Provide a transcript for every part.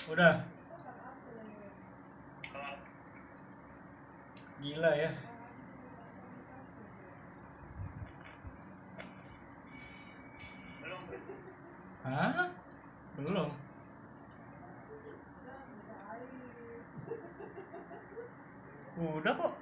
Udah, gila ya. Hah? Belum. Udah kok.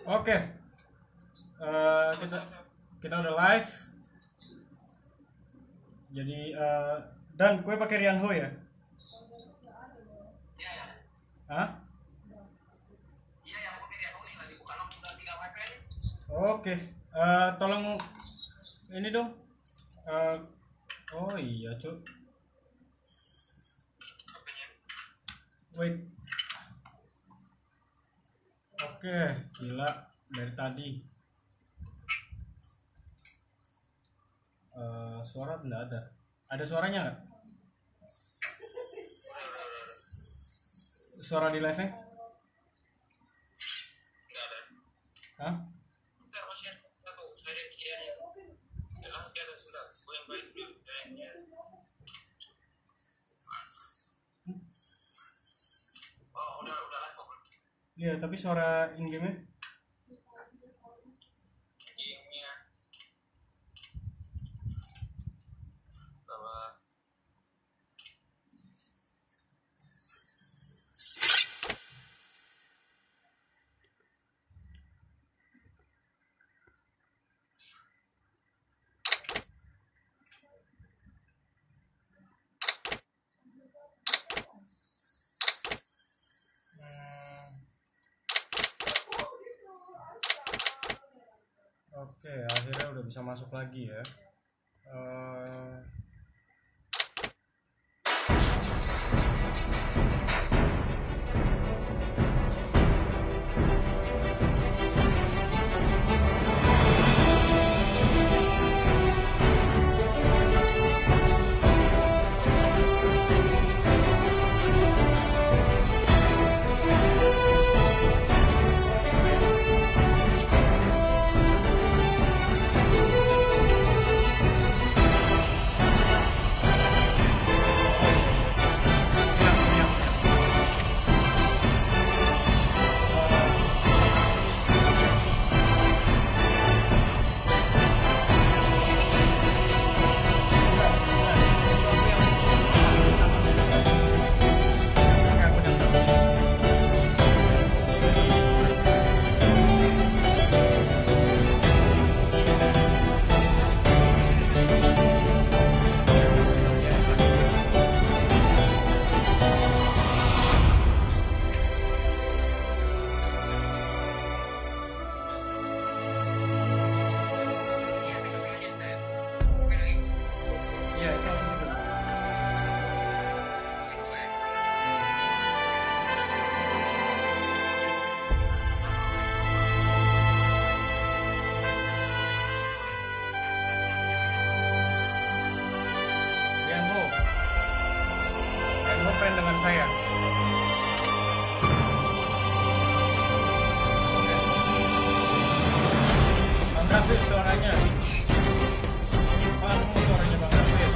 Oke, kita kita udah live. Jadi dan kue pakai Rianho ya? Hah? Oke, tolong ini dong. Oh iya cuy. Wait. Oke, gila dari tadi. Suara tidak ada. Ada suaranya nggak? Suara di live-nya? Hah? Iya, tapi suara in-game-nya Oke, akhirnya udah bisa masuk lagi ya. Iya, itu aku juga. Rianho, Rianho friend dengan saya. Masuk ya? Bang David suaranya. Pak, aku mau suaranya Bang David.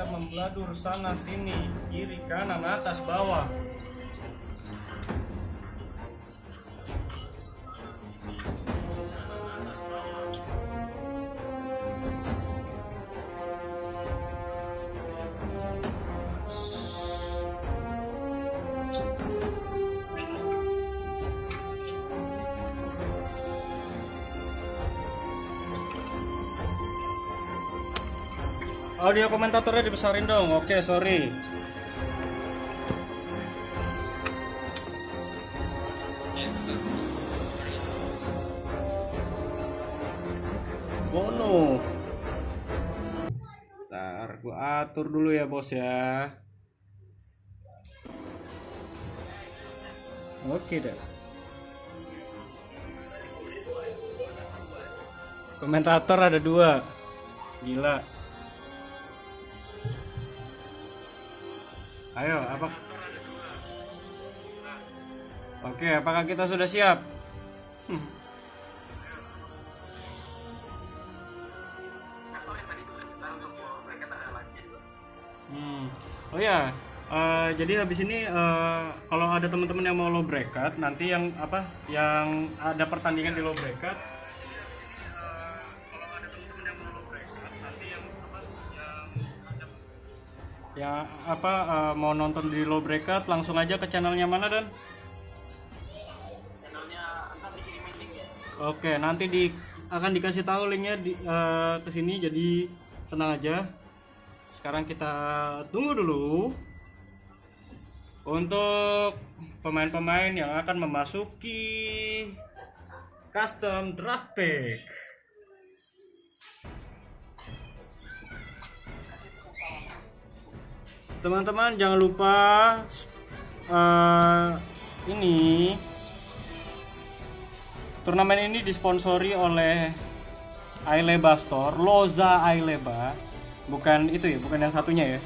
bisa membeladur sana sini, kiri kanan atas bawah. Audio komentatornya dibesarin dong. Oke, sorry. Bono. Ntar gua atur dulu ya, bos ya. Oke dah. Komentator ada 2. Gila. Ayo, apa? Oke, apakah kita sudah siap? Oh ya, jadi habis ini kalau ada teman-teman yang mau low bracket, nanti yang apa? Yang ada pertandingan di low bracket. Ya apa mau nonton di low bracket langsung aja ke channelnya mana Dan? Channelnya ntar dikirimin link ya. Oke, nanti akan dikasih tahu linknya ke sini, jadi tenang aja. Sekarang kita tunggu dulu untuk pemain-pemain yang akan memasuki custom draft pick. Teman-teman jangan lupa ini turnamen ini disponsori oleh Aileba Store, Loza Aileba, bukan itu ya, bukan yang satunya ya.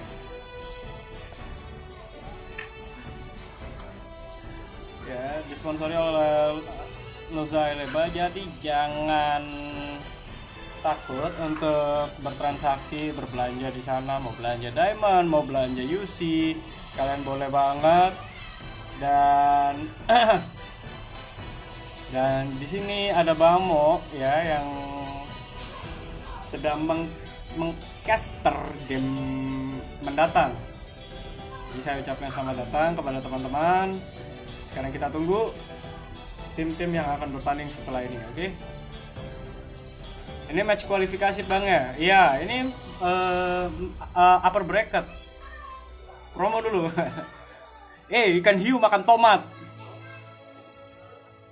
Ya, disponsori oleh Loza Aileba, jadi jangan takut untuk bertransaksi, berbelanja di sana. Mau belanja diamond, mau belanja UC, kalian boleh banget. Dan dan di sini ada Bamo ya yang sedang mengcaster game mendatang. Jadi saya ucapkan selamat datang kepada teman-teman. Sekarang kita tunggu tim-tim yang akan bertanding setelah ini, oke? Ini match kualifikasi Bang ya? Iya, ini upper bracket. Promo dulu. Ikan hiu makan tomat.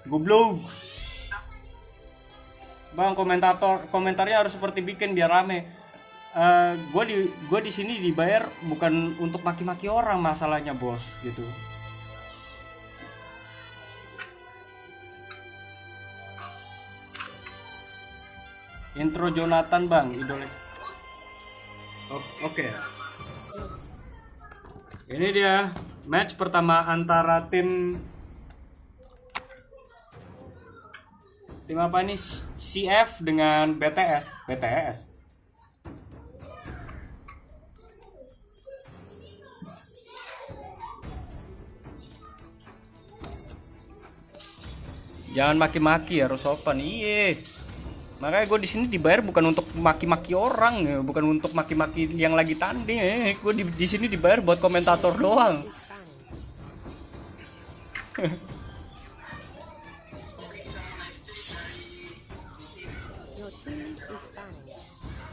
Goblok. Bang, komentarnya harus seperti bikin biar rame. Gue di sini dibayar bukan untuk maki-maki orang masalahnya, bos, gitu. Intro Jonathan Bang, idol. Oke. Ini dia match pertama antara tim apa ini? CF dengan BTS. Jangan maki-maki, harus sopan. Iye. Makanya gue di sini dibayar bukan untuk maki-maki orang, ya, bukan untuk maki-maki yang lagi tanding. Gue di sini dibayar buat komentator doang.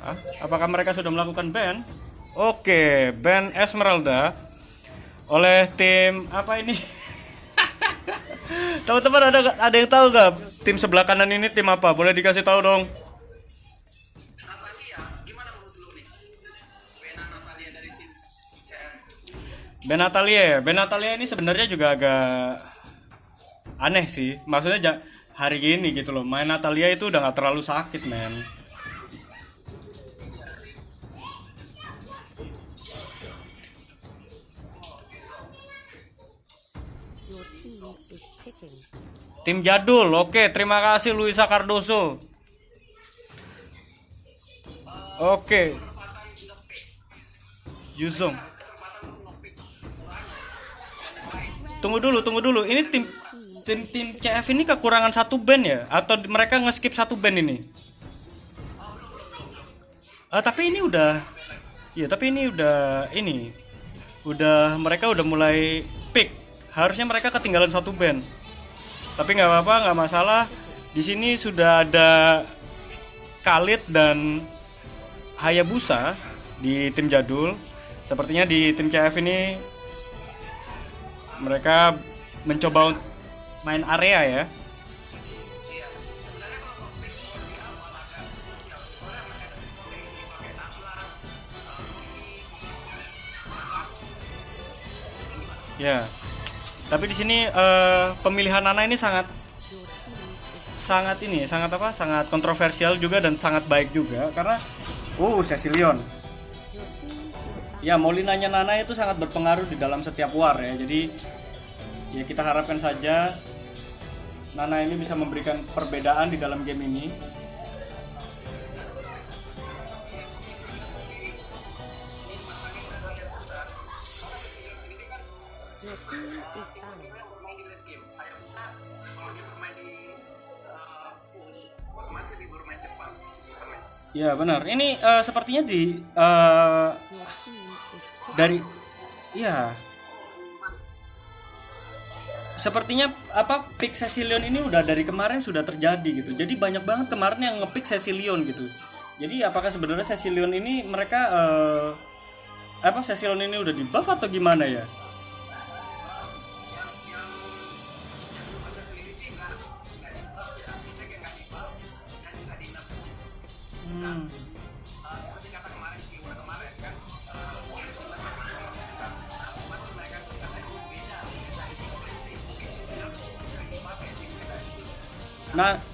Hah? Apakah mereka sudah melakukan ban? Oke, ban Esmeralda oleh tim apa ini? Teman-teman ada yang tahu gak tim sebelah kanan ini tim apa? Boleh dikasih tahu dong. Ben Natalia ini sebenarnya juga agak aneh sih. Maksudnya hari gini gitu loh, main Natalia itu udah gak terlalu sakit, men. Tim jadul, oke, terima kasih Luisa Cardoso. Oke. Yuzong. Tunggu dulu. Ini tim CF ini kekurangan satu band ya? Atau mereka nge-skip satu band ini? Tapi ini udah, ya tapi ini udah mereka udah mulai pick. Harusnya mereka ketinggalan satu band. Tapi nggak apa-apa, nggak masalah. Di sini sudah ada Khalid dan Hayabusa di tim jadul. Sepertinya di tim CF ini mereka mencoba main area ya. Ya. Tapi di sini pemilihan Nana ini sangat kontroversial juga dan sangat baik juga karena Cecilion. Ya, Molinanya Nana itu sangat berpengaruh di dalam setiap war ya. Jadi ya kita harapkan saja Nana ini bisa memberikan perbedaan di dalam game ini. Ya benar. Ini sepertinya dari ya sepertinya pick Cecilion ini udah dari kemarin sudah terjadi gitu. Jadi banyak banget kemarin yang ngepick Cecilion gitu. Jadi apakah sebenarnya Cecilion ini mereka Cecilion ini udah di buff atau gimana ya?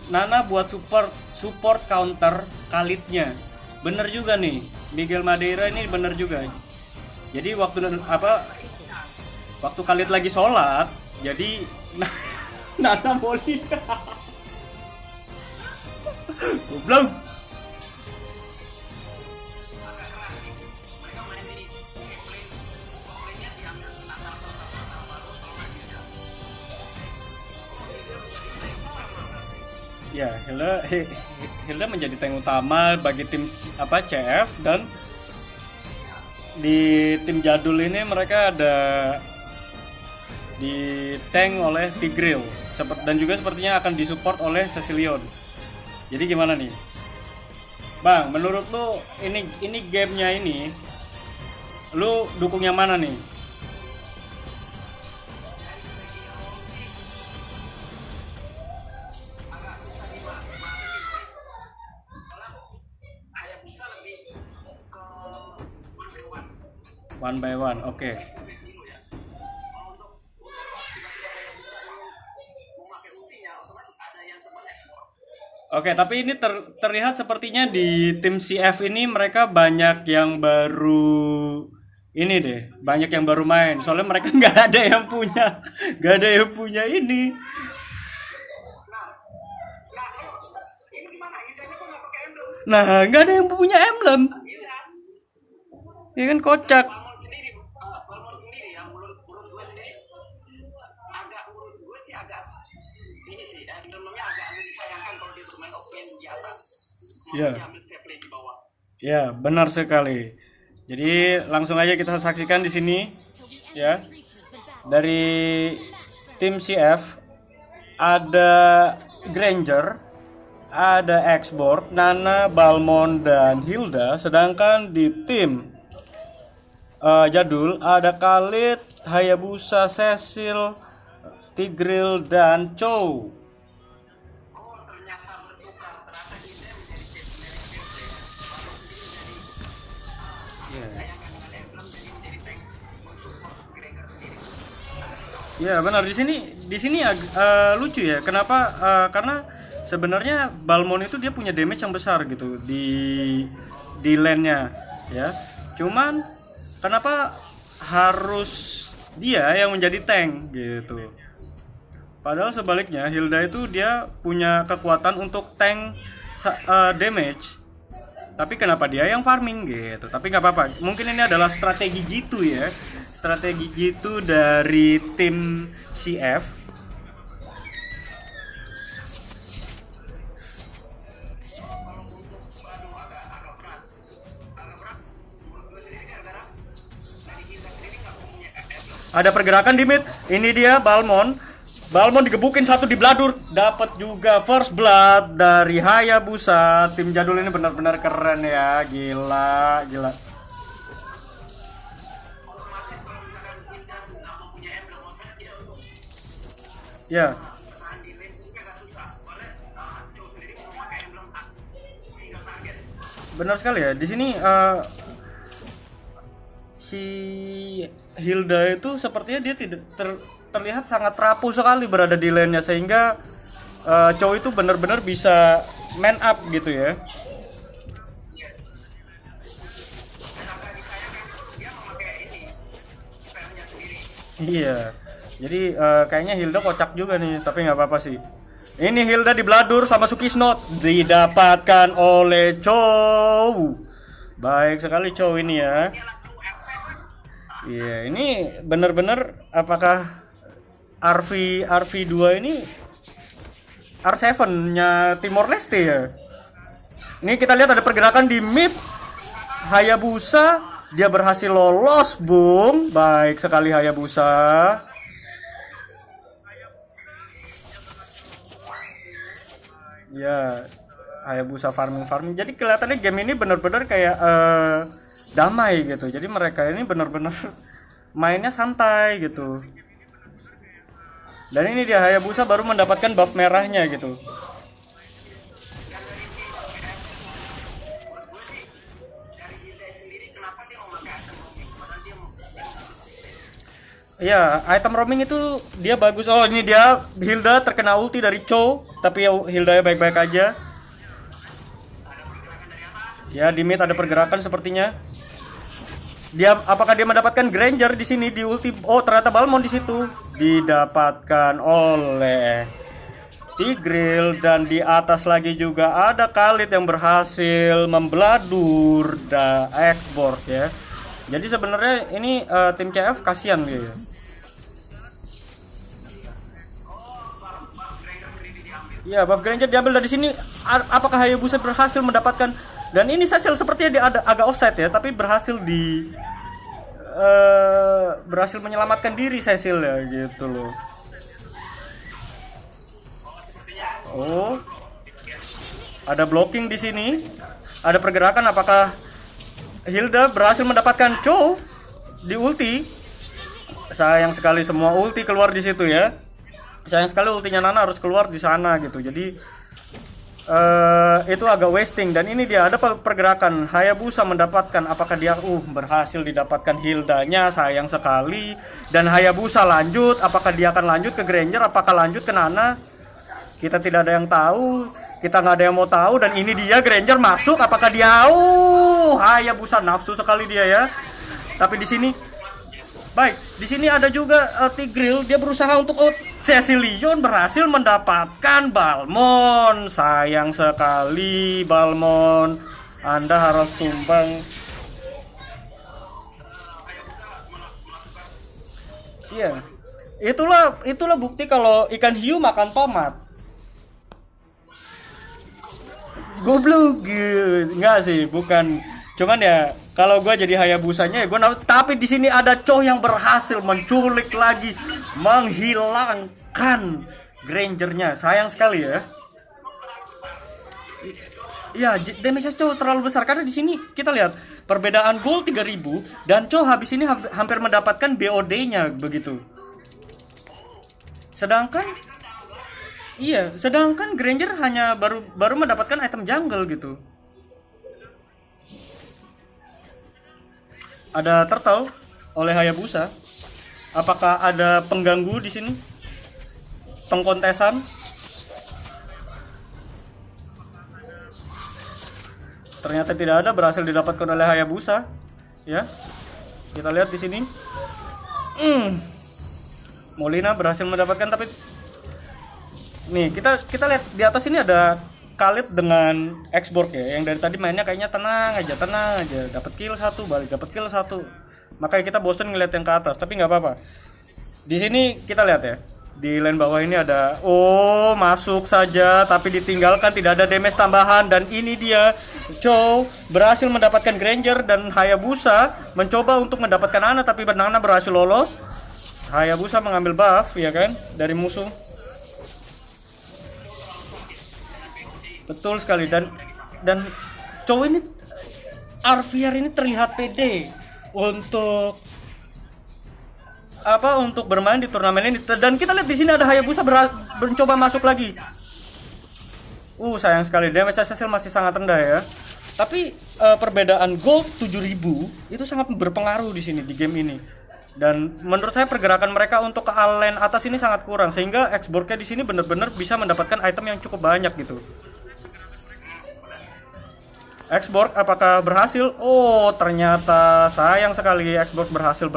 Nana buat support counter Khalidnya. Bener juga nih. Miguel Madeira ini bener juga. Jadi waktu Khalid lagi sholat, jadi Nana Molly. Goblok. Ya, Hilda menjadi tank utama bagi tim CF, dan di tim jadul ini mereka ada di tank oleh Tigreal dan juga sepertinya akan disupport oleh Cecilion. Jadi gimana nih, Bang? Menurut lu ini gamenya ini, lu dukung yang mana nih? One by one, oke. Oke, tapi ini terlihat sepertinya di tim CF ini mereka banyak yang baru banyak yang baru main. Soalnya mereka nggak ada yang punya ini. Nah, nggak ada yang punya emblem. Ini kan kocak. Ya, benar sekali. Jadi langsung aja kita saksikan di sini ya. Dari tim CF ada Granger, ada Export, Nana, Balmond, dan Hilda. Sedangkan di tim jadul ada Khalid, Hayabusa, Cecil, Tigreal, dan Chow. Ya benar, di sini lucu ya. Kenapa? Karena sebenarnya Balmond itu dia punya damage yang besar gitu di lane-nya ya. Cuman kenapa harus dia yang menjadi tank gitu? Padahal sebaliknya Hilda itu dia punya kekuatan untuk tank damage. Tapi kenapa dia yang farming gitu? Tapi nggak apa-apa. Mungkin ini adalah strategi gitu ya. Strategi gitu dari tim CF. Ada pergerakan di mid. Ini dia Balmon. Balmon digebukin satu di Bladur, dapat juga first blood dari Hayabusa. Tim jadul ini benar-benar keren ya, gila, gila. Ya. Benar sekali ya. Di sini si Hilda itu sepertinya dia tidak terlihat sangat rapuh sekali berada di lane-nya, sehingga Chow itu benar-benar bisa man up gitu ya. Iya. Jadi kayaknya Hilda kocak juga nih, tapi nggak apa-apa sih. Ini Hilda di Bladur sama Sukisnot didapatkan oleh Chow. Baik sekali Chow ini ya. Iya, ini benar-benar apakah RV2 ini R7-nya Timor Leste ya? Ini kita lihat ada pergerakan di mid. Hayabusa, dia berhasil lolos, Bung. Baik sekali Hayabusa. Ya, Hayabusa farming. Jadi kelihatannya game ini benar-benar kayak damai gitu. Jadi mereka ini benar-benar mainnya santai gitu. Dan ini dia Hayabusa baru mendapatkan buff merahnya gitu. Iya, item roaming itu dia bagus. Oh, ini dia Hilda terkena ulti dari Chow, tapi Hilda ya baik-baik aja. Ya, di mid ada pergerakan sepertinya. Apakah dia mendapatkan Granger di sini di ulti? Oh, ternyata Balmon di situ didapatkan oleh Tigreal, dan di atas lagi juga ada Khalid yang berhasil membladur export ya. Jadi sebenarnya ini tim CF kasihan gitu. Iya, buff Granger diambil dari sini. Apakah Hayabusa berhasil mendapatkan? Dan ini Cecil sepertinya dia ada agak offside ya, tapi berhasil berhasil menyelamatkan diri Cecil ya gitu loh. Oh, ada blocking di sini. Ada pergerakan. Apakah Hilda berhasil mendapatkan Chow di ulti? Sayang sekali semua ulti keluar di situ ya. Sayang sekali ultinya Nana harus keluar di sana gitu. Jadi itu agak wasting. Dan ini dia ada pergerakan. Hayabusa mendapatkan, apakah dia berhasil didapatkan Hildanya? Sayang sekali. Dan Hayabusa lanjut. Apakah dia akan lanjut ke Granger? Apakah lanjut ke Nana? Kita tidak ada yang tahu. Kita nggak ada yang mau tahu. Dan ini dia Granger masuk. Apakah dia? Hayabusa nafsu sekali dia ya. Tapi di sini baik, di sini ada juga Tigreal, dia berusaha untuk Cecilion berhasil mendapatkan Balmon. Sayang sekali Balmon, Anda harus tumbang. Iya. Itulah bukti kalau ikan hiu makan tomat. Goblok, enggak sih, bukan. Cuman ya kalau gue jadi Hayabusanya ya gue tapi di sini ada Chow yang berhasil menculik lagi, menghilangkan Grangernya. Sayang sekali ya. Ya, damage Chow terlalu besar karena di sini kita lihat perbedaan gold 3000 dan Chow habis ini hampir mendapatkan BOD-nya begitu. Sedangkan Granger hanya baru mendapatkan item jungle gitu. Ada turtle oleh Hayabusa. Apakah ada pengganggu di sini? Pengkontesan? Ternyata tidak ada, berhasil didapatkan oleh Hayabusa. Ya. Kita lihat di sini. Molina berhasil mendapatkan, tapi nih kita lihat di atas ini ada Khalid dengan Xborg ya, yang dari tadi mainnya kayaknya tenang aja, dapat kill satu, balik dapat kill satu. Makanya kita bosen ngeliat yang ke atas, tapi nggak apa-apa. Di sini kita lihat ya, di lane bawah ini ada, oh masuk saja, tapi ditinggalkan, tidak ada damage tambahan. Dan ini dia, Chow berhasil mendapatkan Granger dan Hayabusa mencoba untuk mendapatkan Ana, tapi Nana berhasil lolos. Hayabusa mengambil buff ya kan dari musuh. Betul sekali, dan Chow ini, Arviar ini terlihat pede untuk bermain di turnamen ini. Dan kita lihat di sini ada Hayabusa mencoba masuk lagi. Sayang sekali damage Cecil masih sangat rendah ya. Tapi perbedaan gold 7000 itu sangat berpengaruh di sini di game ini. Dan menurut saya pergerakan mereka untuk ke lane atas ini sangat kurang, sehingga Xborg-nya di sini benar-benar bisa mendapatkan item yang cukup banyak gitu. Xborg apakah berhasil? Oh, ternyata sayang sekali Xborg berhasil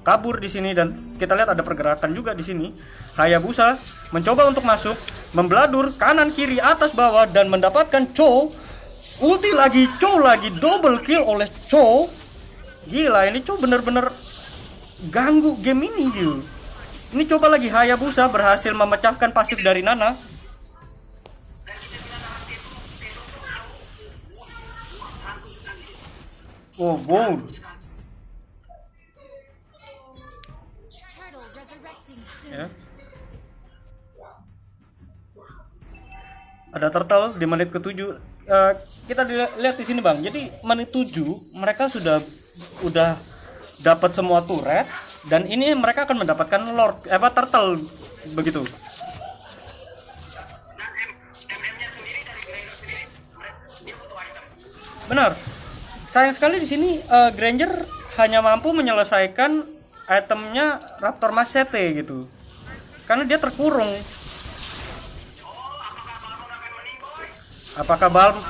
kabur di sini. Dan kita lihat ada pergerakan juga di sini. Hayabusa mencoba untuk masuk, membladur kanan kiri atas bawah dan mendapatkan Chow. Ulti lagi, Chow lagi, double kill oleh Chow. Gila, ini Chow bener-bener ganggu game ini gitu. Ini coba lagi Hayabusa berhasil memecahkan pasif dari Nana. Oh, wow. Ya. Ada turtle di menit ke-7. Kita lihat di sini, Bang. Jadi menit 7 mereka udah dapat semua turret, dan ini mereka akan mendapatkan lord turtle begitu. Benar. Sayang sekali di sini Granger hanya mampu menyelesaikan itemnya Raptor Machete gitu, karena dia terkurung. Apakah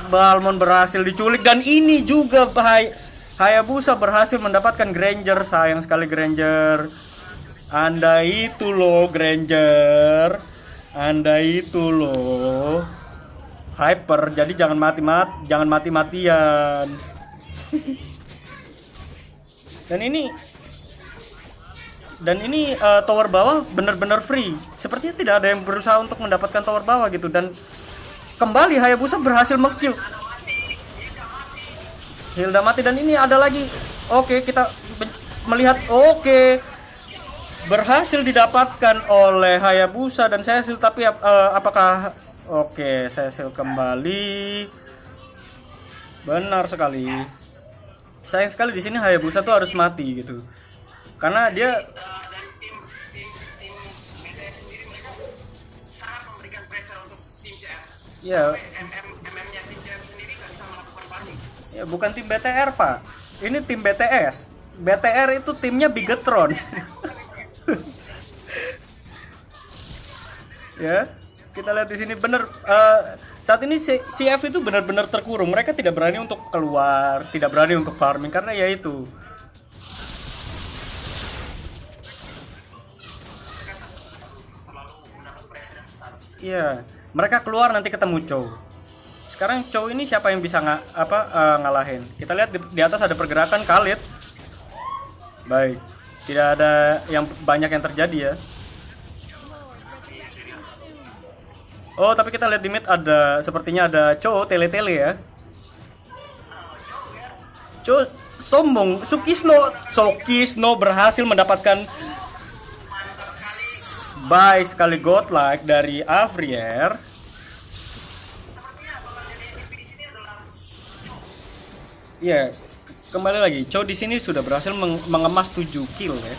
Balmon berhasil diculik? Dan ini juga Hayabusa berhasil mendapatkan Granger. Sayang sekali Granger. Anda itu loh Granger, Anda itu loh hyper, jadi jangan mati-matian. Dan ini tower bawah benar-benar free. Sepertinya tidak ada yang berusaha untuk mendapatkan tower bawah gitu. Dan kembali Hayabusa berhasil meng-kill. Hilda mati, dan ini ada lagi. Oke, kita melihat. Oke, berhasil didapatkan oleh Hayabusa dan Cecil, tapi apakah oke, Cecil kembali. Benar sekali. Sayang sekali di sini Hayabusa tuh harus mati gitu. Karena dia ya, ya bukan tim BTR, Pak. Ini tim BTS. BTR itu timnya Bigetron. Ya, kita lihat di sini bener. Saat ini CF itu benar-benar terkurung. Mereka tidak berani untuk keluar, tidak berani untuk farming karena ya itu. Iya, mereka keluar nanti ketemu Chow. Sekarang Chow ini siapa yang bisa ngalahin? Kita lihat di atas ada pergerakan Khalid. Baik, tidak ada yang banyak yang terjadi ya. Oh, tapi kita lihat di mid sepertinya ada Chow tele-tele ya. Chow sombong, Sukisno berhasil mendapatkan baik sekali godlike dari Avrier. Ya, kembali lagi. Chow di sini sudah berhasil mengemas 7 kill ya.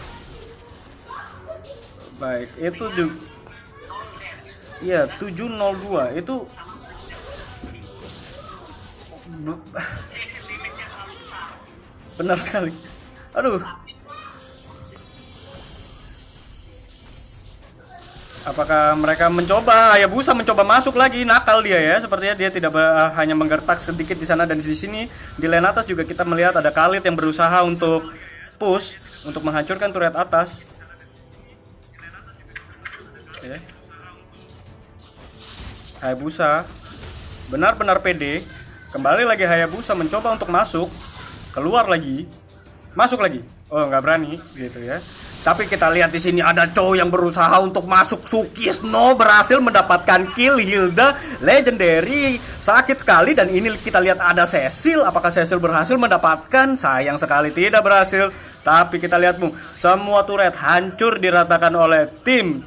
Baik, itu juga. Ya, 702 itu benar sekali. Aduh. Apakah mereka Hayabusa mencoba masuk lagi? Nakal dia ya. Sepertinya dia tidak hanya menggertak sedikit di sana dan di sini. Di lane atas juga kita melihat ada Khalid yang berusaha untuk push untuk menghancurkan turret atas. Oke. Hayabusa benar-benar pede. Kembali lagi Hayabusa mencoba untuk masuk, keluar lagi, masuk lagi. Oh, nggak berani gitu ya. Tapi kita lihat di sini ada Chow yang berusaha untuk masuk. Sukisno berhasil mendapatkan kill. Hilda legendary sakit sekali, dan ini kita lihat ada Cecil. Apakah Cecil berhasil mendapatkan? Sayang sekali tidak berhasil. Tapi kita lihat semua turret hancur diratakan oleh tim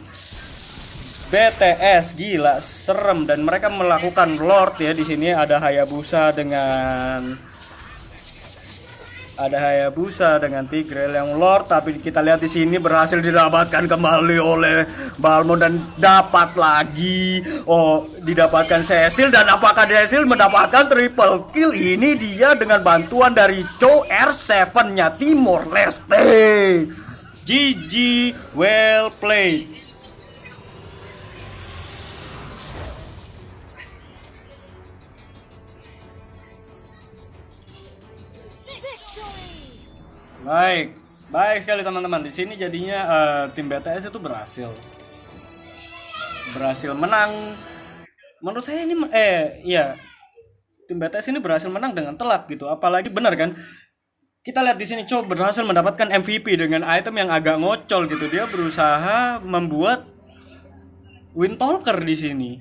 BTS. Gila, serem, dan mereka melakukan Lord ya. Di sini ada Hayabusa dengan Tigreal yang Lord, tapi kita lihat di sini berhasil didapatkan kembali oleh Balmond dan dapat lagi. Oh, didapatkan Cecil, dan apakah Cecil mendapatkan triple kill? Ini dia dengan bantuan dari Chow R7-nya Timor Leste. GG, well played. Baik sekali teman-teman. Di sini jadinya tim BTS itu berhasil menang. Menurut saya ini tim BTS ini berhasil menang dengan telak gitu. Apalagi benar kan? Kita lihat di sini Chow berhasil mendapatkan MVP dengan item yang agak ngocol gitu. Dia berusaha membuat Windtalker di sini.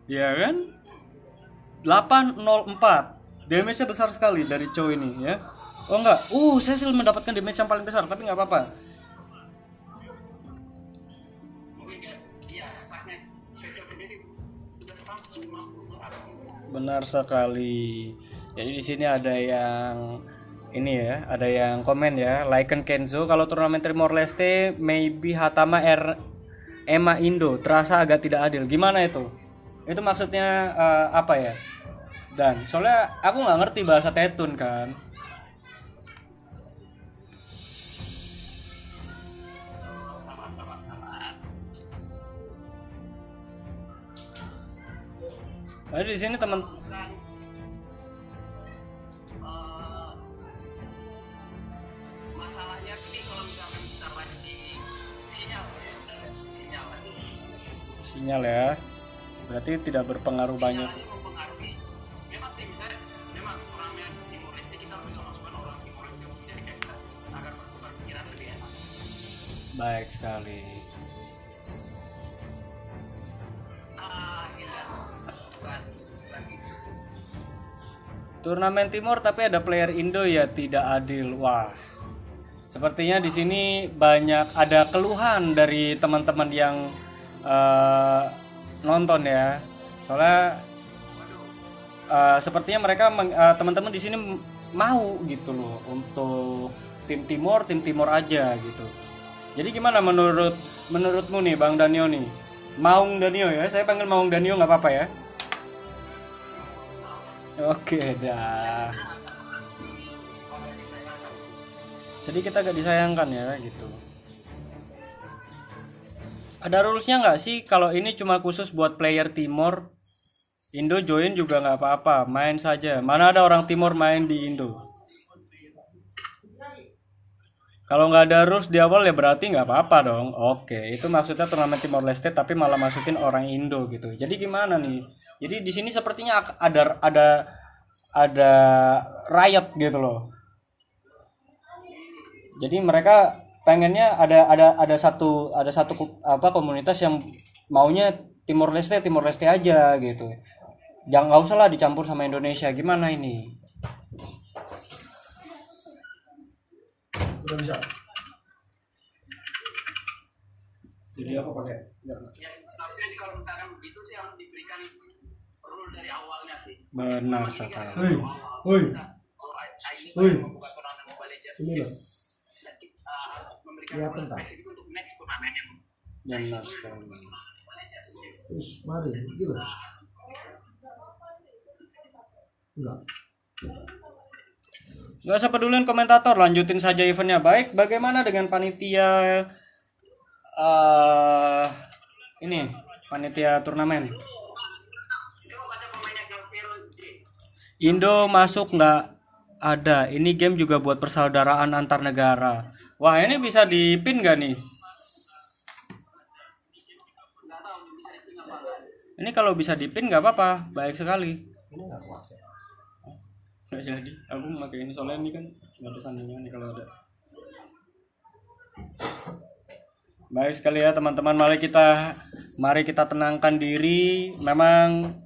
Ya kan? 804. Damage-nya besar sekali dari Chow ini ya. Oh enggak, Cecil mendapatkan damage yang paling besar, tapi nggak apa-apa. Benar sekali. Jadi di sini ada yang ada yang komen ya. Lycan Kenzo, kalau turnamen Timor Leste maybe Hatama Ema Indo terasa agak tidak adil. Gimana itu? Itu maksudnya apa ya? Dan soalnya aku nggak ngerti bahasa Tetun kan. Nah, di sini teman masalahnya ini kalau misalkan kita main di sinyal ya. Berarti tidak berpengaruh banyak. Baik sekali. Turnamen Timor tapi ada player Indo ya, tidak adil. Wah. Sepertinya di sini banyak ada keluhan dari teman-teman yang nonton ya. Soalnya sepertinya mereka teman-teman di sini mau gitu loh untuk tim Timor aja gitu. Jadi gimana menurutmu nih Bang Danio nih? Maung Danio ya, saya panggil Maung Danio nggak apa-apa ya? Oke dah. Sedikit agak disayangkan ya gitu. Ada rulesnya nggak sih kalau ini cuma khusus buat player Timor? Indo join juga nggak apa-apa, main saja. Mana ada orang Timor main di Indo? Kalau nggak ada rules di awal ya berarti nggak apa-apa dong. Oke, itu maksudnya turnamen Timor Leste tapi malah masukin orang Indo gitu. Jadi gimana nih? Jadi di sini sepertinya ada riot gitu loh. Jadi mereka pengennya ada satu komunitas yang maunya Timor Leste aja gitu. Jangan, nggak usah lah dicampur sama Indonesia. Gimana ini? Udah bisa. Jadi apa pakai? Ya, seharusnya kalau misalkan begitu sih harus diberikan rule dari awalnya sih. Benar sekali. Woi. Ini loh. Ya apa entar? Benar sekali. Terus mari, gila. Enggak. Gak usah pedulin komentator, lanjutin saja eventnya. Baik, bagaimana dengan panitia panitia turnamen? Indo masuk nggak ada. Ini game juga buat persaudaraan antar negara. Wah, ini bisa dipin nggak nih? Ini kalau bisa dipin nggak apa-apa, baik sekali. Ini nggak kuat ya. Nggak jadi, aku pakai ini soalnya ini kan nggak ada sandingnya nih kalau ada. Baik sekali ya teman-teman, mari kita tenangkan diri. Memang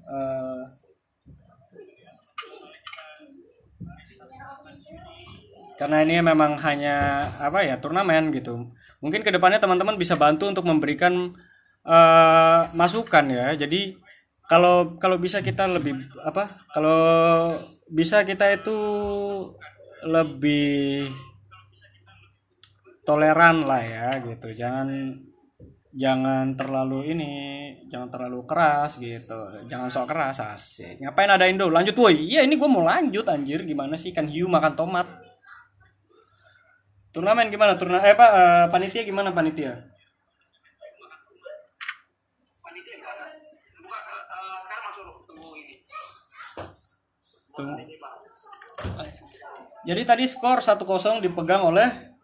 karena ini memang hanya apa ya, turnamen gitu. Mungkin kedepannya teman-teman bisa bantu untuk memberikan masukan ya. Jadi kalau bisa kita lebih apa? Kalau bisa kita itu lebih toleran lah ya gitu. Jangan terlalu keras gitu. Jangan sok keras, asik. Ngapain ada Indo? Lanjut woi. Iya, ini gue mau lanjut anjir. Gimana sih, kan hiu makan tomat. Turnamen gimana? Panitia gimana panitia? Panitia enggak ada. Buka sekarang masuk tunggu ini. Tunggu. Jadi tadi skor 1-0 dipegang oleh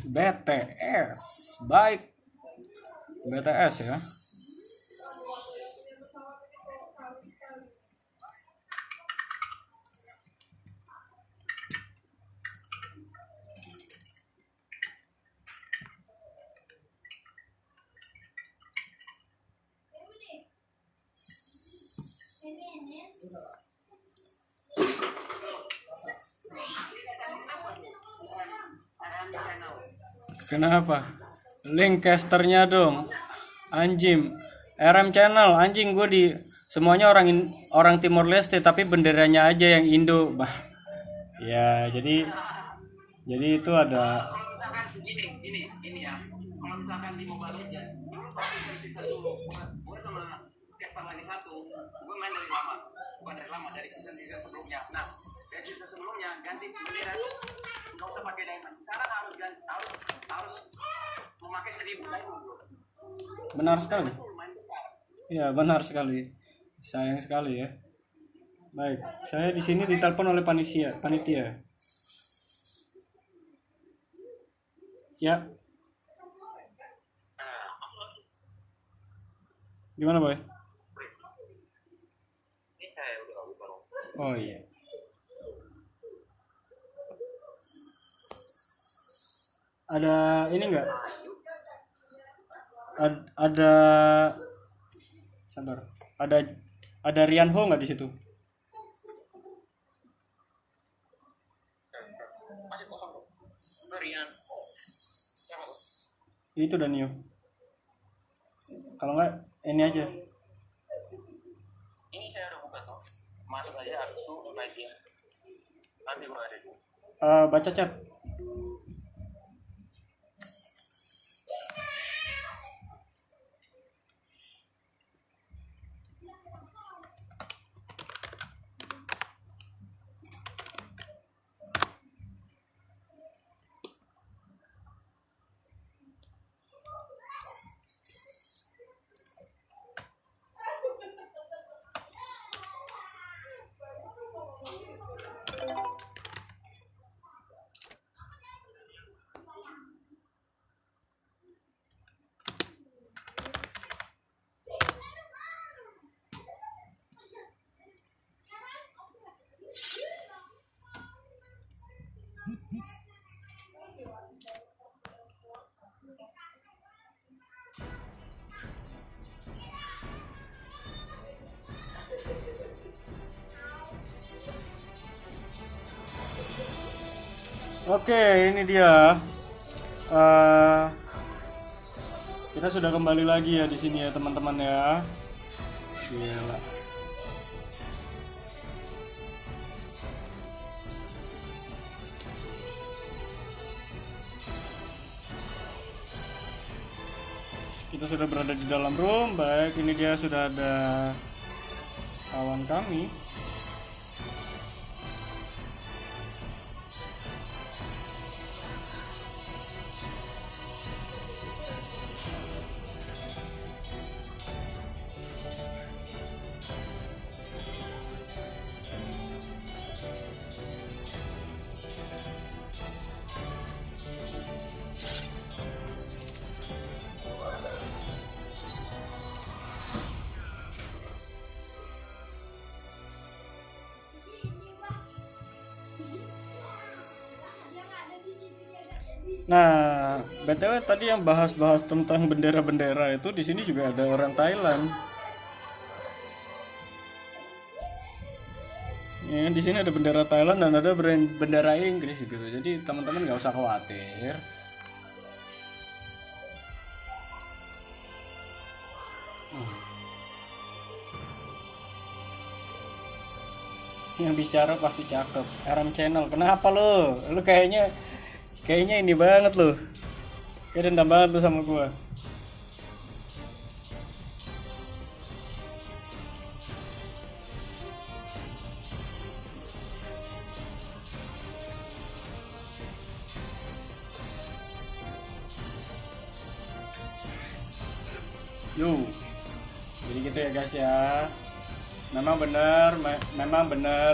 BTS. Baik. BTS ya. Kenapa? Link casternya dong. Anjing. RM channel anjing, gue di semuanya orang Timor Leste tapi benderanya aja yang Indo. Bah. Ya, jadi itu ada Kalau misalkan ini ya, kalau misalkan di Mobile Legends dulu pas season 1 gue sama caster lagi satu, gue main dari lama, bukan dari lama, dari season sebelumnya. Nah, dari season sebelumnya ganti bendera itu nggak usah pakai diamond, sekarang harus memakai 1000 diamond. benar sekali. Lumayan besar. Iya, benar sekali. Sayang sekali ya. Baik, saya di sini ditelepon oleh panitia. Ya. Gimana, Boy? Oh iya. Ada ini enggak? Ada sabar. Ada Rianho nggak di situ? Masih kosong. Rian. Itu Danio. Kalau nggak ini aja. Ini saya udah buka tuh. Masuk aja aku naikin. Nanti gue ada. Baca chat. Oke, ini dia. Kita sudah kembali lagi ya di sini ya teman-teman ya. Gila. Kita sudah berada di dalam room. Baik, ini dia sudah ada kawan kami. Nah, BTW tadi yang bahas-bahas tentang bendera-bendera itu di sini juga ada orang Thailand. Ya, di sini ada bendera Thailand dan ada bendera Inggris gitu. Jadi teman-teman nggak usah khawatir. Yang bicara pasti cakep. RM Channel. Kenapa lo? Lo kayaknya ini banget lo. Kayak dendam banget lo sama gua. Yo. Jadi gitu ya guys ya. Memang benar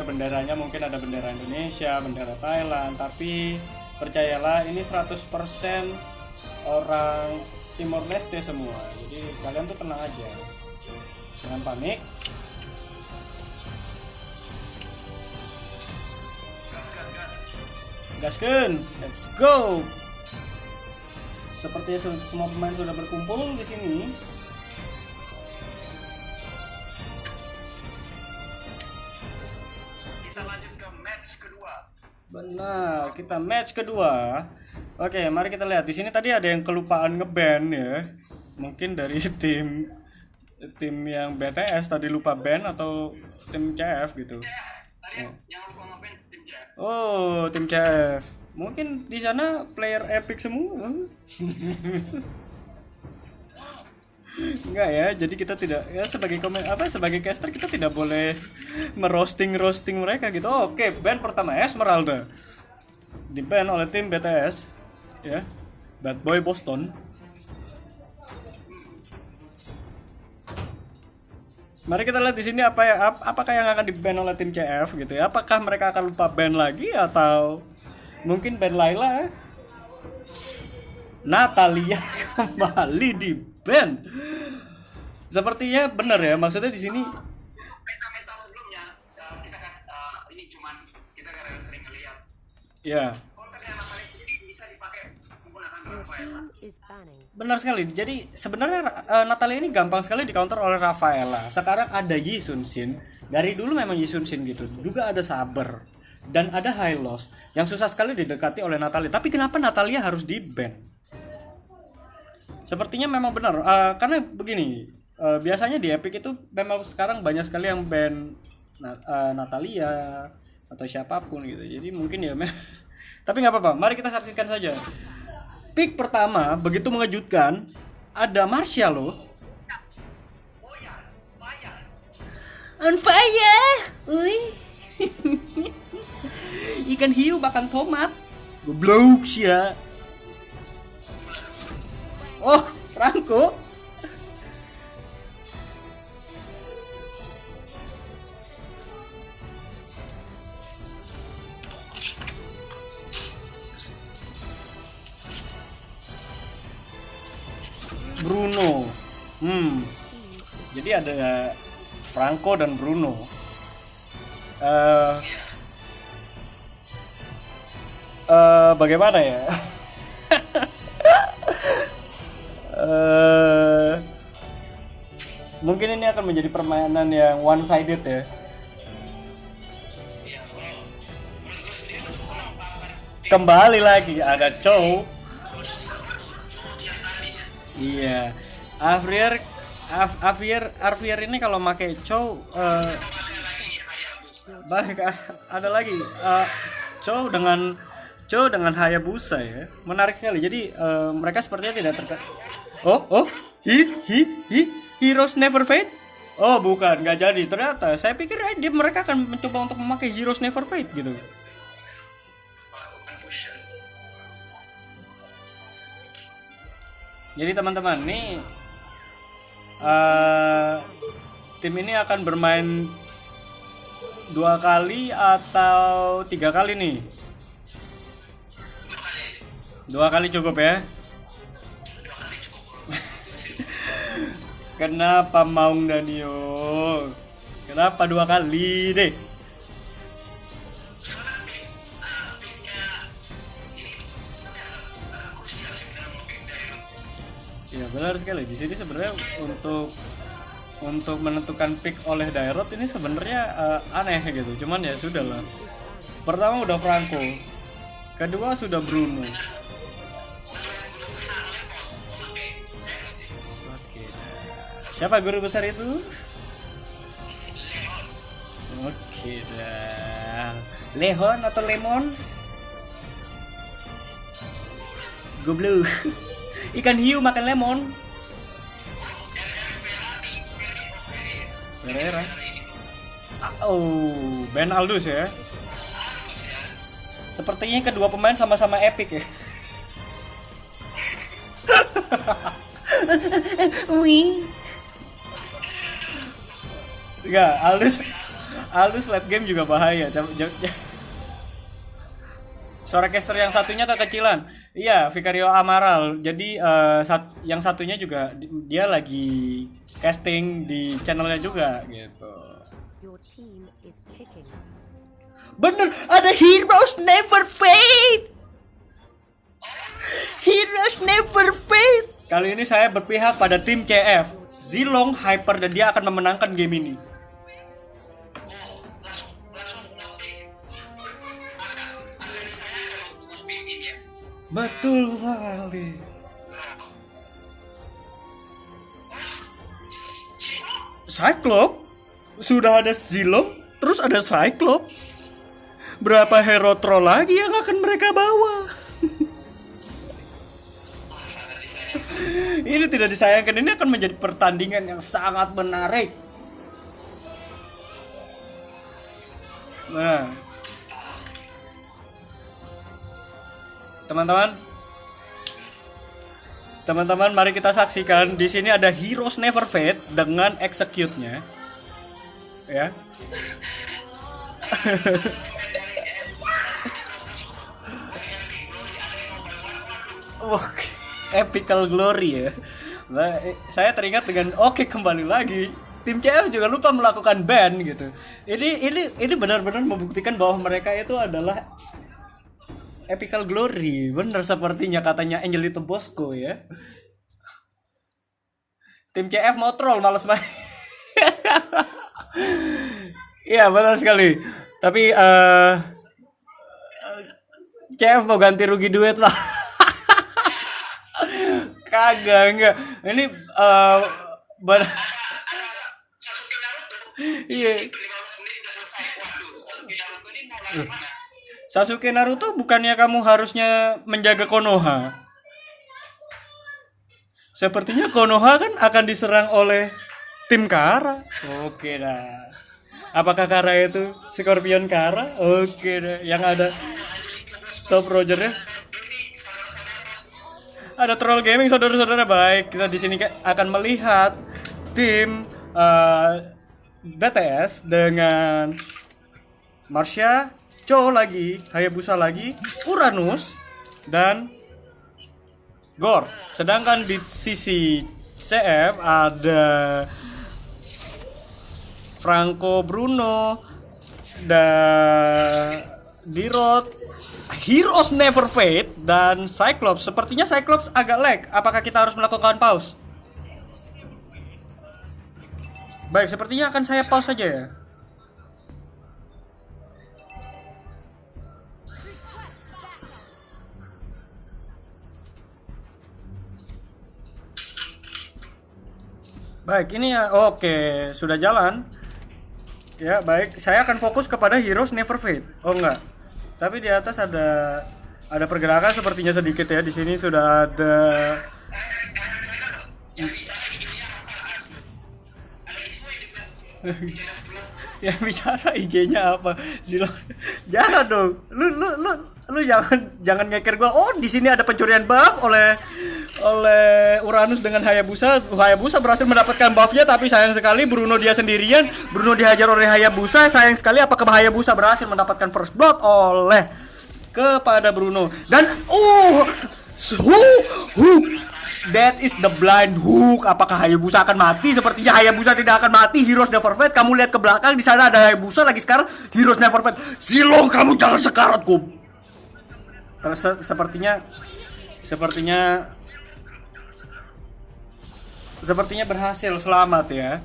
benderanya mungkin ada bendera Indonesia, bendera Thailand, tapi percayalah ini 100% orang Timor Leste semua. Jadi kalian tuh tenang aja. Jangan panik. Gaskeun, let's go. Sepertinya semua pemain sudah berkumpul di sini. Benar, kita match kedua. Oke, mari kita lihat. Di sini tadi ada yang kelupaan nge-ban ya. Mungkin dari tim yang BTS tadi lupa ban atau tim CF gitu. Oh, tim CF. Mungkin di sana player epic semua. Enggak ya, jadi kita tidak ya sebagai caster kita tidak boleh merosting mereka gitu. Oke, ban pertama Esmeralda di ban oleh tim BTS ya, Bad Boy Boston. Mari kita lihat di sini apakah yang akan di ban oleh tim CF gitu ya. Apakah mereka akan lupa ban lagi atau mungkin ban Layla? Natalia kembali di ban. Sepertinya benar ya, maksudnya di sini Meta sebelumnya kita kan ini cuman kita gara-gara sering ngeliat. ya. Kontennya Natalia sendiri bisa dipakai menggunakan Rafaela. Benar sekali. Jadi sebenarnya Natalia ini gampang sekali di counter oleh Rafaela. Sekarang ada Yi Sun Shin. Dari dulu memang Yi Sun Shin gitu. Juga ada Saber dan ada Hylos yang susah sekali didekati oleh Natalia. Tapi kenapa Natalia harus di ban? Sepertinya memang benar, karena begini, biasanya di Epic itu memang sekarang banyak sekali yang ban Natalia atau siapapun gitu. Jadi mungkin ya, tapi nggak apa-apa. Mari kita saksikan saja. Pick pertama begitu mengejutkan, ada Marsha loh. On fire, ikan hiu makan tomat, goblok ya. Oh, Franco. Bruno. Jadi ada Franco dan Bruno. Bagaimana ya? Mungkin ini akan menjadi permainan yang one sided ya. Kembali lagi ada Chow. Iya. Arvier ini kalau pakai Chow baik ada lagi Chow dengan Hayabusa ya. Menarik sekali. Jadi mereka sepertinya tidak terkait. Heroes Never Fade? Oh, bukan, nggak jadi. Ternyata saya pikir mereka akan mencoba untuk memakai Heroes Never Fade gitu. Jadi teman-teman, nih tim ini akan bermain 2 kali atau 3 kali nih? 2 kali cukup ya? Kenapa Maung Danio? Kenapa 2 kali deh? Ya benar sekali. Di sini sebenarnya untuk menentukan pick oleh Dairot ini sebenarnya aneh gitu. Cuman ya sudahlah. Pertama udah Franco, kedua sudah Bruno. Oke. Siapa guru besar itu? Oke dah. Lehon atau Lemon? Goblok. Ikan hiu makan lemon. Pereira. Oh, Ben Aldus ya. Sepertinya kedua pemain sama-sama epic ya. Wih. Enggak, Aldus late game juga bahaya. Suara caster yang satunya kekecilan. Iya, Vicario Amaral. Jadi yang satunya juga dia lagi casting di channelnya juga gitu. Bener, ada Heroes Never Fade. Heroes Never Fade. Kali ini saya berpihak pada tim CF. Zilong hyper dan dia akan memenangkan game ini. Betul sekali. Cyclops? Sudah ada Zilong, terus ada Cyclops. Berapa hero troll lagi yang akan mereka bawa? Ini tidak disayangkan, ini akan menjadi pertandingan yang sangat menarik. Nah, teman-teman, mari kita saksikan. Di sini ada Heroes Never Fade dengan execute-nya, ya. Oke, Epical Glory ya. Nah, saya teringat dengan kembali lagi. Tim CF juga lupa melakukan ban gitu. Ini benar-benar membuktikan bahwa mereka itu adalah Epical Glory, bener sepertinya katanya Angelito Bosco ya. Tim CF mau troll, males main. Iya benar sekali. Tapi CF mau ganti rugi duit lah. Kagak, enggak. Ini iya. Sasuke Naruto bukannya kamu harusnya menjaga Konoha? Sepertinya Konoha kan akan diserang oleh tim Kara. Oke dah. Apakah Kara itu Scorpion Kara? Oke dah. Yang ada Top Roger ya. Ada Troll Gaming, saudara-saudara. Baik, kita di sini akan melihat tim BTS dengan Marsha, Cho lagi, Hayabusa lagi, Uranus, dan Gore. Sedangkan di sisi CF ada Franco, Bruno, dan Dirot, Heroes Never Fade, dan Cyclops. Sepertinya Cyclops agak lag. Apakah kita harus melakukan pause? Baik, sepertinya akan saya pause saja ya. Baik, ini ya, oke, sudah jalan. Ya, baik, saya akan fokus kepada Heroes Never Fade. Oh enggak. Tapi di atas ada pergerakan sepertinya sedikit ya. Di sini sudah ada yang bicara IG-nya apa? Zilong. Jangan dong. Lu jangan ngeker gua. Oh, di sini ada pencurian buff oleh Uranus dengan Hayabusa. Hayabusa berhasil mendapatkan buff-nya, tapi sayang sekali Bruno dia sendirian. Bruno dihajar oleh Hayabusa. Sayang sekali apakah Hayabusa berhasil mendapatkan first blood oleh kepada Bruno. Dan that is the blind hook. Apakah Hayabusa akan mati? Sepertinya Hayabusa tidak akan mati. Heroes Never Fade. Kamu lihat ke belakang, di sana ada Hayabusa lagi sekarang. Heroes Never Fade. Zilong, kamu jangan sekarat, kum. Sepertinya sepertinya berhasil, selamat ya.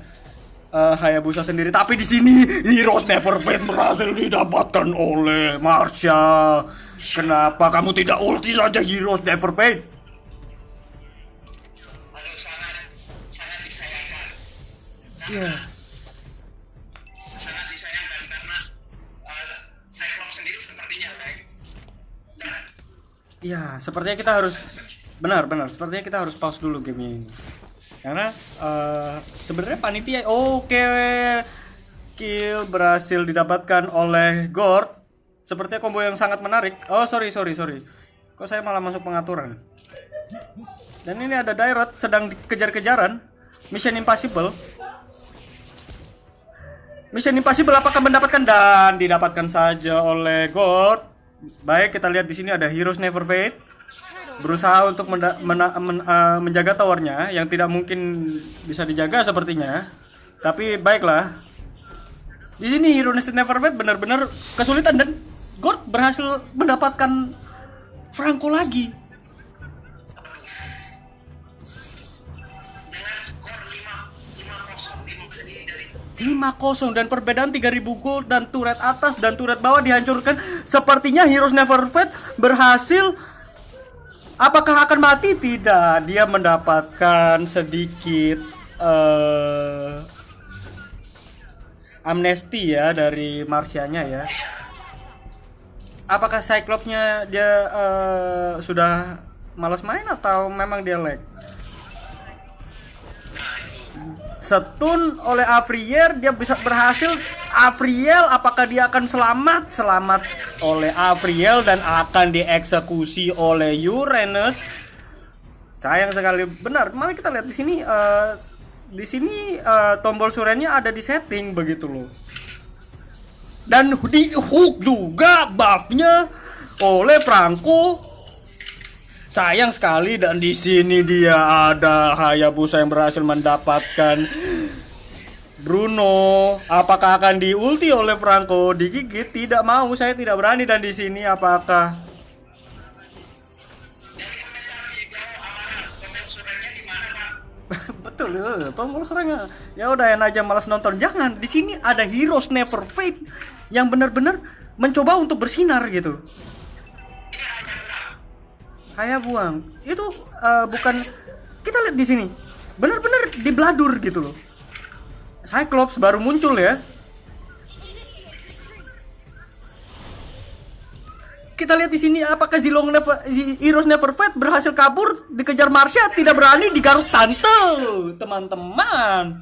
Hayabusa sendiri, tapi di sini Heroes Never Fade berhasil didapatkan oleh Marsha. Kenapa kamu tidak ulti saja Heroes Never Fade? Aduh, sangat disayangkan. Iya. Sangat disayangkan karena Cyclops sendiri sepertinya baik. Dan Iya, sepertinya kita harus benar, sepertinya kita harus pause dulu game ini. Karena sebenarnya panitia oke, kill berhasil didapatkan oleh Gord. Sepertinya combo yang sangat menarik. Oh, sorry. Kok saya malah masuk pengaturan? Dan ini ada Dairot sedang dikejar-kejaran. Mission Impossible apakah mendapatkan, dan didapatkan saja oleh Gord. Baik, kita lihat di sini ada Heroes Never Fade berusaha untuk menjaga towernya yang tidak mungkin bisa dijaga sepertinya. Tapi baiklah. Di sini Heroes Never Fade benar-benar kesulitan dan Gord berhasil mendapatkan Franco lagi. dengan skor 5-0 sendiri dari 5-0 dan perbedaan 3000 gold dan turret atas dan turret bawah dihancurkan. Sepertinya Heroes Never Fade berhasil. Apakah akan mati? Tidak, dia mendapatkan sedikit amnesti ya dari Marsianya ya. Apakah Cyclops-nya dia sudah malas main atau memang dia lag? Stun oleh Avriel, dia bisa berhasil. Avriel, apakah dia akan selamat? Selamat oleh Avriel dan akan dieksekusi oleh Uranus. Sayang sekali, benar. Mari kita lihat di sini. Di sini tombol surenya ada di setting begitu loh. Dan di hook juga buffnya oleh Franco. Sayang sekali, dan di sini dia ada Hayabusa yang berhasil mendapatkan Bruno. Apakah akan diulti oleh Franco? Digigit? Tidak mau, saya tidak berani. Dan di sini apakah betul, tombol suranya. Ya udah, enak aja malas nonton. Jangan, di sini ada Heroes Never Fade yang benar-benar mencoba untuk bersinar gitu. Kayak buang itu bukan, kita lihat di sini benar-benar dibladur gitu loh. Cyclops baru muncul ya. Kita lihat di sini apakah Heroes Never Fade berhasil kabur, dikejar Marsha, tidak berani, digaruk tante, teman-teman.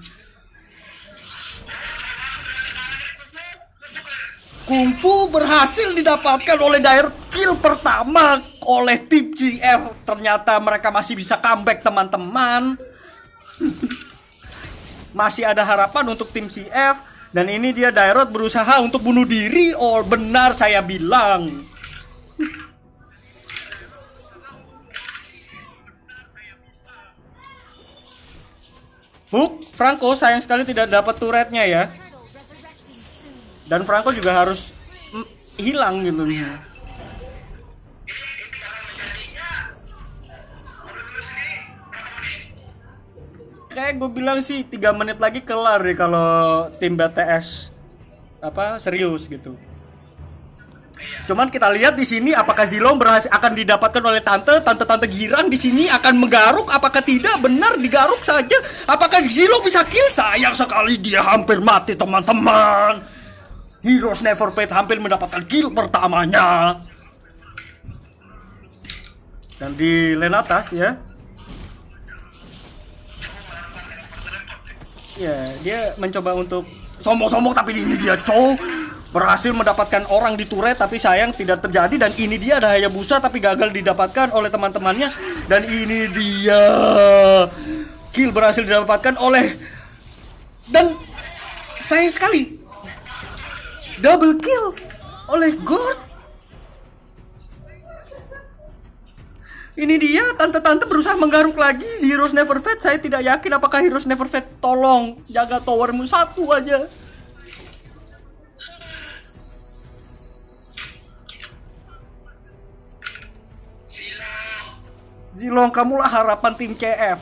Kungfu berhasil didapatkan oleh Dair, kill pertama oleh tim GF. Ternyata mereka masih bisa comeback, teman-teman. Masih ada harapan untuk tim CF. Dan ini dia Dairot berusaha untuk bunuh diri. Oh, benar saya bilang. Hook, Franco sayang sekali tidak dapat turretnya ya. Dan Franco juga harus hilang gitu. Kayak gue bilang sih 3 menit lagi kelar deh kalau tim BTS serius gitu. Cuman kita lihat di sini apakah Zilong berhasil akan didapatkan oleh tante girang di sini akan menggaruk, apakah tidak? Benar, digaruk saja. Apakah Zilong bisa kill? Sayang sekali dia hampir mati, teman-teman. Heroes Never Fade hampir mendapatkan kill pertamanya. Dan di lane atas ya. Ya, dia mencoba untuk sombong-sombong, tapi ini dia berhasil mendapatkan orang di turret, tapi sayang tidak terjadi. Dan ini dia ada Hayabusa tapi gagal didapatkan oleh teman-temannya. Dan ini dia kill berhasil didapatkan oleh, dan sayang sekali double kill oleh Gord. Ini dia, tante-tante berusaha menggaruk lagi Heroes Never Fade. Saya tidak yakin apakah Heroes Never Fade. Tolong jaga towermu satu aja. Zilong, kamulah harapan tim CF.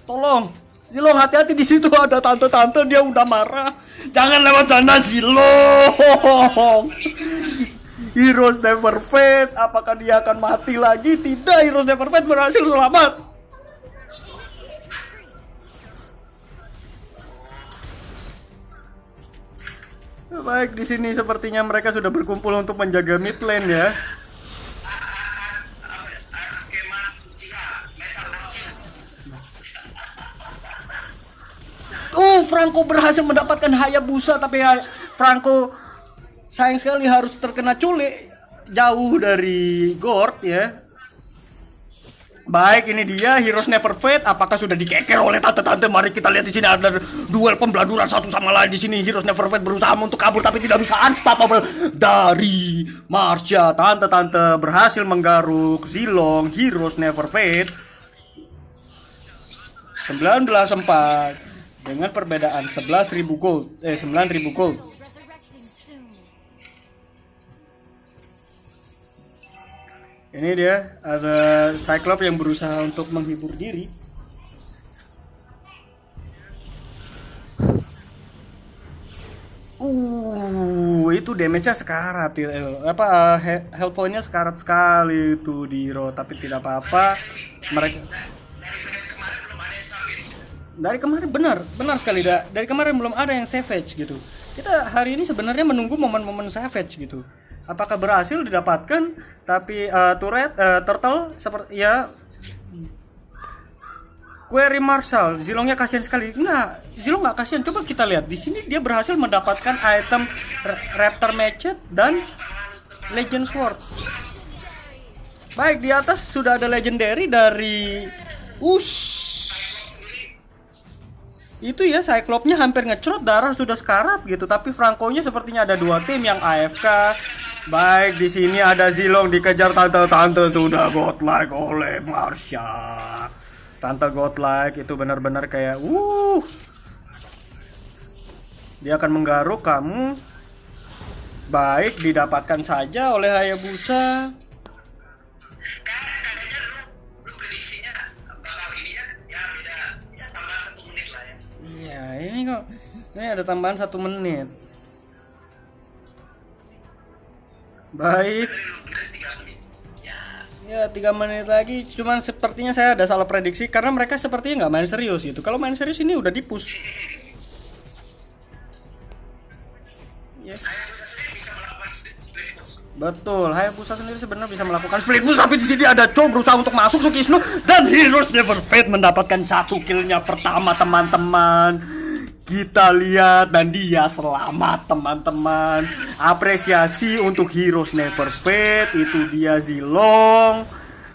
Tolong. Zilong hati-hati, di situ ada tante-tante, dia udah marah. Jangan lewat sana Zilong. Heroes Never Fade, apakah dia akan mati lagi? Tidak, Heroes Never Fade berhasil selamat. Baik, di sini sepertinya mereka sudah berkumpul untuk menjaga mid lane ya. Franco berhasil mendapatkan Hayabusa, tapi Franco sayang sekali harus terkena culik jauh dari Gord ya. Baik, ini dia Heroes Never Fade. Apakah sudah dikeker oleh tante-tante? Mari kita lihat di sini ada duel pembeladuran satu sama lain di sini. Heroes Never Fade berusaha untuk kabur tapi tidak bisa, unstoppable dari Marsha. Tante-tante berhasil menggaruk Zilong. Heroes Never Fade 19-4 dengan perbedaan 11.000 gold, 9.000 gold. Ini dia, ada Cyclops yang berusaha untuk menghibur diri. Itu damage-nya sekarat. Health point-nya sekarat sekali itu di Hero, tapi tidak apa-apa. Mereka dari kemarin benar sekali, dari kemarin belum ada yang savage gitu. Kita hari ini sebenarnya menunggu momen-momen savage gitu. Apakah berhasil didapatkan? Tapi turtle seperti ya, Query Marshall, Zilongnya kasihan sekali. Enggak, Zilong nggak kasihan. Coba kita lihat di sini, dia berhasil mendapatkan item Raptor Machete dan Legend Sword. Baik, di atas sudah ada legendary dari itu ya, Cyclops-nya hampir ngecrot, darah sudah sekarat gitu. Tapi Franco-nya sepertinya ada dua tim yang AFK. Baik, di sini ada Zilong dikejar tante-tante sudah godlike oleh Marsha. Tante godlike itu benar-benar kayak dia akan menggaruk kamu. Baik, didapatkan saja oleh Hayabusa. Ini kok, ini ada tambahan 1 menit. Baik. Ya, 3 menit lagi. Cuman sepertinya saya ada salah prediksi karena mereka sepertinya nggak main serius gitu. Kalau main serius ini udah di-push. Ya. Betul, Hayabusa sendiri sebenarnya bisa melakukan split push, tapi di sini ada Cho berusaha untuk masuk Sukisno dan Heroes Never Fade mendapatkan 1 killnya pertama, teman-teman. Kita lihat dan dia selamat, teman-teman. Apresiasi untuk Heroes Never Fade. Itu dia Zilong.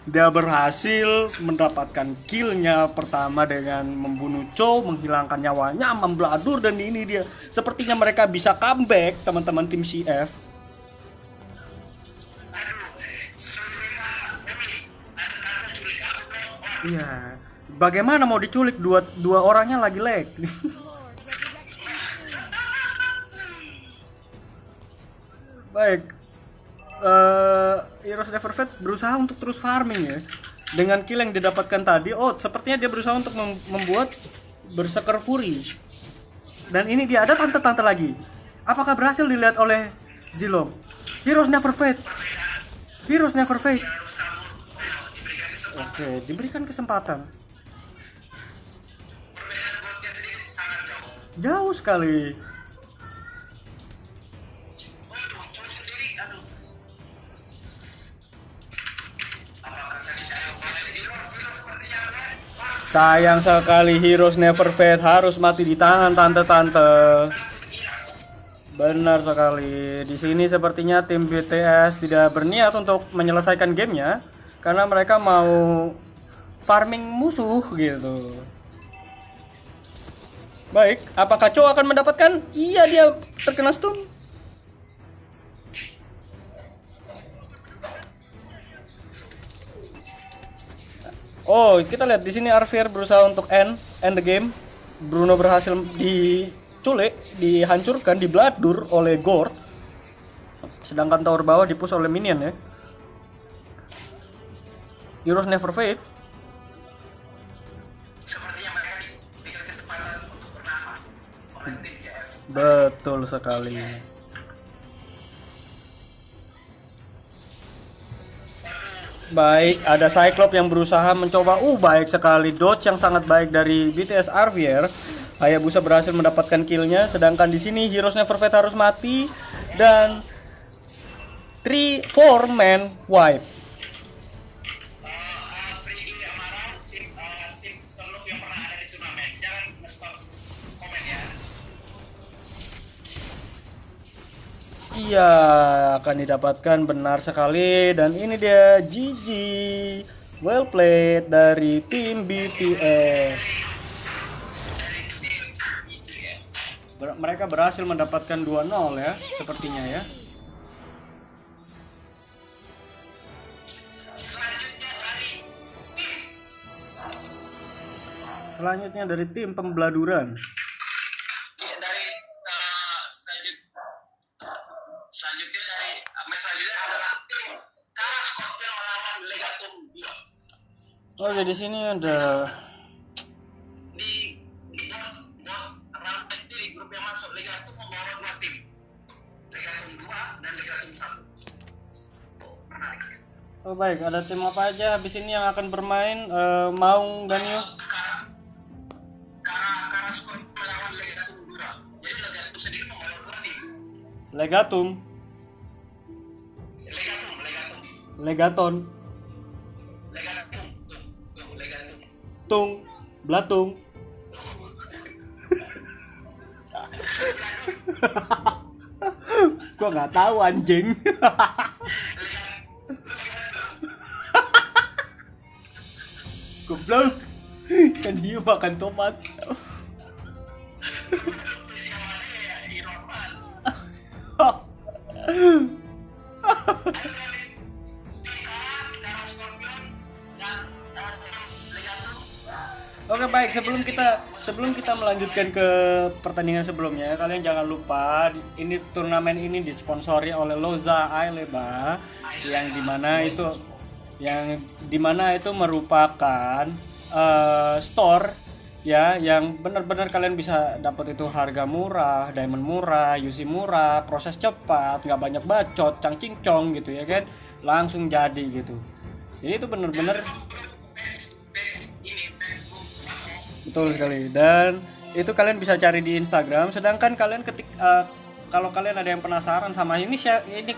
Dia berhasil mendapatkan killnya pertama dengan membunuh Cho, menghilangkan nyawanya, membladur, dan ini dia. Sepertinya mereka bisa comeback, teman-teman tim CF. Iya, bagaimana mau diculik, dua orangnya lagi lag. Baik, Heroes Never Fade berusaha untuk terus farming ya. Dengan kill yang didapatkan tadi, sepertinya dia berusaha untuk membuat Berserker Fury. Dan ini dia, ada tante-tante lagi. Apakah berhasil dilihat oleh Zilong? Heroes Never Fade. Heroes Never Fade. Oke, diberikan kesempatan. Jauh sekali. Sayang sekali, Heroes Never Fade harus mati di tangan tante-tante. Benar sekali. Di sini sepertinya tim BTS tidak berniat untuk menyelesaikan gamenya karena mereka mau farming musuh gitu. Baik, apakah Cho akan mendapatkan? Iya, dia terkena stun. Kita lihat di sini Arvier berusaha untuk end the game. Bruno berhasil diculik, dihancurkan, dibladur oleh Gord. Sedangkan tower bawah dipush oleh minion ya. Heroes Never Fade. Betul sekali. Baik, ada Cyclops yang berusaha mencoba. Baik sekali. Dodge yang sangat baik dari BTS Arvier. Hayabusa berhasil mendapatkan killnya. Sedangkan di sini Heroes Never Fade harus mati. Dan 3-4 man wipe. Free nggak marah, tim terluk yang pernah ada di turnamen. Jangan nge-stop komen ya. Iya, akan didapatkan, benar sekali. Dan ini dia GG. Well played dari tim BTS. Mereka berhasil mendapatkan 2-0 ya, sepertinya ya. Selanjutnya dari tim pembeladuran. Selanjutnya dari match selanjutnya adalah tim Kara Scorpion melawan Legatum 2. Oh, jadi sini ada Di round sendiri grup yang masuk Legatum membawa 2 tim. Legatum 2 dan Legatum 1. Menarik. Oh baik, ada tim apa aja habis ini yang akan bermain? Maung dan Yu? Kara Scorpion melawan Legatum 2. Jadi Legatum sendiri membawa 2 tim. Legatum. Legaton. Legatum. Tung. Blatung. Gua nggak tahu anjing. Goblok. Kan dia makan tomat. Oke baik, sebelum kita melanjutkan ke pertandingan sebelumnya, kalian jangan lupa ini turnamen ini disponsori oleh Loza Aileba yang dimana itu merupakan store ya, yang benar-benar kalian bisa dapat itu harga murah, diamond murah, UC murah, proses cepat, nggak banyak bacot, cang-cincong gitu ya kan, langsung jadi gitu. Jadi itu benar-benar betul sekali, dan itu kalian bisa cari di Instagram. Sedangkan kalian kalau kalian ada yang penasaran sama ini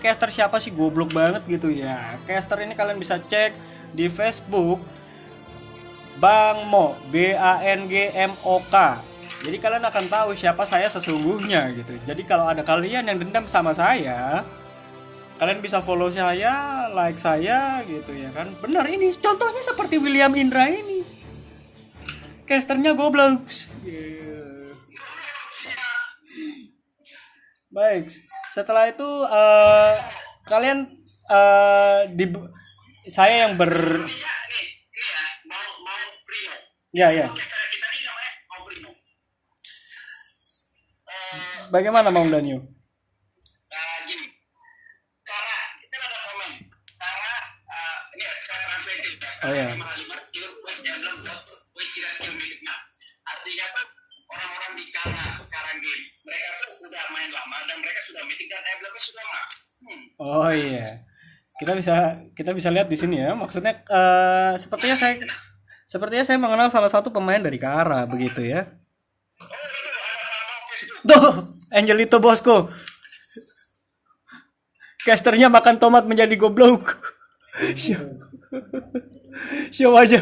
caster siapa sih, goblok banget gitu ya, caster ini kalian bisa cek di Facebook Bang Mo, BANGMOK. Jadi kalian akan tahu siapa saya sesungguhnya gitu. Jadi kalau ada kalian yang dendam sama saya, kalian bisa follow saya, like saya gitu ya kan. Benar, ini contohnya seperti William Indra ini. Casternya goblok. Yeah. Baik, setelah itu kalian saya yang ya. Bagaimana Bang Danio? Gini, Kara, kita ada komen. Kara, ini saya translate ya. Oh ya. Nah, artinya tuh orang-orang di Kara game, mereka tuh udah main lama dan mereka sudah meeting dan levelnya sudah max. Oh iya, kita bisa lihat di sini ya. Maksudnya sepertinya saya mengenal salah satu pemain dari Kara begitu ya. Tuh, Angelito Bosco. Casternya makan tomat menjadi goblok. Show aja.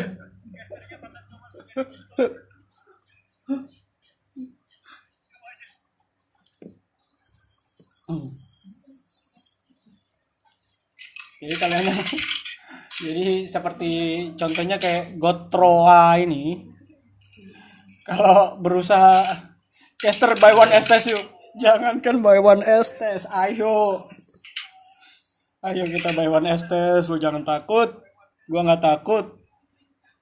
Jadi seperti contohnya kayak Gotroa ini, kalau berusaha caster buy one estes yuk, jangankan buy one estes, ayo kita buy one estes, lu jangan takut, gua nggak takut,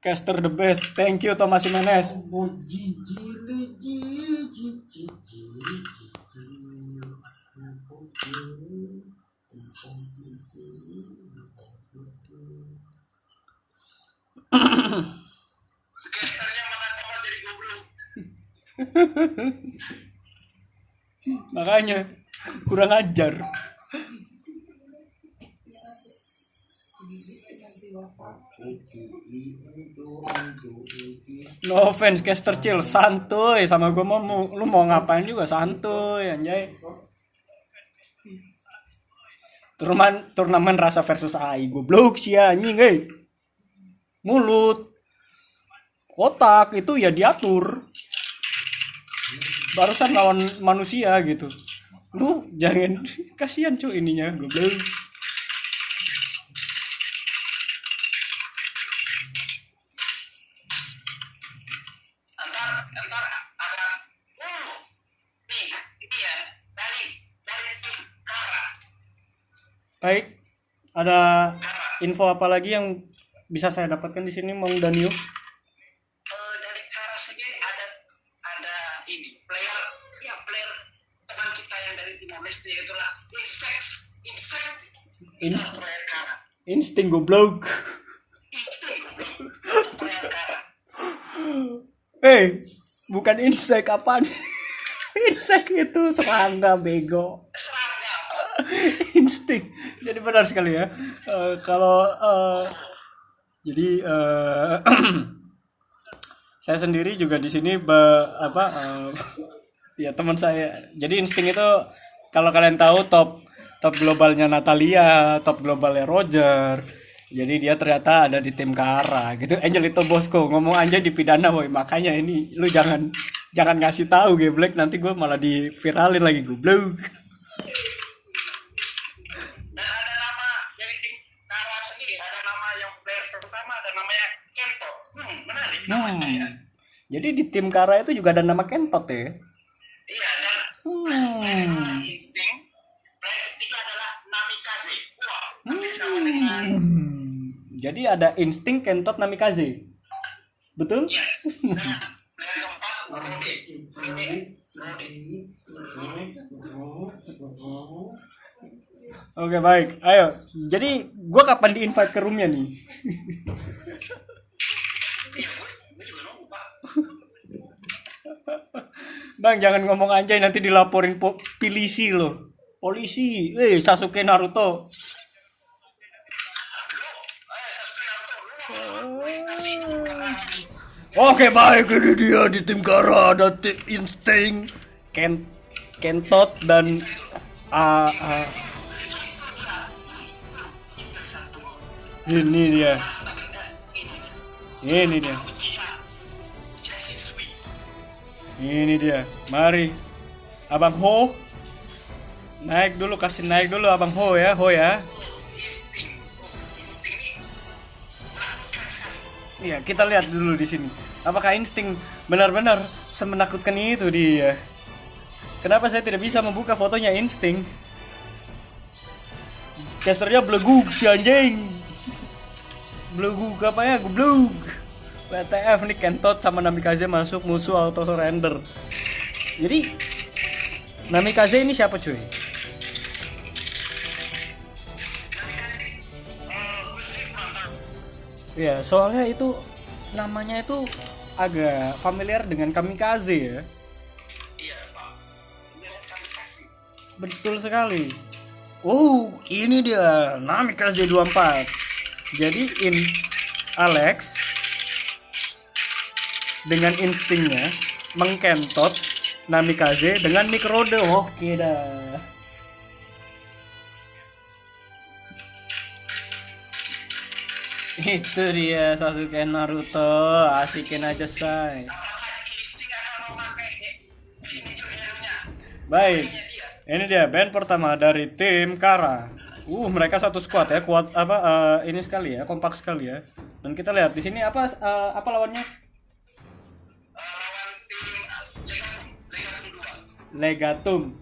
caster the best, thank you Thomas Jimenez. Casternya makan tomat dari goblok. Makanya kurang ajar. No offense caster chill, santuy sama gue mau lu mau ngapain juga santuy anjay. Turnamen rasa versus AI goblok sih anjing mulut otak itu ya diatur barusan lawan manusia gitu. Lu jangan kasihan cuy ininya goblok. Ntar ada nih ini ya dari tim Kara. Baik, ada info apa lagi yang bisa saya dapatkan di sini, Mang Danio? Dari Kara sendiri ada ini player teman kita yang dari Timor Leste itulah Insect player Kara. Insting goblok. Player Kara. Bukan insect apaan? Insect itu serangga bego. Insting. Jadi benar sekali ya. Saya sendiri juga di sini ya teman saya. Jadi insting itu kalau kalian tahu top globalnya Natalia, top globalnya Roger. Jadi dia ternyata ada di tim Kara gitu. Angelito Bosco ngomong aja dipidana boy. Makanya ini lu jangan ngasih tahu geblek, nanti gue malah diviralin lagi goblok. Dan ada nama dari tim Kara sendiri, ada nama yang player pertama, ada namanya Kento. Menarik namanya ya. Jadi di tim Kara itu juga ada nama Kentot ya. Iya, dan player Insting. Player ketiga adalah Namikaze. Wah, hampir sama dengan jadi ada Insting, Kentot, Namikaze. Betul? yes. Nah, player keempat Rode. Oke baik, ayo. Jadi gue kapan di invite ke roomnya nih? Iya, gue juga nunggu Pak. Bang jangan ngomong anjay nanti dilaporin polisi loh. Polisi, Sasuke Naruto. Oke baik, ini dia di tim Kara ada tim Insting, Kentot dan ini dia. Ini dia. Mari Abang Ho. Naik dulu, kasih naik dulu Abang Ho ya. Iya, kita lihat dulu di sini. Apakah Insting benar-benar semenakutkan itu dia? Kenapa saya tidak bisa membuka fotonya Insting? Casternya beleguk si anjing. Beleguk apa ya? Goblok. WTF nih Kentot sama Namikaze masuk musuh auto surrender. Jadi Namikaze ini siapa cuy? Ya soalnya itu namanya itu agak familiar dengan Kamikaze ya. Iya Pak, Kamikaze. Betul sekali. Oh ini dia Namikaze 24. Jadi Alex dengan instingnya mengkentot Namikaze dengan Mikrode. Oke dah. Itu dia Sasuke Naruto, asikin aja say. Baik, ini dia band pertama dari tim Kara. Mereka satu squad ya, kuat ini sekali ya, kompak sekali ya. Dan kita lihat di sini apa lawannya? Legatum.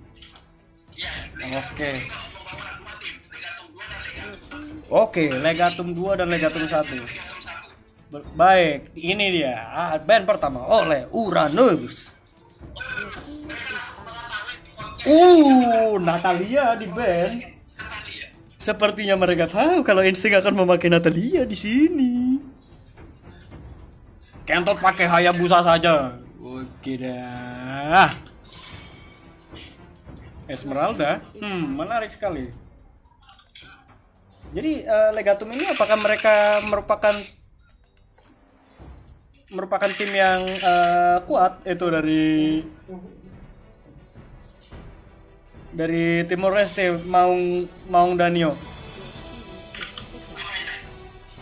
Oke, Legatum 2 dan Legatum 1. Baik, ini dia band pertama oleh Uranus. Natalia di band. Sepertinya mereka tahu kalau Insting akan memakai Natalia di sini. Kentot pakai Hayabusa saja. Oke dah. Esmeralda. Menarik sekali. Jadi Legatum ini apakah mereka merupakan tim yang kuat itu dari Timor Leste, Maung Danio.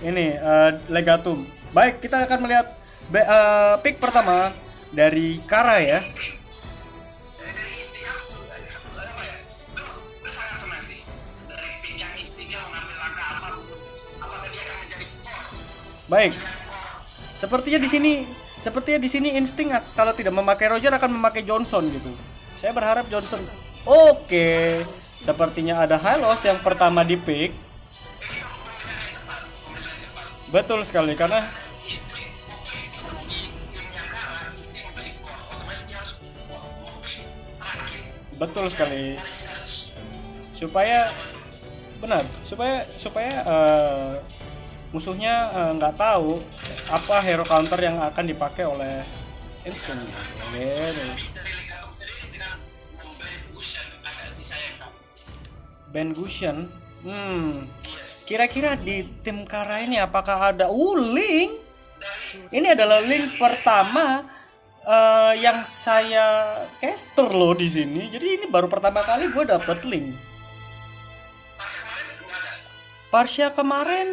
Ini Legatum. Baik, kita akan melihat pick pertama dari Kara ya. Dari istri aku apa ya? Sangat senang sih. Dari pick yang istri dia mengambil langkah apakah dia akan menjadi core? Baik. Sepertinya di sini insting kalau tidak memakai Roger akan memakai Johnson gitu. Saya berharap Johnson. Oke. Sepertinya ada Hylos yang pertama di pick. Betul sekali karena Istri di timnya Kara, istri menjadi core. Otomatis dia harus terakhir. betul sekali Research. supaya musuhnya nggak tahu apa hero counter yang akan dipakai oleh insting gitu. Dari Legatum sendiri dengan memberi cushion agak disayangkan. Ben Gushen. Yes. Kira-kira di tim Kara ini apakah ada link? Ini adalah link pertama yang saya caster loh di sini. Jadi ini baru pertama kali gue dapet link. Pas kemarin nggak ada. Parsha kemarin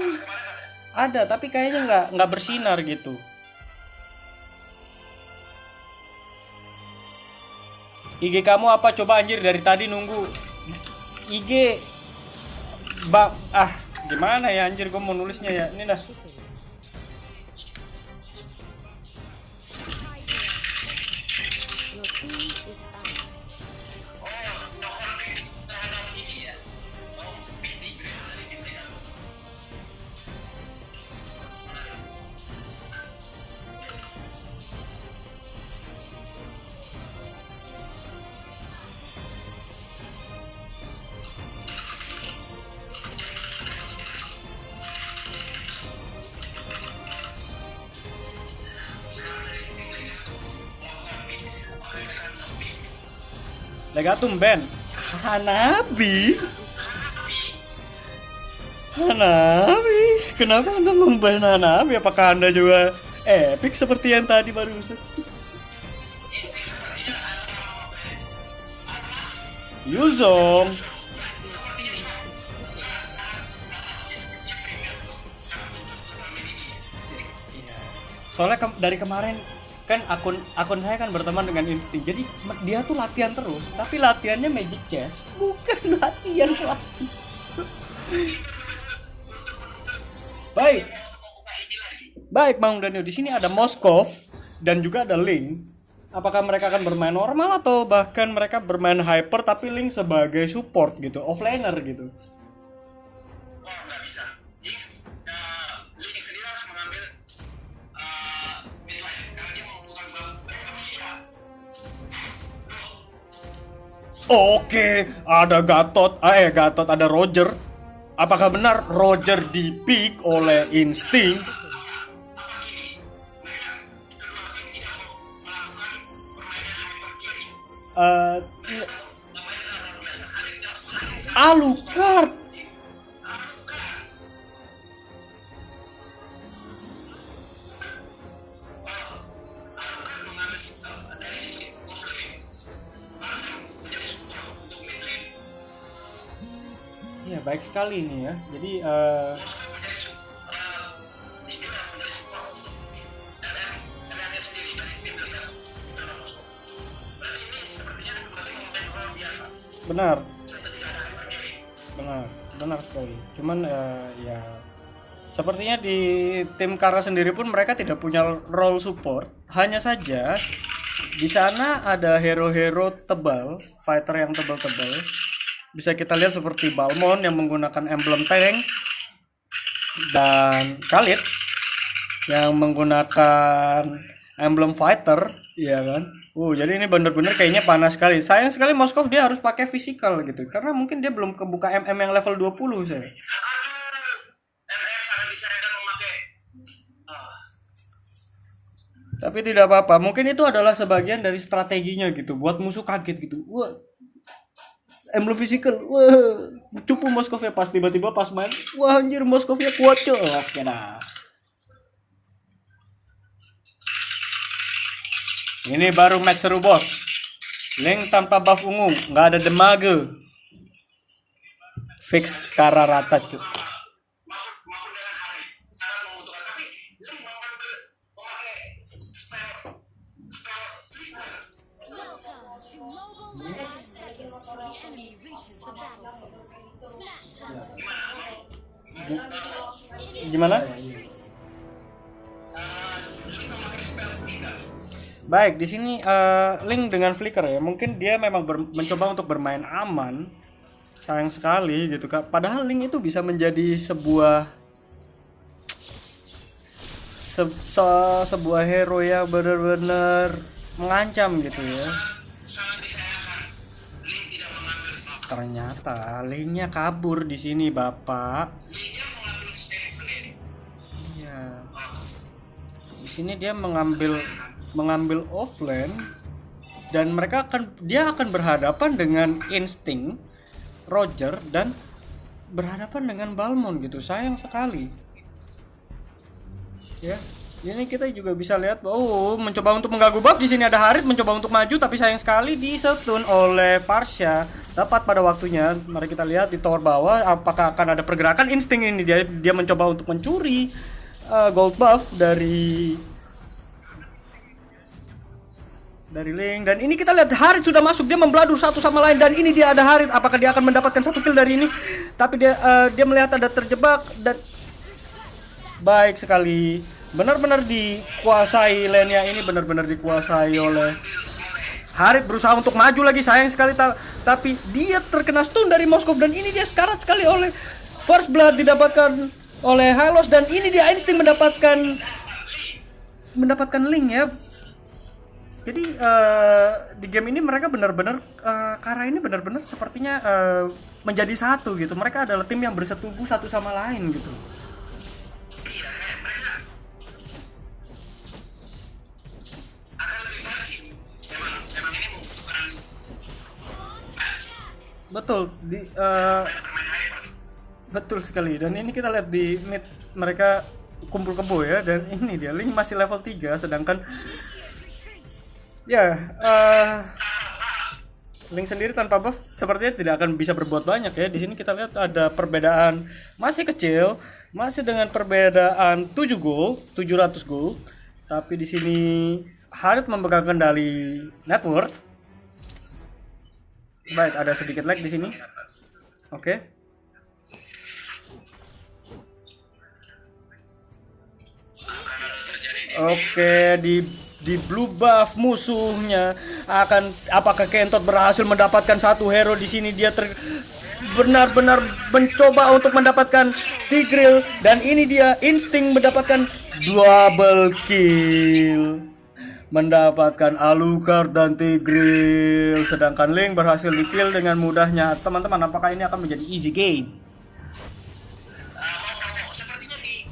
ada, tapi kayaknya nggak bersinar gitu. IG kamu apa? Coba anjir dari tadi nunggu. IG gimana ya anjir, gue mau nulisnya ya. Ini dah. Legatum Ben. Hanabi. Kenapa Anda memban Hanabi? Apakah Anda juga epic seperti yang tadi barusan? Yuzong. Soalnya dari kemarin kan akun saya kan berteman dengan insting, jadi dia tuh latihan terus, tapi latihannya Magic Chess, bukan latihan pelatih. Baik Bang Daniel, di sini ada Moskov dan juga ada Link. Apakah mereka akan bermain normal atau bahkan mereka bermain hyper tapi Link sebagai support gitu, offlaner gitu? Oh, nggak bisa. Link sendiri harus mengambil midline karena dia membutuhkan Oke, ada Gatot, ada Roger. Apakah benar Roger di-pick oleh Instinct? Alucard. Ya baik sekali nih ya. Jadi benar sekali. Cuman ya sepertinya di tim Kara sendiri pun mereka tidak punya role support. Hanya saja di sana ada hero-hero tebal, fighter yang tebal-tebal. Bisa kita lihat seperti Balmond yang menggunakan emblem tank dan Khalid yang menggunakan emblem fighter, ya kan? Jadi ini bener-bener kayaknya panas sekali. Sayang sekali Moskov dia harus pakai physical gitu, karena mungkin dia belum kebuka MM yang level 20 saya. MM sangat disarankan memakai. Tapi tidak apa-apa, mungkin itu adalah sebagian dari strateginya gitu, buat musuh kaget gitu. Wah, emblem physical. Wah, cupu Moskovnya pas tiba-tiba pas main. Wah anjir Moskovnya kuat cuy. Oke dah. Ini baru match seru bos. Link tanpa buff ungu, nggak ada damage. Fix Kara rata cuy. maupun dengan hari sangat membutuhkan, tapi lu mau ambil memakai spell flicker. Welcome to Mobile Legends. Seconds till the enemy reaches the battlefield. Smash them. Gimana? Lu memakai spell flicker. Baik, di sini Link dengan Flicker ya. Mungkin dia memang mencoba untuk bermain aman. Sayang sekali gitu Kak. Padahal Link itu bisa menjadi sebuah sebuah hero yang benar-benar mengancam gitu ya. Sangat disayangkan Link tidak mengambil Ternyata Linknya kabur di sini, Bapak. Linknya mengambil save lane. Iya. Di sini dia mengambil offlane dan dia akan berhadapan dengan Instinct, Roger dan berhadapan dengan Balmond gitu. Sayang sekali. Ya. Ini kita juga bisa lihat mencoba untuk mengganggu buff. Di sini ada Harit mencoba untuk maju tapi sayang sekali di-stun oleh Parsha. Tepat pada waktunya. Mari kita lihat di tower bawah apakah akan ada pergerakan Instinct ini. Dia mencoba untuk mencuri gold buff dari Link, dan ini kita lihat Harit sudah masuk, dia membeladur satu sama lain dan ini dia ada Harit. Apakah dia akan mendapatkan satu kill dari ini? Tapi dia melihat ada terjebak dan baik sekali. Benar-benar dikuasai lane-nya ini, benar-benar dikuasai oleh Harit. Berusaha untuk maju lagi, sayang sekali tapi dia terkena stun dari Moskov dan ini dia sekarat sekali oleh First Blood didapatkan oleh Hylos dan ini dia Instinct mendapatkan Link ya. Jadi di game ini mereka benar-benar Kara ini benar-benar sepertinya menjadi satu gitu. Mereka adalah tim yang bersetubuh satu sama lain gitu. Iya, mereka akan lebih bersih. Memang ini bukan Betul permain air mas. betul sekali. Dan ini kita lihat di mid mereka kumpul kebo ya, dan ini dia Link masih level 3 sedangkan ya, Link sendiri tanpa buff sepertinya tidak akan bisa berbuat banyak ya. Di sini kita lihat ada perbedaan masih kecil, masih dengan perbedaan 7 gold, 700 gold. Tapi di sini Harit memegang kendali net worth. Baik, ada sedikit lag di sini. Oke. Oke, di blue buff musuhnya apakah Kentot berhasil mendapatkan satu hero di sini. Dia benar-benar mencoba untuk mendapatkan Tigreal dan ini dia Instinct mendapatkan double kill, mendapatkan Alucard dan Tigreal, sedangkan Link berhasil di kill dengan mudahnya. Teman-teman, apakah ini akan menjadi easy game? Sepertinya di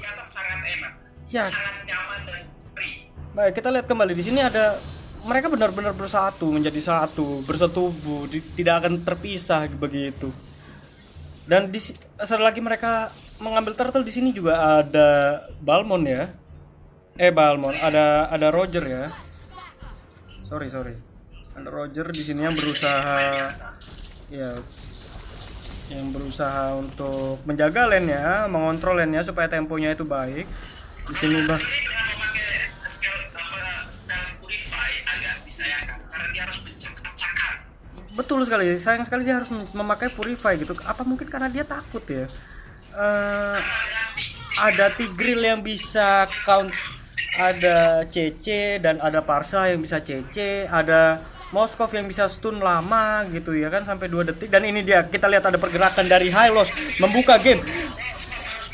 atas sangat enak, Ya. sangat nyaman dan free. Baik, kita lihat kembali di sini ada mereka benar-benar bersatu, menjadi satu, bersetubuh, tidak akan terpisah begitu. Dan selagi mereka mengambil turtle di sini juga ada Balmond ya. Balmond, ada Roger ya. Sorry. Ada Roger di sini yang berusaha berusaha untuk menjaga lane-nya, mengontrol lane-nya supaya temponya itu baik. Di sini Ini dengan memakai spell purify agak disayangkan karena dia harus mencakar-cakar. betul sekali, sayang sekali dia harus memakai purify gitu. Apa mungkin karena dia takut ya? Ada Tigreal yang bisa count, ada CC dan ada Parsha yang bisa CC, ada Moskov yang bisa stun lama gitu ya kan sampai 2 detik. Dan ini dia, kita lihat ada pergerakan dari Hylos membuka game,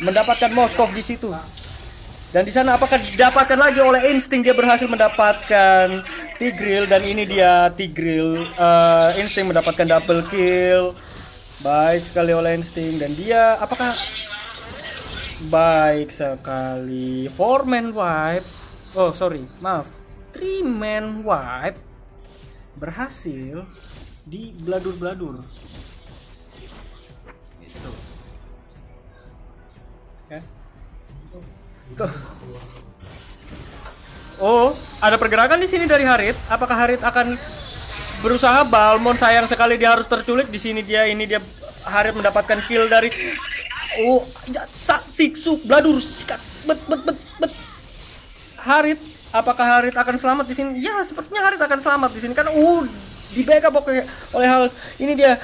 mendapatkan Moskov di situ. Dan di sana apakah didapatkan lagi oleh Instinct? Dia berhasil mendapatkan Tigreal dan ini dia Tigreal. Instinct mendapatkan double kill. Baik sekali oleh Instinct dan dia apakah baik sekali 4-man wipe. Oh sorry, maaf, 3-man wipe berhasil di bladur-bladur. Gitu. Ya. Tuh. Oh, ada pergerakan di sini dari Harit. Apakah Harit akan berusaha? Balmon sayang sekali dia harus terculik di sini ini dia Harit mendapatkan kill dari ya, Fiksu bladur sikat bet. Harit, apakah Harit akan selamat di sini? Ya, sepertinya Harit akan selamat di sini kan. Di backup oleh hal ini dia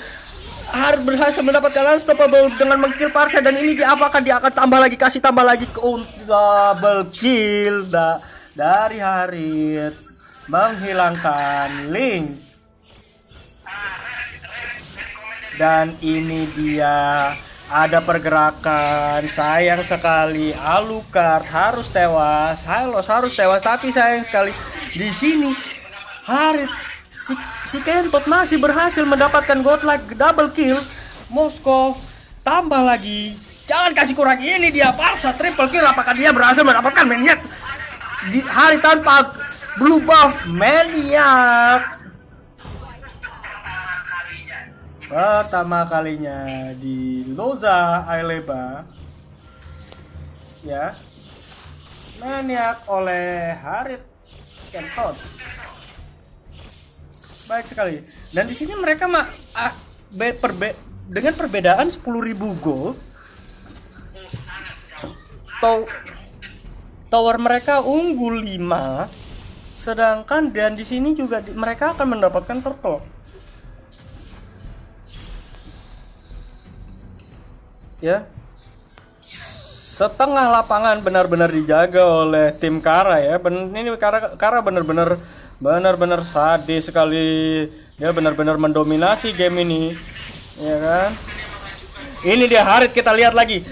Harit berhasil mendapatkan unstoppable dengan mengkill Parsa dan ini dia apakah dia akan tambah lagi ke double kill dari Harit menghilangkan Link. Dan ini dia ada pergerakan, sayang sekali Alucard harus tewas, Hylos harus tewas, tapi sayang sekali di sini Harit si Kentot masih berhasil mendapatkan godlike double kill. Moskov tambah lagi, jangan kasih kurang, ini dia Parsa triple kill. Apakah dia berhasil mendapatkan Maniac di Harit tanpa blue buff Maniac? Pertama kalinya di Loza Aileba ya, Maniac oleh Harit Kentot. Baik sekali. Dan di sini mereka dengan perbedaan 10.000 gol. Tower mereka unggul 5. Sedangkan dan di sini juga mereka akan mendapatkan turtle. Ya, setengah lapangan benar-benar dijaga oleh tim Kara ya. Ini Kara benar-benar sadis sekali. Dia benar-benar mendominasi game ini, ya kan? Ini dia Harit, kita lihat lagi.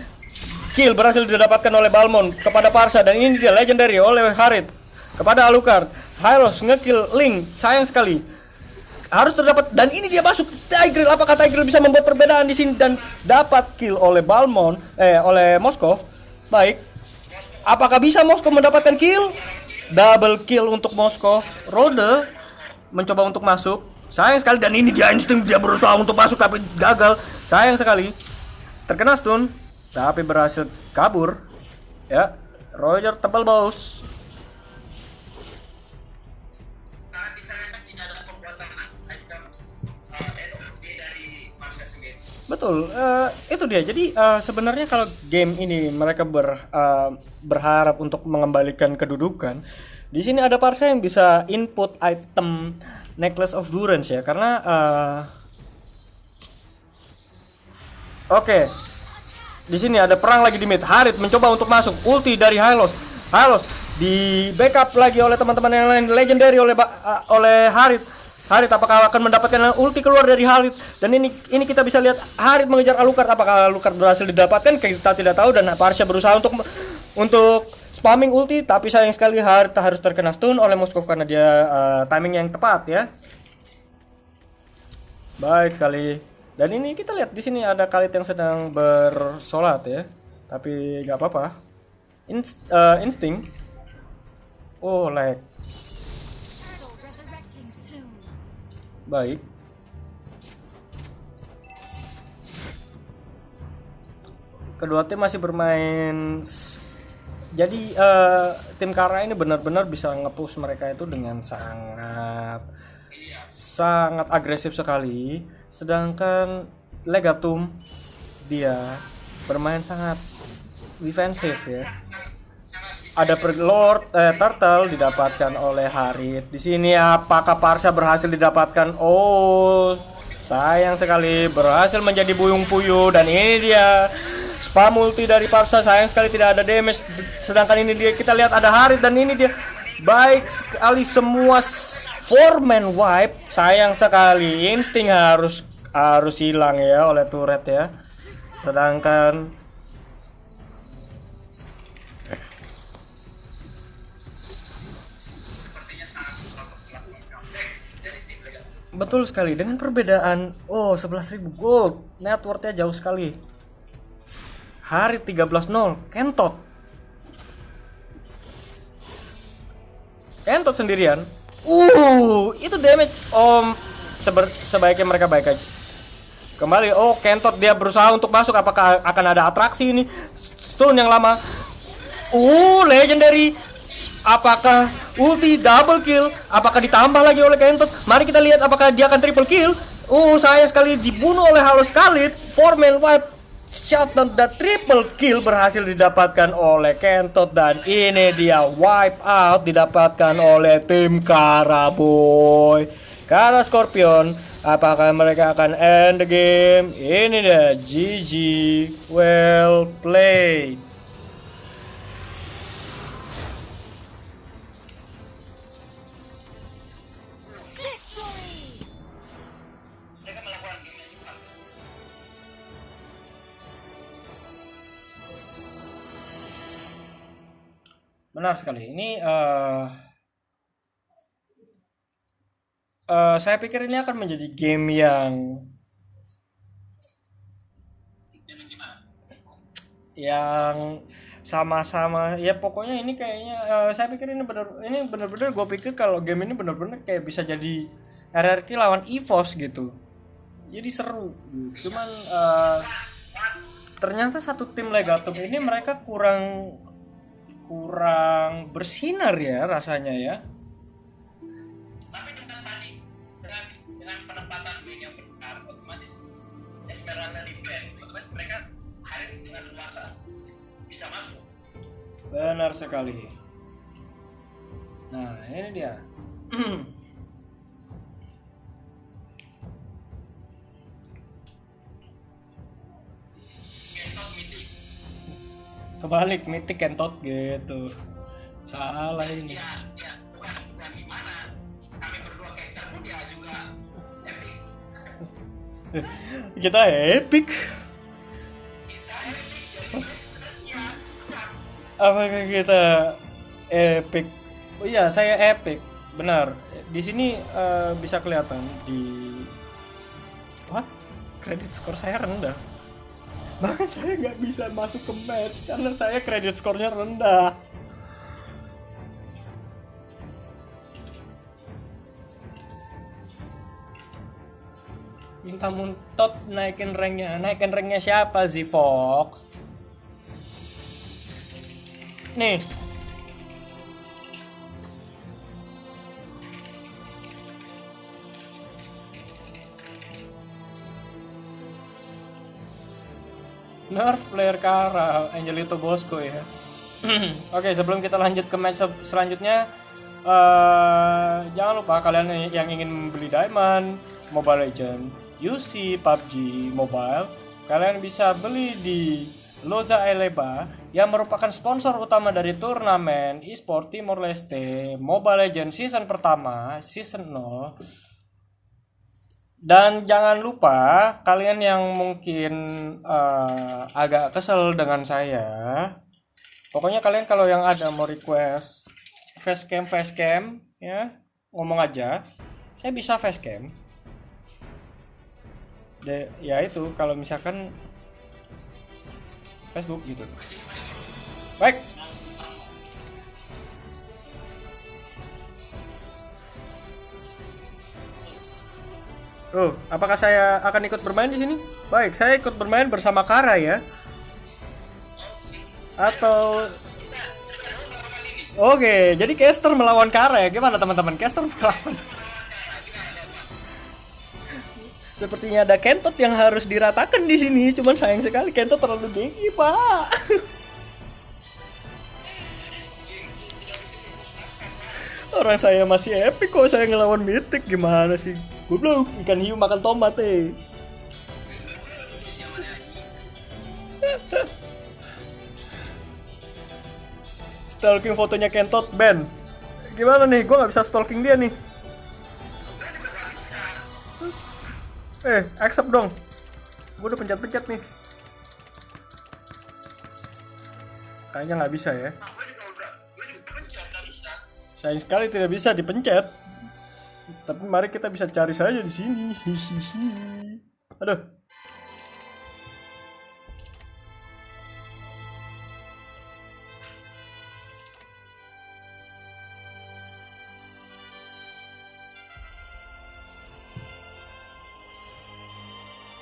Kill berhasil didapatkan oleh Balmon kepada Parsa dan ini dia legendary oleh Harit kepada Alucard. Hylos ngekill Link, sayang sekali. Harus terdapat dan ini dia masuk Tigreal. Apakah Tigreal bisa membuat perbedaan di sini dan dapat kill oleh Balmon oleh Moskov? Baik. Apakah bisa Moskov mendapatkan kill? Double kill untuk Moskov. Rode mencoba untuk masuk. Sayang sekali dan ini dia insting, dia berusaha untuk masuk tapi gagal. Sayang sekali. Terkena stun tapi berhasil kabur. Ya, Roger tebal bos. Betul, itu dia. Jadi sebenarnya kalau game ini mereka berharap untuk mengembalikan kedudukan, di sini ada Parsa yang bisa input item Necklace of Durance ya, karena oke. Di sini ada perang lagi di mid. Harit mencoba untuk masuk, ulti dari Hylos. Hylos di backup lagi oleh teman-teman yang lain, legendary oleh Harit. Harit apakah akan mendapatkan ulti keluar dari Harit? Dan ini kita bisa lihat Harit mengejar Alucard. Apakah Alucard berhasil didapatkan? Kita tidak tahu dan Parsa berusaha untuk spamming ulti, tapi sayang sekali Harit harus terkena stun oleh Moskov karena dia timing yang tepat ya. Baik sekali. Dan ini kita lihat di sini ada Khalid yang sedang bersolat ya. Tapi nggak apa-apa. Insting. Oh, lag. Baik. Kedua tim masih bermain. Jadi tim Kara ini benar-benar bisa nge-push mereka itu dengan sangat agresif sekali. Sedangkan Legatum dia bermain sangat defensif ya. Ada Lord Turtle didapatkan oleh Harit. Di sini apakah Parsa berhasil didapatkan? Oh, sayang sekali berhasil menjadi buyung-puyuh dan ini dia spam multi dari Parsa. Sayang sekali tidak ada damage. Sedangkan ini dia kita lihat ada Harit dan ini dia baik sekali semua 4-man wipe. Sayang sekali insting harus hilang ya oleh turret ya. Sedangkan betul sekali dengan perbedaan 11.000 gold, net worth-nya jauh sekali. Harit 13-0, Kentot sendirian. Itu damage sebaiknya mereka baik aja. Kembali, oh Kentot dia berusaha untuk masuk. Apakah akan ada atraksi ini? Stun yang lama. Legendary. Apakah ulti double kill? Apakah ditambah lagi oleh Kentot? Mari kita lihat apakah dia akan triple kill. Sayang sekali dibunuh oleh Halo Scarlet. 4-man wipe shutdown dan triple kill berhasil didapatkan oleh Kentot. Dan ini dia wipe out didapatkan oleh tim Karaboy. Kara Scorpion, apakah mereka akan end the game? Ini dia, GG, well played. Victory! Mereka melakukan game yang cepat. Benar sekali. Ini saya pikir ini akan menjadi game yang sama-sama ya, pokoknya ini kayaknya saya pikir ini benar-benar gue pikir kalau game ini benar-benar kayak bisa jadi RRQ lawan EVOS gitu. Jadi seru. Cuman ternyata satu tim Legatum ini mereka kurang bersinar ya rasanya ya. Tapi dengan penempatan win yang benar, otomatis Esmeralda di band, otomatis mereka hari dengan luasa bisa masuk. Benar sekali. Nah, ini dia. Kentot mitik. Kebalik Mythic Kentot gitu. Salah ini. Ya, bukan gimana. Kami berdua caster pun dia juga epic. Kita epic. Kita epic jadi casternya susah. Apakah kita epic? Oh iya, saya epic. Benar. Di sini bisa kelihatan di credit score saya rendah. Bahkan saya nggak bisa masuk ke match karena saya credit score-nya rendah. Minta muntot naikin ranknya siapa sih Fox? Nih. Nerf player Kara, Angelito Bosco ya. Oke, sebelum kita lanjut ke match selanjutnya, jangan lupa kalian yang ingin membeli Diamond, Mobile Legends, UC, PUBG Mobile, kalian bisa beli di Loza Eleba yang merupakan sponsor utama dari turnamen eSport Timor Leste Mobile Legends season pertama, season 0. Dan jangan lupa kalian yang mungkin agak kesel dengan saya, pokoknya kalian kalau yang ada mau request facecam ya, ngomong aja, saya bisa facecam. Ya itu kalau misalkan Facebook gitu. Baik. Apakah saya akan ikut bermain di sini? Baik, saya ikut bermain bersama Kara ya. Atau Oke, jadi caster melawan Kara ya. Gimana teman-teman? Caster melawan. Sepertinya ada Kentot yang harus diratakan di sini. Cuman sayang sekali Kentot terlalu gengsi, Pak. Orang saya masih epic kok saya ngelawan Mythic, gimana sih? Goblok, ikan hiu makan tomat Stalking fotonya Kentot ban. Gimana nih? Gua nggak bisa stalking dia nih. Accept dong. Gua udah pencet-pencet nih. Kayaknya nggak bisa ya. Sayang sekali tidak bisa dipencet. Tapi mari kita bisa cari saja di sini. Aduh.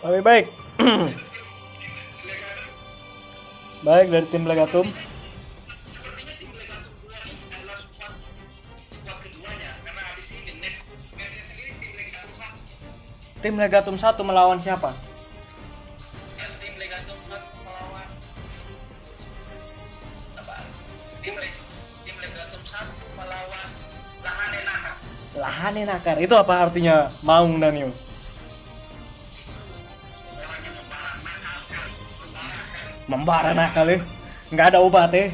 Oke, baik. Baik, dari tim Legatum. Sepertinya tim Legatum 2 ini adalah squad keduanya, karena habis ini matchnya sendiri tim Legatum 1. Tim Legatum 1 melawan siapa? Dan tim Legatum 1 melawan sabar. Tim Legatum 1 melawan Lahane Naka. Lahane Nakar. Itu apa artinya, Maung Daniel? Orangnya membara nakal sekali, membara sekali. Membara nakal ya. Nggak ada obat ya.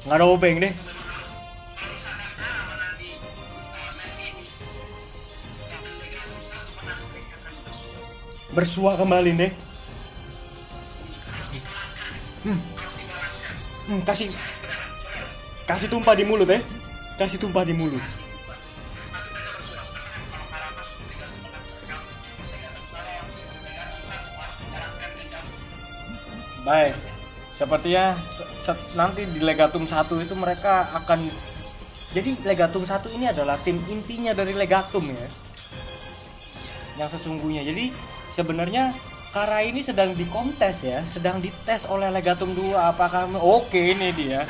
Nggak ada obeng deh. Memang harus kalau misalkan Nara menang di match ini dan Legatum 1 menang, mereka akan Bersua kembali deh. harus dibalaskan. Harus dibalaskan. Kasih tumpah di mulut ya. Kasih tumpah di mulut. Pasti mereka bersuara karena kalau Carapaz Legatum menang, Legatum 1 harus dibalaskan dendam. Baik. Sepertinya nanti di Legatum 1 itu mereka akan, jadi Legatum 1 ini adalah tim intinya dari Legatum ya. Yang sesungguhnya. Jadi sebenarnya Kara ini sedang dikontes ya, sedang dites oleh Legatum 2 apakah oke ini dia.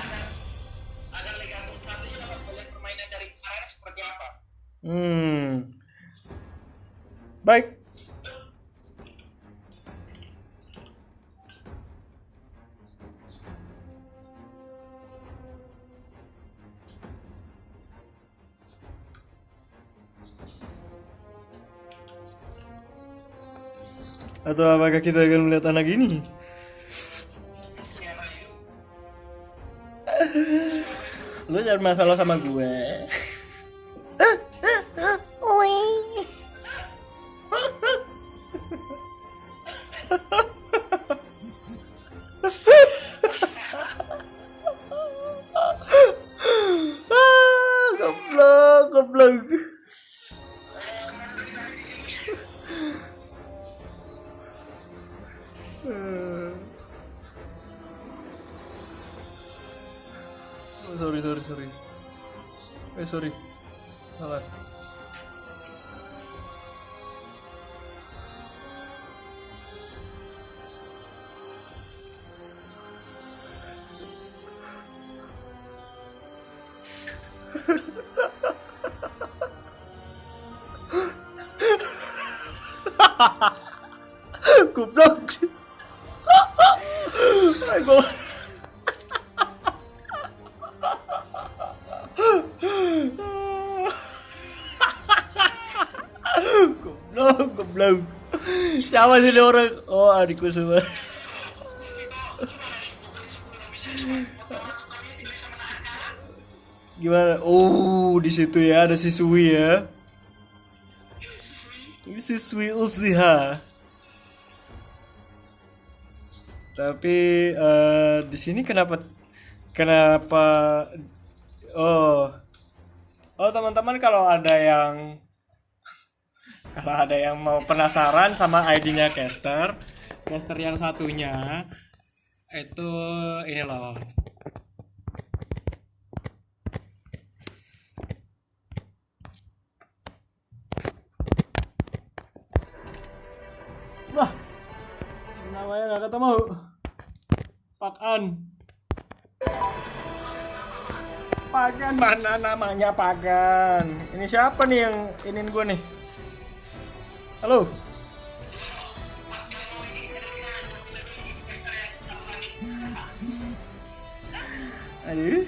Agar Legatum 1 nya dapat melihat permainan dari Carapaz seperti apa. Baik. Atau apakah kita akan melihat anak ini? Siapa itu? Lu jangan masalah sama gue. Goblok. Sorry. Sorry. Salah. Goblok. Goblok. Siapa sih ini orang? Oh, adikku semua. Gimana? Oh, di situ ya ada siswi ya. Siswi Uchiha. Tapi di sini kenapa oh teman-teman, kalau ada yang mau penasaran sama ID-nya caster yang satunya itu ini loh. Wah, namanya nggak ketemu. Pakan mana namanya Pakan? Ini siapa nih yang inin gue nih? Halo. Aduh,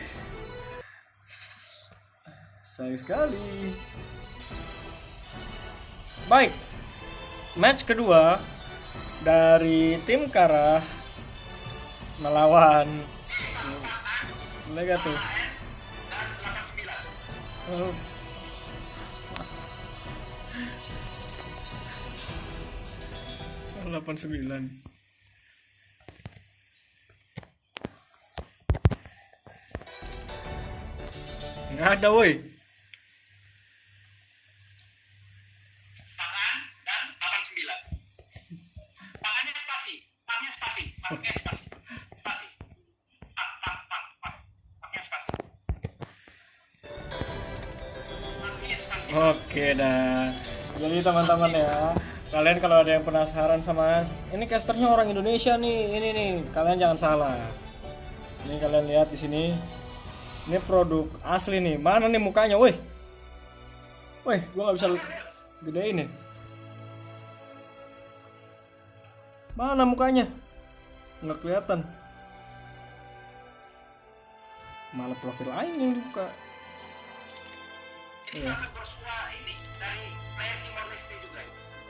sayang sekali. Baik, match kedua dari tim Kara melawan Legatum. 89. Nggak ada woi. Pakan dan 89. Pakannya spasi. Paknya spasi. Paknya spasi. Spasi. Pak. Paknya spasi. Paknya spasi. Oke dah. Jadi teman-teman ya, Kalian kalau ada yang penasaran sama ini casternya orang Indonesia nih, ini nih, kalian jangan salah. Ini kalian lihat di sini. Ini produk asli nih. Mana nih mukanya, woi? Woi, gua nggak bisa gedein nih. Mana mukanya? Nggak kelihatan. Malah profil aing yang dibuka. Ini sangat bersuara ini dari player Timor Leste juga.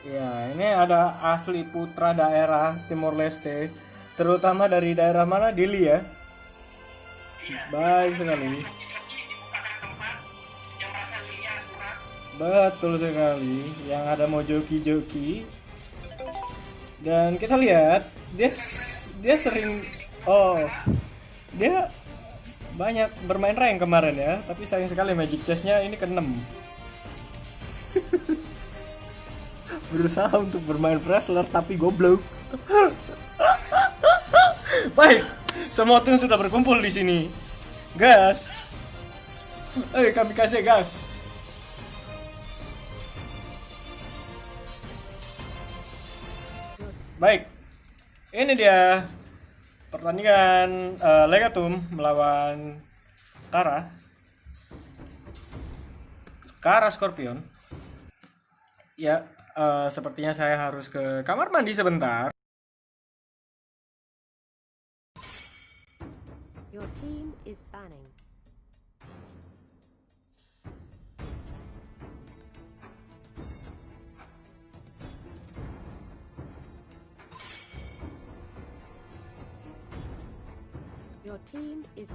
Ya, ini ada asli putra daerah Timor Leste, terutama dari daerah mana? Dili ya. Baik sekali. Dibukakan tempat yang merasa liar kurang. Betul sekali. Yang ada mau joki-joki. Dan kita lihat dia sering dia banyak bermain rank kemarin ya, tapi sayang sekali magic chestnya ini ke-6. Berusaha untuk bermain wrestler tapi goblok. Baik, semua tim sudah berkumpul di sini. Gas. Kami kasih gas. Baik. Ini dia pertandingan Legatum melawan Kara Scorpion. Ya, sepertinya saya harus ke kamar mandi sebentar. Your team is banning. Your team is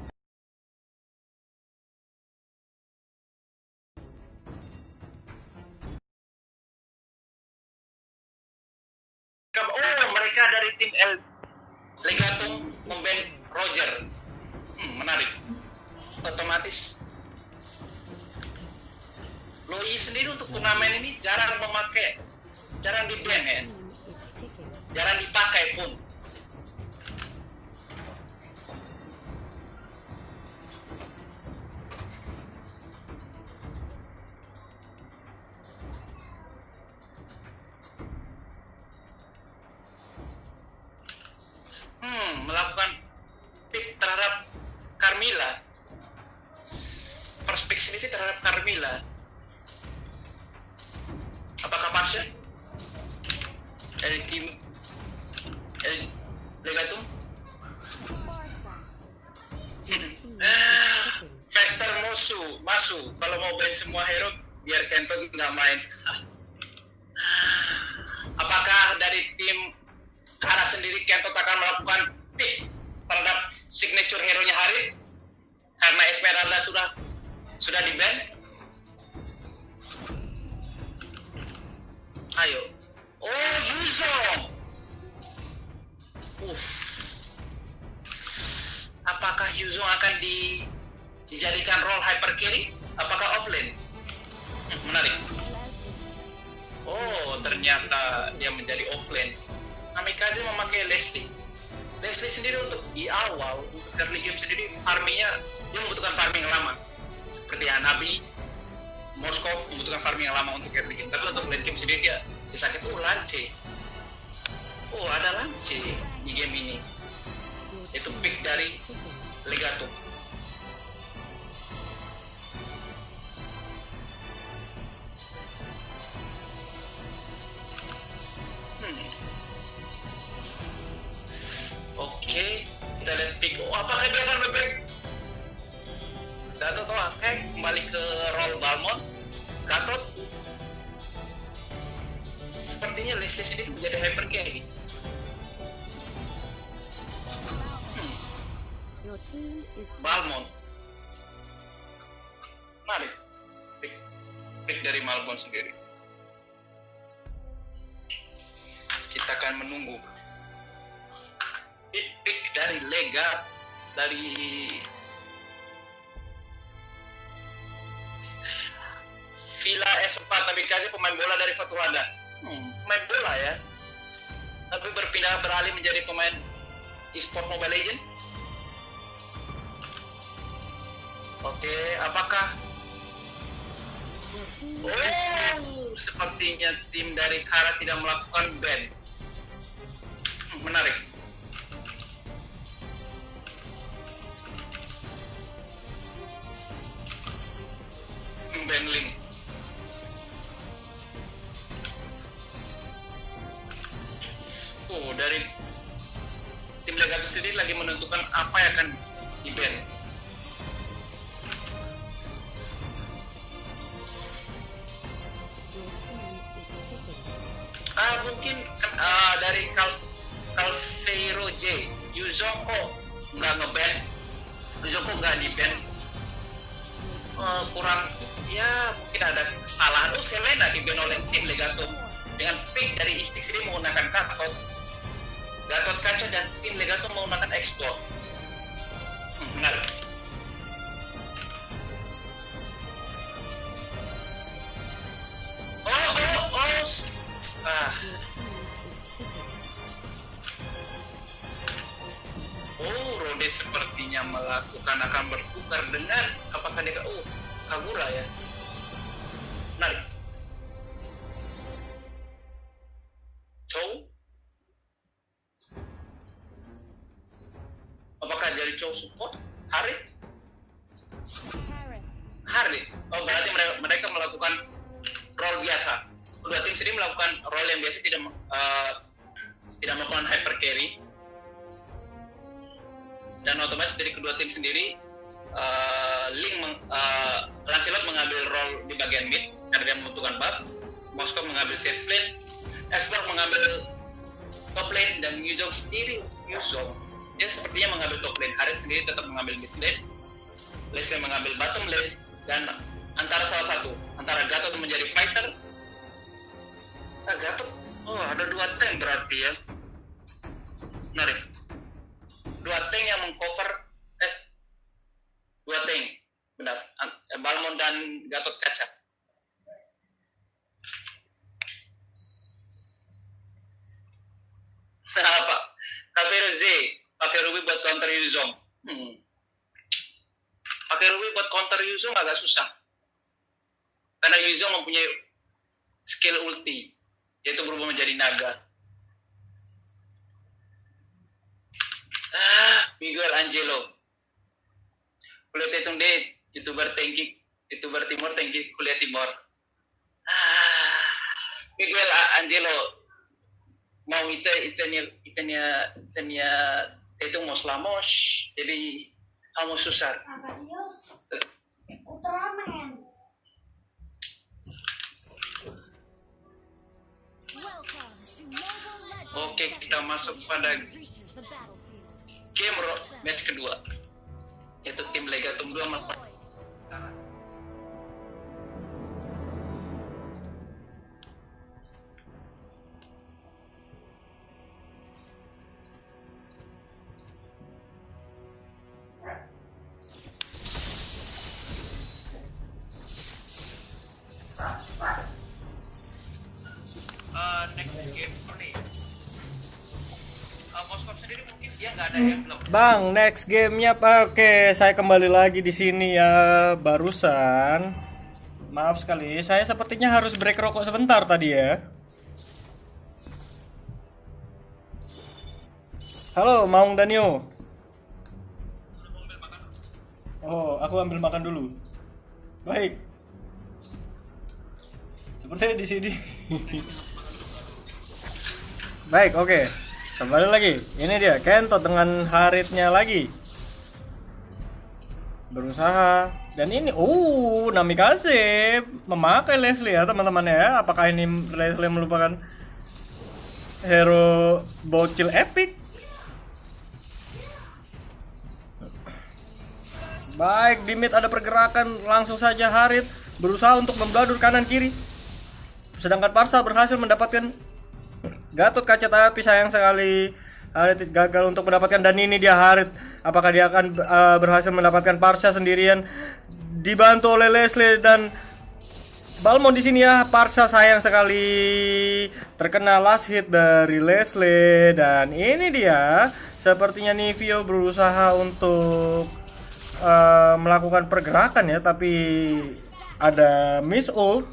Oh, mereka dari tim Legatum memban Roger. Menarik. Otomatis Loi sendiri untuk turnamen ini jarang di ban ya, team is ticking. jarang dipakai pun. Melakukan pick terhadap Carmilla. First pick sendiri terhadap Carmilla. Apakah Marsha? Dari tim Legatum? Fester Masu. Kalau mau ban semua hero, biar Kento nggak main. Apakah dari tim Kara sendiri Kento akan melakukan pick terhadap signature hero-nya Hari karena Esmeralda sudah di ban? Ayo. Oh, Yuzong. Apakah Yuzong akan dijadikan role hyper carry? Apakah offlane? Menarik. Oh, ternyata dia menjadi offlane. Kamikaze memakai Leslie sendiri untuk di awal untuk early game sendiri farmingnya dia membutuhkan farming yang lama seperti Hanabi, Moskov membutuhkan farming yang lama untuk early game. Tapi untuk late game sendiri dia sakit. Lance. Ada Lance di game ini. Itu pick dari Legatum. Oke, kita lihat pick. Apakah dia akan nge-back? Gatot attack kembali ke roll Balmond. Gatot. Sepertinya Leslie sendiri menjadi hyper carry. Your team is Balmond. Mari. Pick dari Balmond sendiri. Kita akan menunggu. Pick dari Lega dari Villa S4 Kamikaze, pemain bola dari Fatuada. Pemain bola ya, tapi beralih menjadi pemain e-sport Mobile Legend. Oke, apakah your team oh Sepertinya tim dari Kara tidak melakukan ban. Menarik. Ban Link. Dari tim Legato sendiri lagi menentukan apa yang akan di-ban. Mungkin dari Calveiro J, Yuzongko nggak nge-ban, Yuzongko nggak di-ban. Kurang, ya mungkin ada kesalahan. Selena di-ban oleh tim Legato dengan pick dari Istik sendiri menggunakan Gatot Kaca dan tim Legato menggunakan Explore. Menarik. Rode sepertinya akan bertukar dengan apakah dia Kagura ya. Menarik. Chow. Apakah jadi Chow support? Harit. Oh, berarti mereka melakukan role biasa. Kedua tim sendiri melakukan role yang biasa, tidak melakukan hyper carry. Dan otomatis dari kedua tim sendiri, Lancelot mengambil role di bagian mid karena dia membutuhkan buff. Moskov mengambil safe lane, Explore mengambil top lane, dan Yuzong sendiri dia sepertinya mengambil top lane. Harit sendiri tetap mengambil mid lane, Leslie mengambil bottom lane, dan antara Gatot menjadi fighter. Gatot, ada 2 tank berarti ya. Menarik. 2 tank yang mengcover 2 tank, benar. Balmond dan Gatot Kaca. Apa? Calveiro Z pakai Ruby buat counter Yuzong. Pakai Ruby buat counter Yuzong agak susah. Karena Yuzong mempunyai skill ulti, yaitu berubah menjadi naga. Miguel Angelo. Kuliah hitung deh, YouTuber Timur, thanki kuliah Timur. Miguel Angelo mau itanya hitung mau selamos, jadi kamu susah. Ultraman. Oke, kita masuk pada game match kedua, yaitu tim Legatum 2 melawan next game nih. Moskov sendiri mungkin dia nggak ada emblem. Bang, next gamenya oke, saya kembali lagi di sini ya. Barusan, maaf sekali, saya sepertinya harus break rokok sebentar tadi ya. Halo, Maung Danio. Oh, aku ambil makan dulu. Baik. Sepertinya di sini. Baik, oke. Kembali lagi. Ini dia Kentot dengan Haritnya lagi. Berusaha. Dan ini Namikaze memakai Leslie ya, teman-teman ya. Apakah ini Leslie melupakan hero bocil epic? Baik, di mid ada pergerakan, langsung saja Harit berusaha untuk membladur kanan kiri. Sedangkan Parsa berhasil mendapatkan Gatot Kaca, tapi sayang sekali Harit gagal untuk mendapatkan, dan ini dia Harit. Apakah dia akan berhasil mendapatkan Parsa sendirian dibantu oleh Leslie dan Balmond di sini ya. Parsa sayang sekali terkena last hit dari Leslie, dan ini dia sepertinya Nivio berusaha untuk melakukan pergerakan ya, tapi ada miss ult.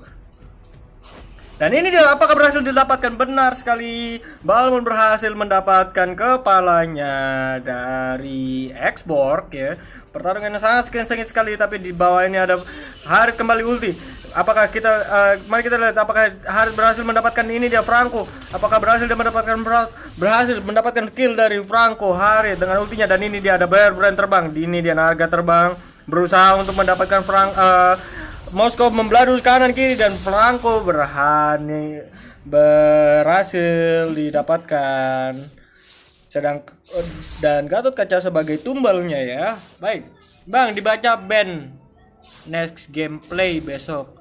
Dan ini dia, apakah berhasil didapatkan? Benar sekali, Balmond berhasil mendapatkan kepalanya dari Xborg ya. Pertarungannya sangat sengit sekali, tapi di bawah ini ada Harit kembali ulti. Apakah kita mari kita lihat apakah Harit berhasil mendapatkan ini dia Franco. Apakah berhasil dia mendapatkan kill dari Franco Harit dengan ultinya, dan ini dia ada Brand terbang. Ini dia naga terbang berusaha untuk mendapatkan Moskow membeladus kanan kiri, dan Franco berhasil didapatkan. Dan Gatot Kaca sebagai tumbalnya ya. Baik, Bang, dibaca band next gameplay besok.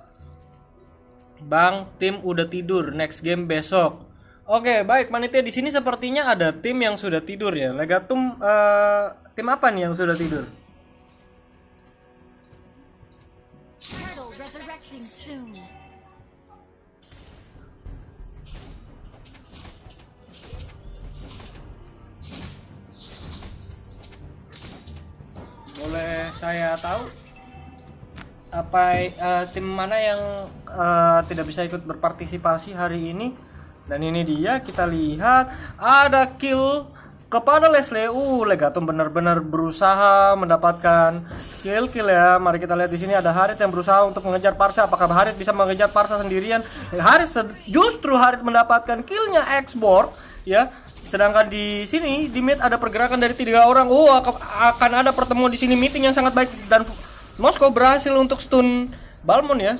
Bang, tim udah tidur, next game besok. Oke, baik, panitia di sini sepertinya ada tim yang sudah tidur ya. Legatum tim apa nih yang sudah tidur? Turtle resurrecting soon. Boleh saya tahu apa tim mana yang tidak bisa ikut berpartisipasi hari ini? Dan ini dia, kita lihat ada kill kepada Leslie. Legatum benar-benar berusaha mendapatkan kill ya. Mari kita lihat di sini ada Harit yang berusaha untuk mengejar Parsa. Apakah Harit bisa mengejar Parsa sendirian? Justru Harit mendapatkan killnya Xborg ya. Sedangkan di sini di mid ada pergerakan dari 3 orang. Akan ada pertemuan di sini, meeting yang sangat baik, dan Moskow berhasil untuk stun Balmond ya.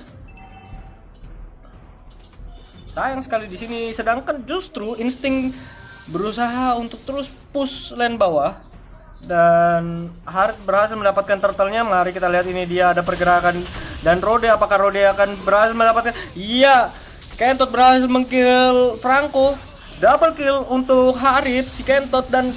Sayang sekali di sini. Sedangkan justru Insting berusaha untuk terus push lane bawah, dan Harit berhasil mendapatkan turtle-nya. Mari kita lihat, ini dia ada pergerakan dan Rode. Apakah Rode akan berhasil mendapatkan? Iya, Kentot berhasil mengkill Franco. Double kill untuk Harit, si Kentot, dan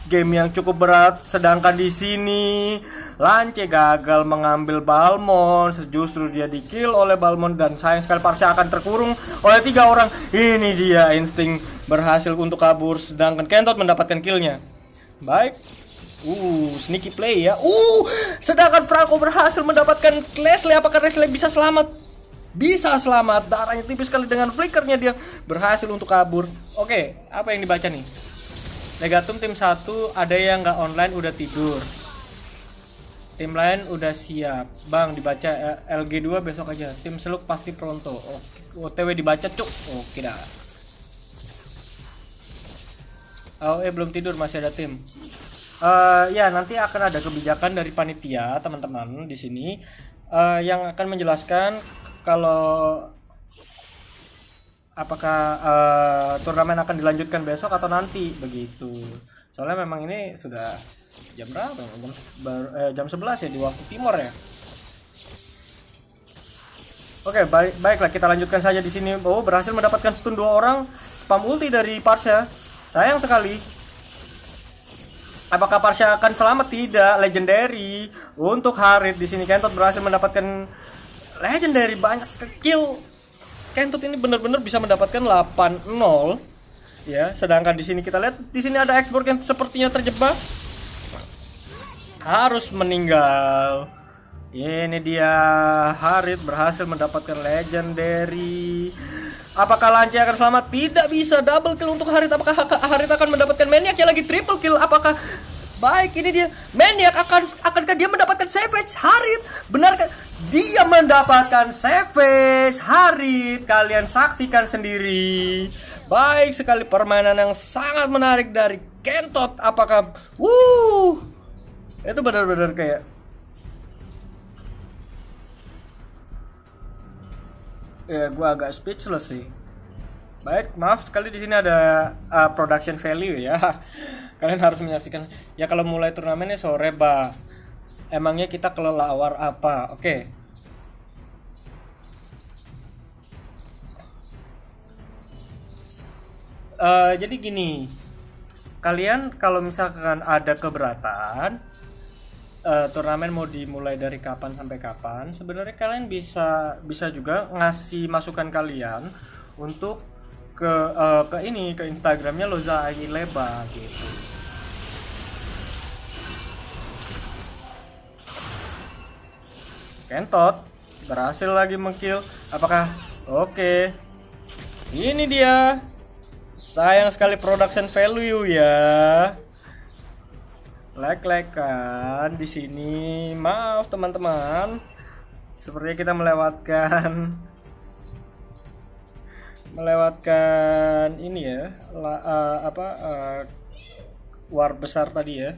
game yang cukup berat. Sedangkan di sini Lance gagal mengambil Balmond, justru dia di-kill oleh Balmond, dan sayang sekali Parsa akan terkurung oleh 3 orang. Ini dia, Insting berhasil untuk kabur, sedangkan Kentot mendapatkan killnya. Baik. Sneaky play ya. Sedangkan Franco berhasil mendapatkan Leslie. Apakah Leslie bisa selamat? Bisa selamat, darahnya tipis sekali, dengan flickernya dia berhasil untuk kabur. Oke, apa yang dibaca nih? Legatum tim 1 ada yang nggak online udah tidur. Tim lain udah siap. Bang, dibaca LG2 besok aja. Tim Seluk pasti pronto. OTW dibaca cuk. Oke dah. Belum tidur, masih ada tim. Ya, nanti akan ada kebijakan dari panitia teman-teman di sini yang akan menjelaskan kalau apakah turnamen akan dilanjutkan besok atau nanti begitu. Soalnya memang ini sudah jam berapa? Jam 11 ya di waktu timur ya. Oke, baiklah, kita lanjutkan saja di sini. Berhasil mendapatkan stun 2 orang, spam ulti dari Parsa. Sayang sekali. Apakah Parsa akan selamat? Tidak. Legendary untuk Harit di sini. Kentot berhasil mendapatkan legendary, banyak skill. Kentot ini benar-benar bisa mendapatkan 8-0 ya. Sedangkan di sini kita lihat, di sini ada Xborg yang sepertinya terjebak, harus meninggal. Ini dia, Harit berhasil mendapatkan legendary. Apakah Lance akan selamat? Tidak bisa. Double kill untuk Harit. Apakah Harit akan mendapatkan Maniac yang lagi triple kill? Apakah baik, ini dia Maniac akankah dia mendapatkan Savage Harit? Benarkah dia mendapatkan Savage Harit? Kalian saksikan sendiri. Baik sekali, permainan yang sangat menarik dari Kentot. Apakah itu benar-benar kayak ya, gue agak speechless sih. Baik, maaf sekali di sini ada production value ya. Kalian harus menyaksikan. Ya kalau mulai turnamennya sore, Ba. Emangnya kita kelelawar apa? Oke. Jadi gini. Kalian kalau misalkan ada keberatan turnamen mau dimulai dari kapan sampai kapan, sebenarnya kalian bisa juga ngasih masukan kalian untuk ke Instagramnya Loza Leba gitu. Kentot Berhasil lagi mengkill. Apakah? Oke. Ini dia. Sayang sekali production value ya. Like kan di sini. Maaf teman-teman. Sepertinya kita melewatkan ini ya. War besar tadi ya.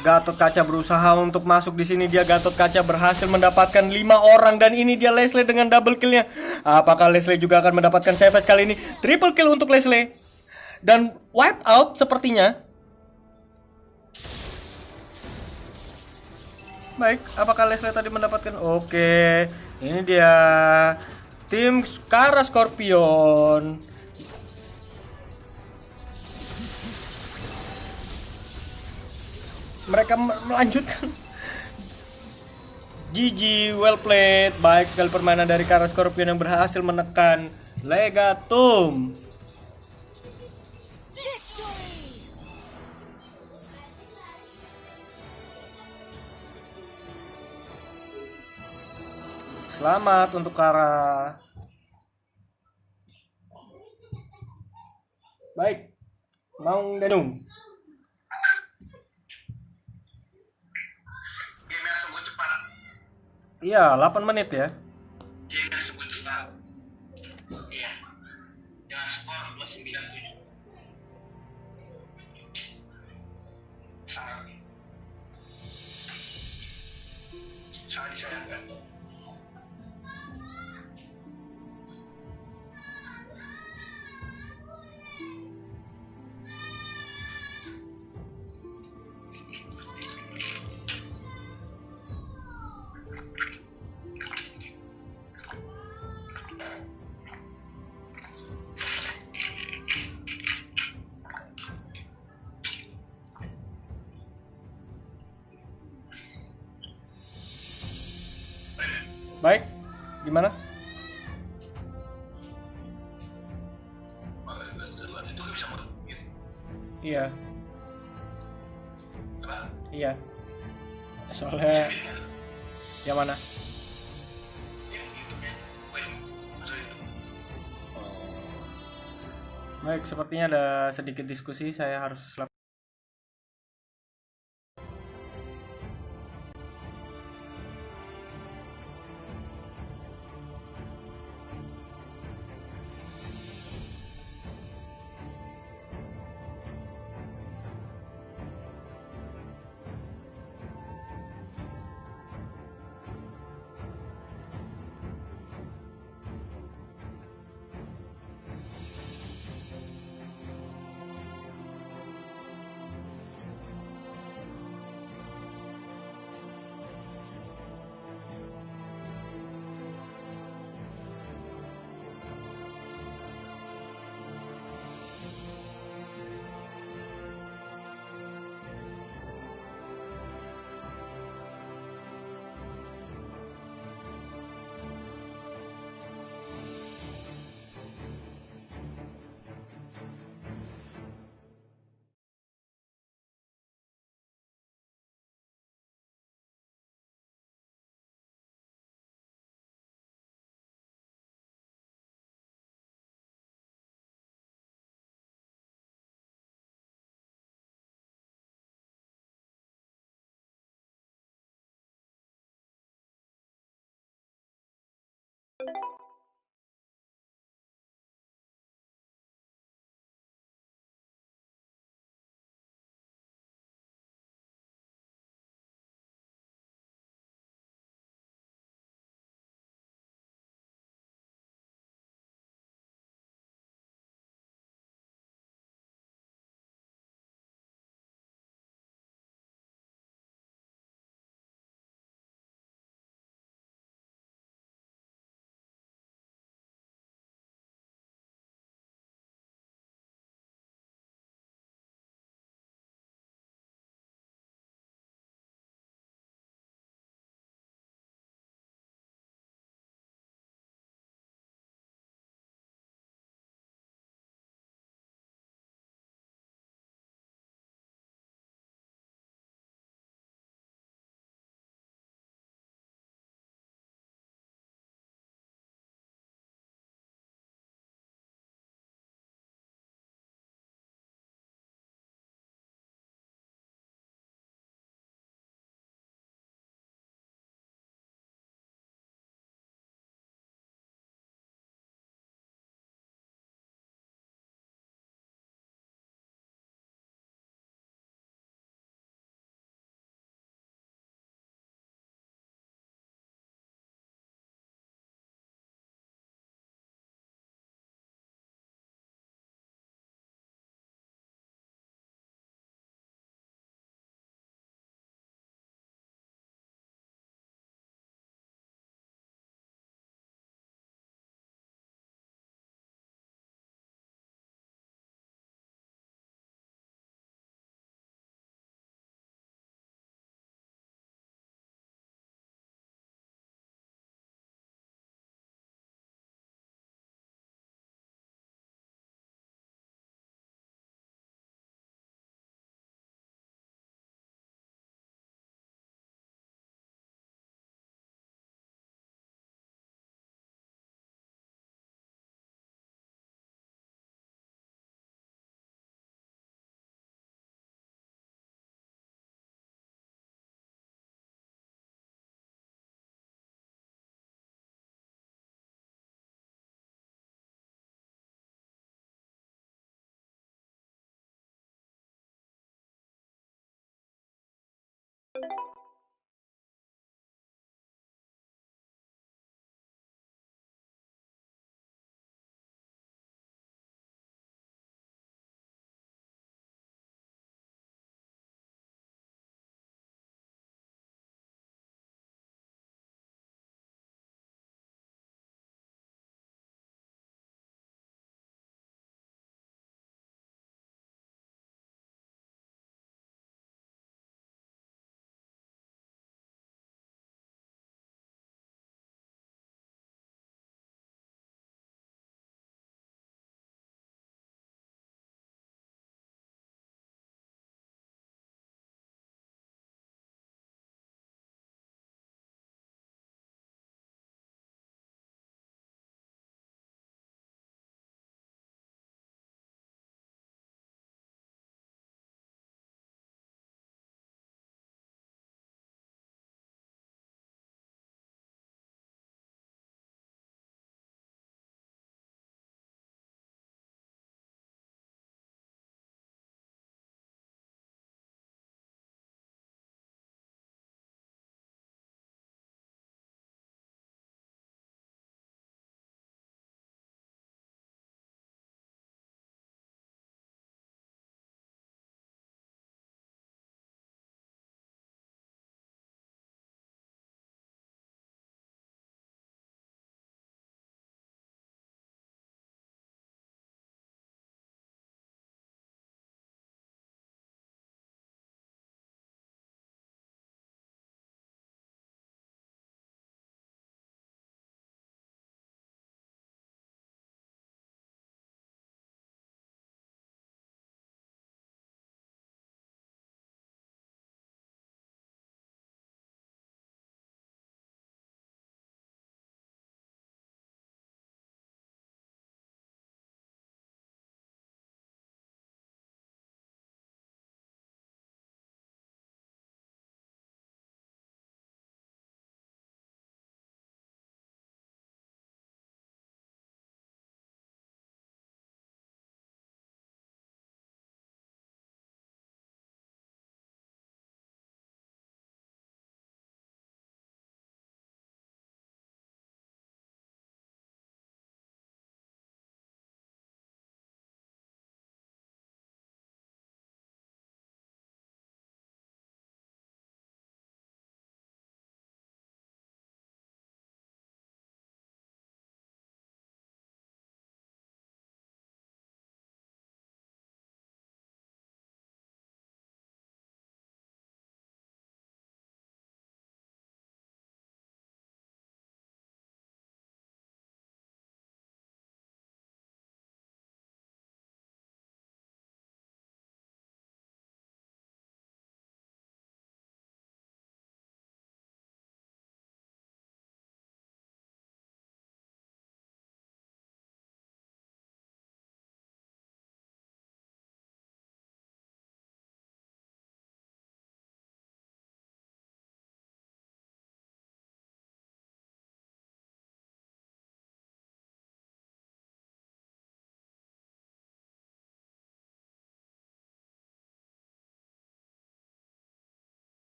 Gatot Kaca berusaha untuk masuk di sini. Dia Gatot Kaca berhasil mendapatkan 5 orang dan ini dia Leslie dengan double killnya. Apakah Leslie juga akan mendapatkan savage kali ini? Triple kill untuk Leslie dan wipe out sepertinya. Baik, apakah Leslie tadi mendapatkan? Oke, ini dia tim Kara Scorpion. Mereka melanjutkan. GG, well played. Baik sekali permainan dari Kara Scorpion yang berhasil menekan Legatum. Victory! Selamat untuk Kara. Baik, Maung Denung. Game sungguh cepat. Iya, 8 menit ya. Game sungguh cepat. Iya. Dengan skor 297. Sangat disayangkan. Baik, gimana? Itu bisa mau. Iya. Iya. Soalnya yang mana? Baik, sepertinya ada sedikit diskusi. Saya harus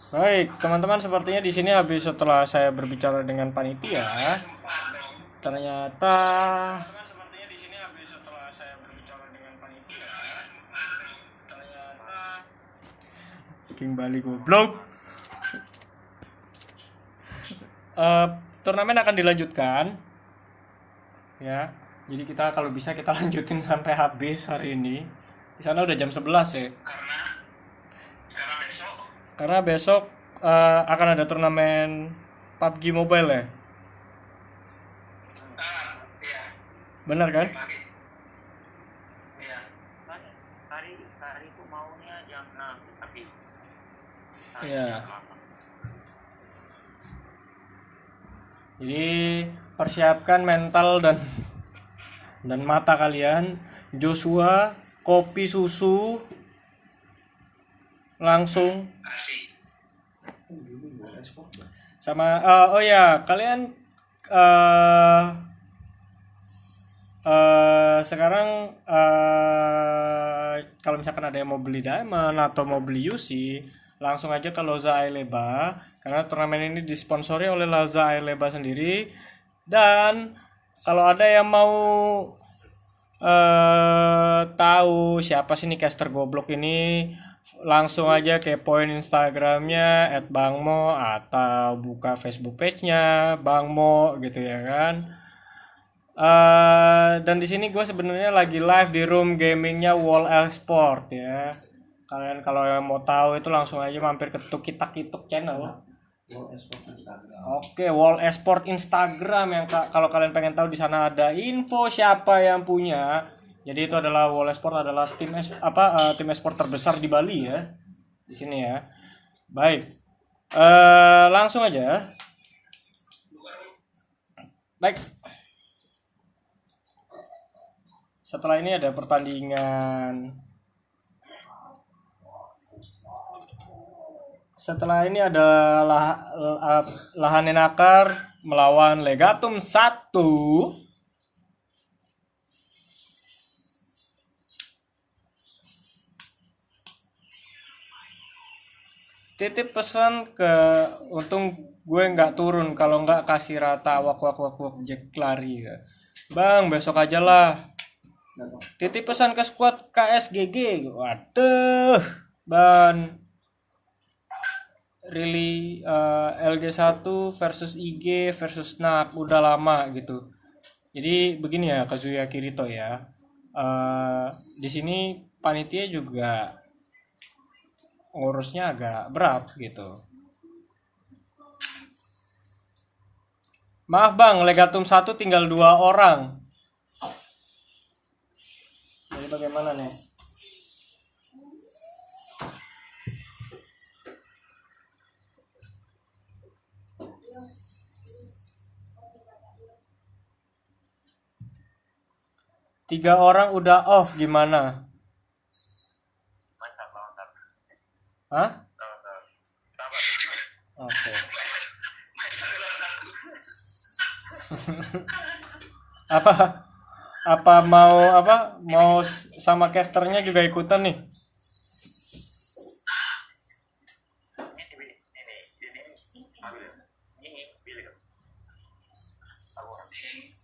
Baik, teman-teman, sepertinya di sini habis setelah saya berbicara dengan panitia, ternyata King Bali goblok. Turnamen akan dilanjutkan. Ya. Jadi kita kalau bisa kita lanjutin sampai habis hari ini. Di sana udah jam 11 ya. Karena besok akan ada turnamen PUBG Mobile ya. Iya. Benar kan? Iya. Iya. Jadi persiapkan mental dan mata kalian. Joshua, kopi susu, langsung Kasih. sama oh ya kalian sekarang kalau misalkan ada yang mau beli diamond atau mau beli UC, langsung aja ke Loza Aileba karena turnamen ini disponsori oleh Loza Aileba sendiri. Dan kalau ada yang mau tahu siapa sih nih caster goblok ini, langsung aja kepoin Instagramnya @bangmo atau buka Facebook page-nya Bangmo gitu ya kan. Dan di sini gue sebenarnya lagi live di room gamingnya Wall Esport ya. Kalian kalau yang mau tahu itu langsung aja mampir ke Tukitak channel. Oke, Wall Esport Instagram yang kalau kalian pengen tahu di sana ada info siapa yang punya. Jadi itu adalah Wall Esport adalah tim tim esport terbesar di Bali ya. Di sini ya. Baik. Langsung aja. Baik. Setelah ini ada pertandingan. Setelah ini ada Lahanen Akar melawan Legatum 1. Titip pesan ke untung gue nggak turun, kalau nggak kasih rata wak Jack lari ya. Bang, besok aja lah. Titip pesan ke squad KSGG. Waduh, ban really LG1 versus IG versus NAP udah lama gitu. Jadi begini ya Kazuya Kirito ya. Di sini panitia juga ngurusnya agak berat gitu. Maaf bang, Legatum 1 tinggal 2 orang. Jadi bagaimana nih? Tiga orang udah off gimana? Hah? Oke. apa mau sama casternya juga ikutan nih?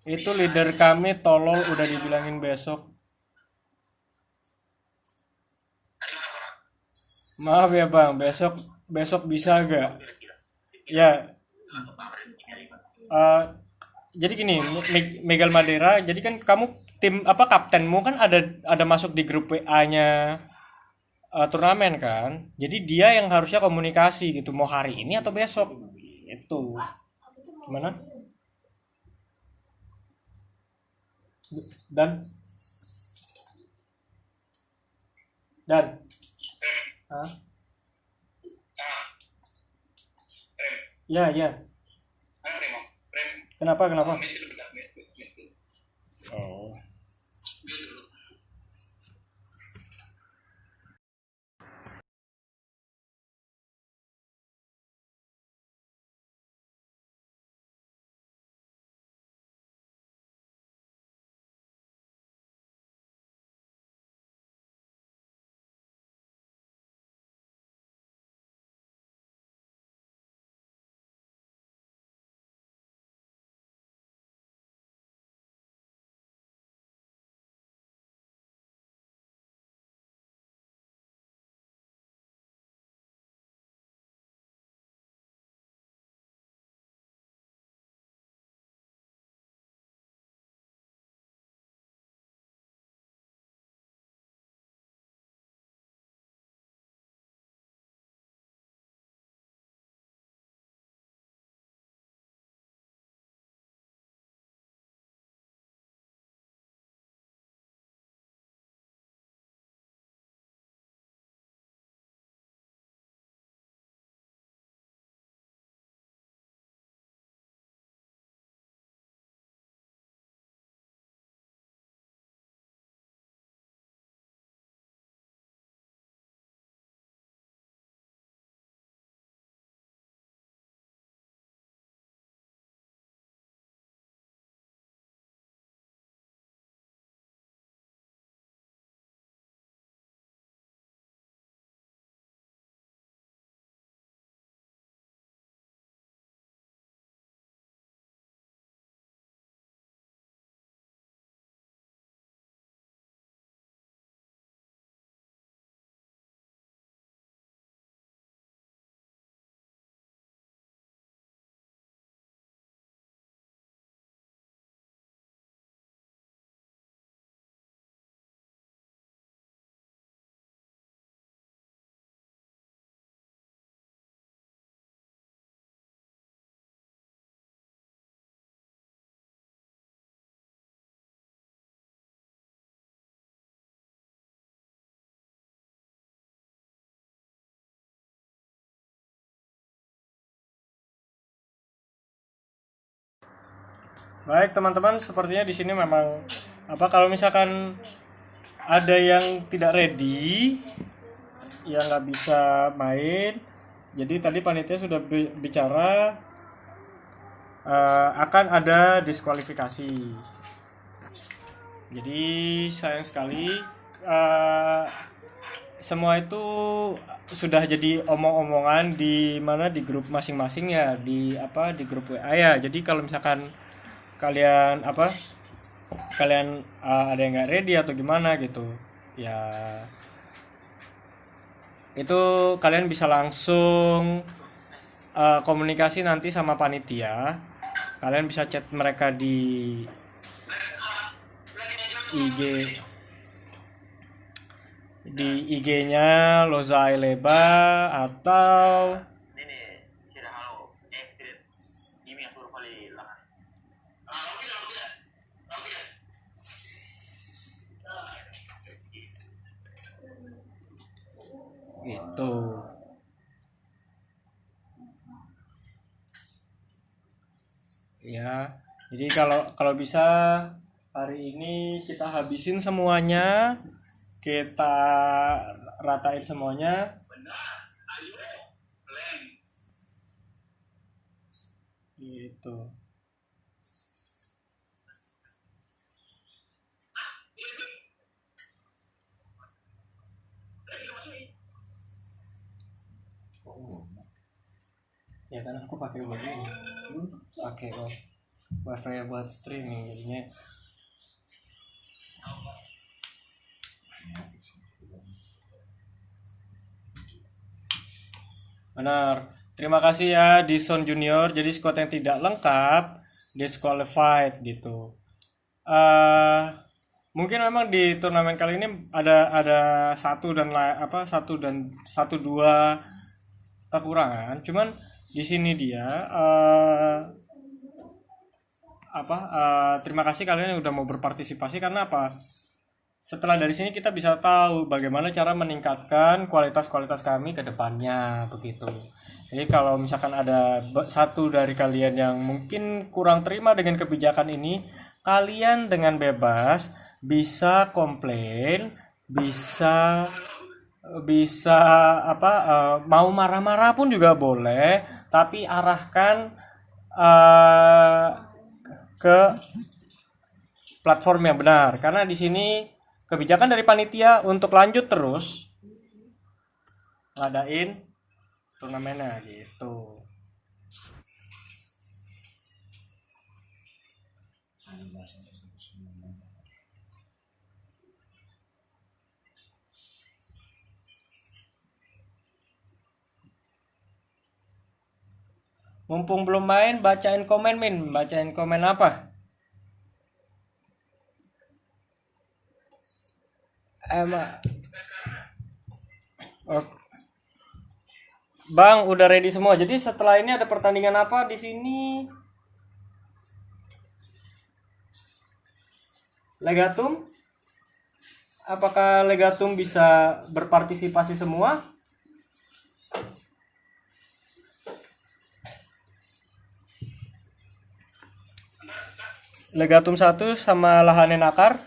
Itu leader kami tolol udah dibilangin besok. Maaf ya bang, besok bisa gak? Ya. Jadi gini, Miguel Madera. Jadi kan kamu tim kaptenmu kan ada masuk di grup WA-nya turnamen kan. Jadi dia yang harusnya komunikasi gitu. Mau hari ini atau besok? Itu. Gimana? Dan Hah? Ya. Kenapa? Oh. Baik teman-teman, sepertinya di sini memang apa kalau misalkan ada yang tidak ready, yang nggak bisa main. Jadi tadi panitia sudah bicara akan ada diskualifikasi. Jadi sayang sekali semua itu sudah jadi omong-omongan di mana di grup masing-masing ya, di grup WA ya. Jadi kalau misalkan kalian ada yang nggak ready atau gimana gitu ya, itu kalian bisa langsung komunikasi nanti sama panitia. Kalian bisa chat mereka di IG-nya Loza Eleba atau Ini sira halo ekstrit ini atur kali lah. gitu. Ya, jadi kalau bisa hari ini kita habisin semuanya, kita ratain semuanya. Gitu. Ya kan aku pakai begini, pakai wifi buat streaming jadinya. Benar. Terima kasih ya Dison Junior. Jadi squad yang tidak lengkap disqualified gitu. Mungkin memang di turnamen kali ini ada satu dua kekurangan. Cuman di sini dia terima kasih kalian yang udah mau berpartisipasi, karena apa? Setelah dari sini kita bisa tahu bagaimana cara meningkatkan kualitas kami ke depannya begitu. Jadi kalau misalkan ada satu dari kalian yang mungkin kurang terima dengan kebijakan ini, kalian dengan bebas bisa komplain, bisa mau marah-marah pun juga boleh, tapi arahkan ke platform yang benar, karena di sini kebijakan dari panitia untuk lanjut terus ngadain turnamennya gitu. Mumpung belum main, bacain komen Min. Bacain komen apa? Bang, udah ready semua. Jadi setelah ini ada pertandingan apa di sini? Legatum? Apakah Legatum bisa berpartisipasi semua? Legatum 1 sama Lahanen Akar.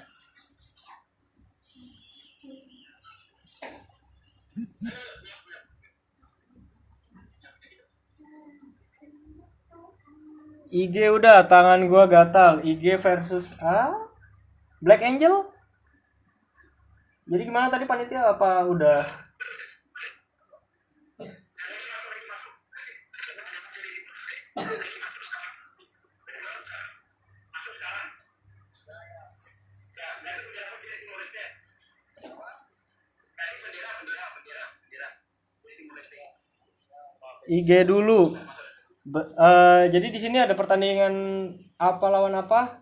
IG udah, tangan gua gatal. IG versus Black Angel. Jadi gimana tadi panitia, apa udah? IG dulu. Jadi di sini ada pertandingan apa lawan apa?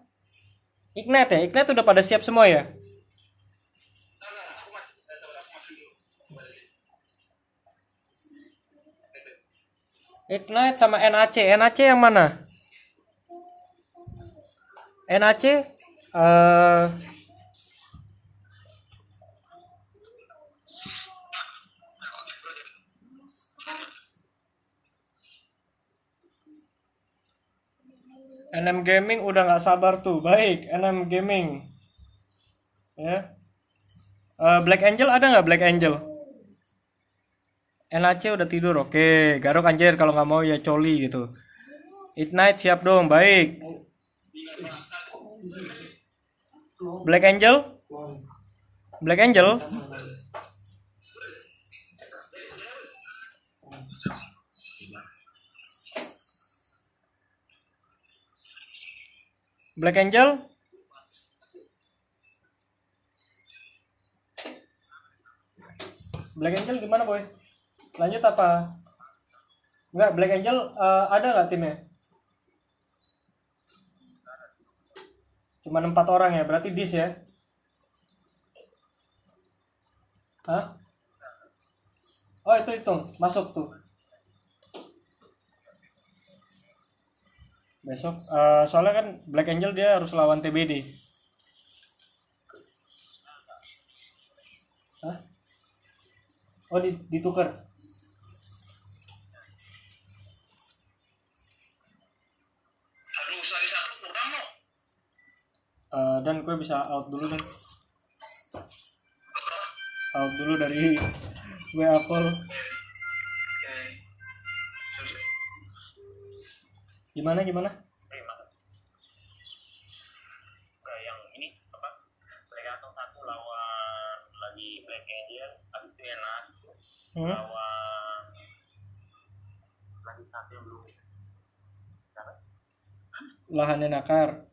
Ignite ya? Ignite udah pada siap semua ya? Ignite sama NAC. NAC yang mana? NAC NM Gaming udah nggak sabar tuh. Baik, NM Gaming. Ya. Black Angel ada nggak Black Angel? NAC udah tidur. Oke, Garok anjir kalau nggak mau ya coli gitu. Ignite siap dong. Baik. Black Angel? Black Angel? Black Angel? Black Angel gimana boy? Lanjut apa? Enggak, Black Angel ada nggak timnya? Cuman 4 orang ya, berarti dis ya? Hah? Oh itu hitung, masuk tuh. Besok, soalnya kan Black Angel dia harus lawan TBD. Hah? Oh ditukar. Aduh, sari satu kurang loh. Dan gue bisa out dulu dan out dulu dari WA call. Gimana? Kayak yang ini apa? Legato 1 lawan lagi Black Angel, habis itu enak. Lawan lagi satu yang belum. Lahannya nakar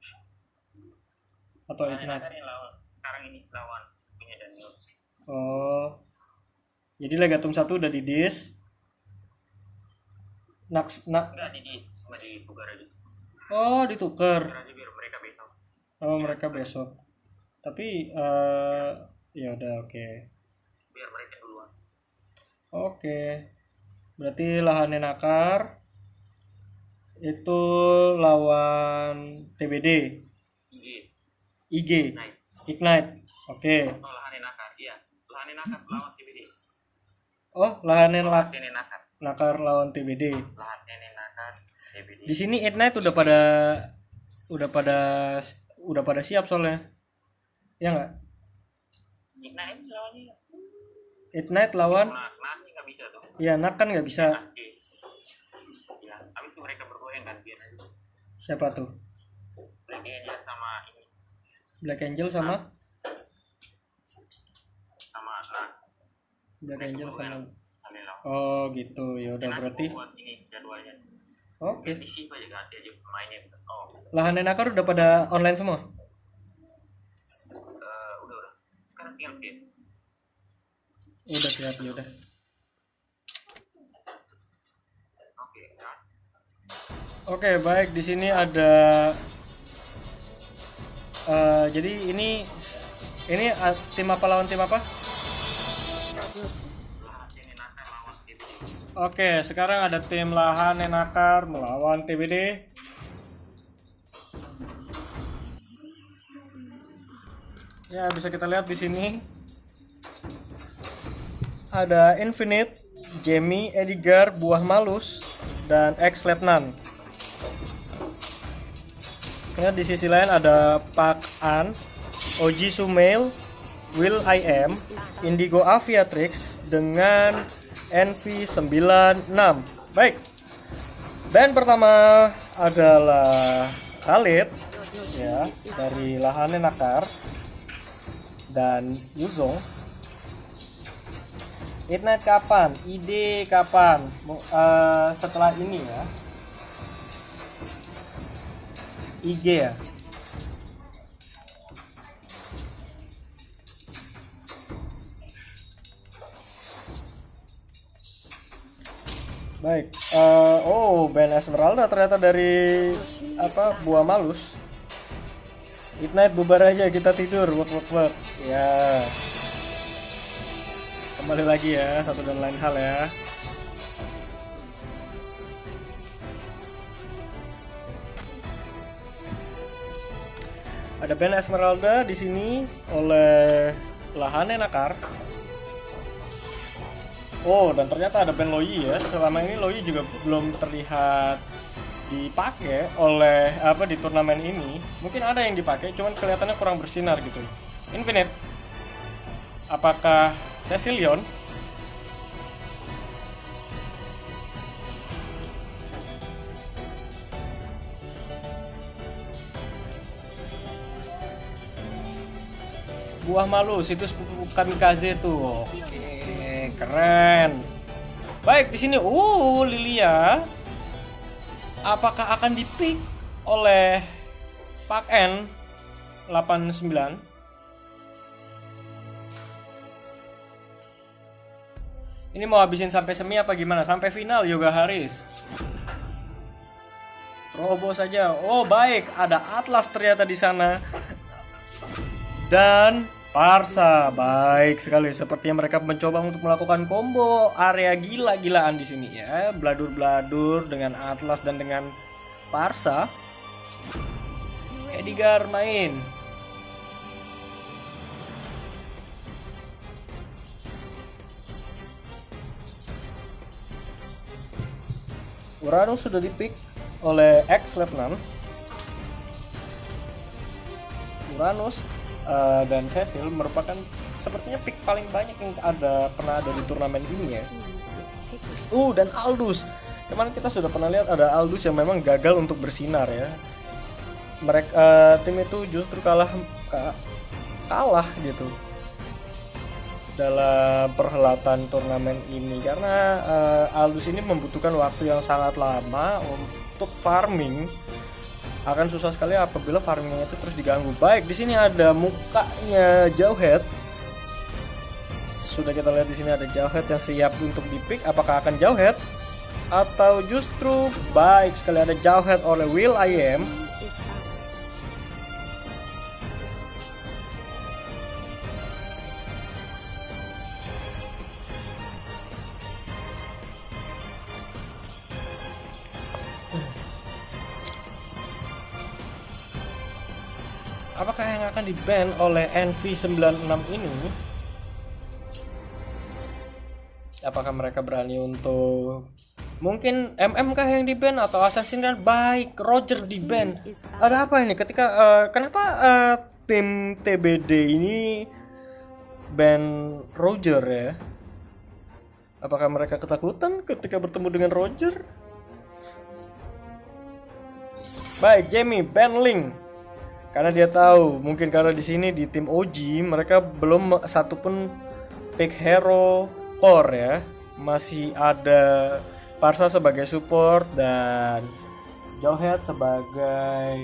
atau Nah, Ignite? yang lawan sekarang ini lawan punya Daniel. Oh, jadi Legatum 1 udah di dis. Enggak cuma ditukar aja. Oh ditukar. Tukar aja biar mereka besok. Oh mereka besok. Tapi ya udah oke. Biar mereka duluan. Oke. Berarti lahannya nakar itu lawan TBD. IG. Nice. Ignite. Oke. Oh, lahan nakar, iya. Lahan nakar lawan TBD. Oh, lahannya Lahan nakar. nakar lawan TBD. Lahan nakar TBD. Di sini Ignite udah pada siap soalnya. Ya enggak? Ignite lawannya. Ignite lawan Nah, nggak bisa tuh. ya nak kan nggak bisa. Ya, habis itu mereka berdua yang gantian aja. Siapa tuh? Black Angel sama ini Black Angel sama nah. Black Angel sama. Saling lawan. Oh gitu. Ya udah Nanti berarti. buat ini jadwalnya. Oke. Di sini aja ganti aja pemainnya. Oh, Lahannya nakar udah pada online semua. udah. Sekarang tinggal game. Udah siap ya udah. Oke, kan? Oke, baik di sini ada jadi ini tim apa lawan tim apa? Lahan nakar lawan TBD. Oke, sekarang ada tim Lahan Nakar melawan TBD. Ya, bisa kita lihat di sini. Ada Infinite, Jamie, Edgar, Buah Malus, dan Ex Letnan. Ya, di sisi lain ada Pak An, Oji Sumail, Will I Am, Indigo Aviatrix dengan NV96. Baik. Band pertama adalah Khalid ya dari Lahannya Nakar dan Yuzong. Ignite kapan? Ide kapan? Setelah ini ya. IG ya. Baik. Band Esmeralda ternyata dari Buah Malus. Ignite bubar aja, kita tidur. Work. Ya. Kembali lagi ya, satu dan lain hal ya. Ada band Esmeralda di sini oleh Lahannya Nakar. Oh, dan ternyata ada band Loyi ya. Selama ini Loyi juga belum terlihat dipakai oleh apa di turnamen ini. Mungkin ada yang dipakai, cuman kelihatannya kurang bersinar gitu. Infinite. Apakah Cecilion? Buah malu, situs kamikaze tuh. Oke, keren. Baik, di sini Lilia. Apakah akan dipick oleh Pak N 89? Ini mau habisin sampai semi apa gimana? Sampai final Yoga Haris. Terobos saja. Oh, baik, ada Atlas ternyata di sana. Dan Parsa, baik sekali. Sepertinya mereka mencoba untuk melakukan combo area gila-gilaan di sini ya. Bladur-bladur dengan Atlas dan dengan Parsa. Edgar main. Uranus sudah dipick oleh ex-Lieutenant. Uranus dan Cecil merupakan sepertinya pick paling banyak yang pernah ada di turnamen ini ya. Dan Aldous. Kemarin kita sudah pernah lihat ada Aldous yang memang gagal untuk bersinar ya. Mereka tim itu justru kalah gitu dalam perhelatan turnamen ini karena Aldous ini membutuhkan waktu yang sangat lama untuk farming. Akan susah sekali apabila farmingnya itu terus diganggu. Baik, di sini ada mukanya Jauhead. Sudah kita lihat di sini ada Jauhead yang siap untuk dipick. Apakah akan Jauhead atau justru baik sekali ada Jauhead oleh Will I Am. Apakah yang akan di-ban oleh NV96 ini? Apakah mereka berani untuk mungkin MM kah yang di-ban atau Assassin? Dan baik, Roger di-ban. Ada apa ini? Ketika kenapa tim TBD ini ban Roger ya? Apakah mereka ketakutan ketika bertemu dengan Roger? Baik, Jamie ban Link. Karena dia tahu, mungkin karena di sini di tim OG mereka belum satupun pick hero core ya. Masih ada Parsa sebagai support dan Jauhead sebagai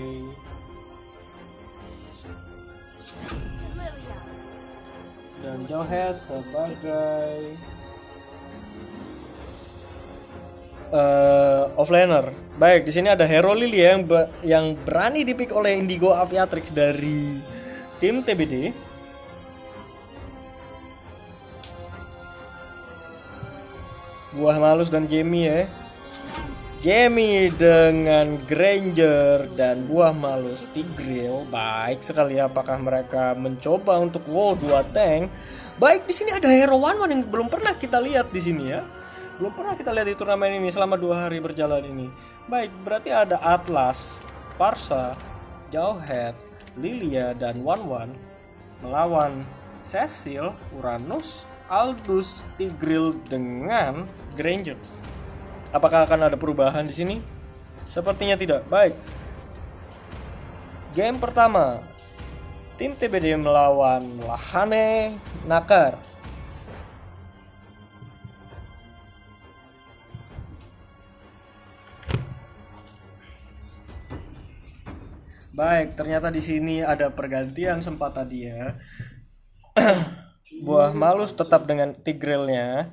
offlaner. Baik, di sini ada Hero Lily yang berani dipick oleh Indigo Aviatrix dari tim TBD. Buah Malus dan Jamie ya. Jamie dengan Granger dan Buah Malus Tigreal. Baik sekali, apakah mereka mencoba untuk 2 tank? Baik, di sini ada Hero One yang belum pernah kita lihat di sini ya. Belum pernah kita lihat di turnamen ini selama 2 hari berjalan ini. Baik, berarti ada Atlas, Parsa, Jauhead, Lilia, dan One melawan Cecil, Uranus, Aldous, Tigreal dengan Granger. Apakah akan ada perubahan di sini? Sepertinya tidak. Baik. Game pertama. Tim TBD melawan Lahane Nakar. Baik, ternyata di sini ada pergantian sempat tadi ya. Buah Malus tetap dengan Tigrealnya,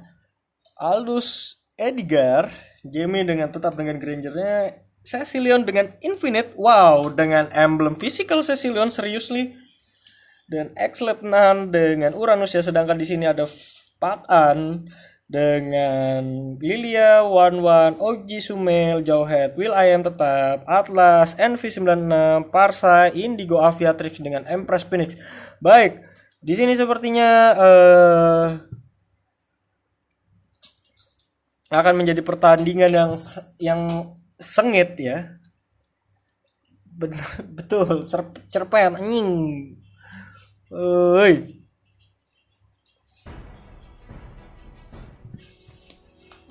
Aldous Edgar, Jamie tetap dengan Grangernya, Cecilion dengan Infinite, wow, dengan emblem physical Cecilion, seriously. Dan ex-Lieutenant dengan Uranus ya, sedangkan di sini ada Pakan dengan Lilia, One, Oji Sumel, Jauhead, Will I Am tetap, Atlas, NV96, Parsa, Indigo Aviatrix dengan Empress Phoenix. Baik, di sini sepertinya akan menjadi pertandingan yang sengit ya. Betul, cerpen anjing. Oi.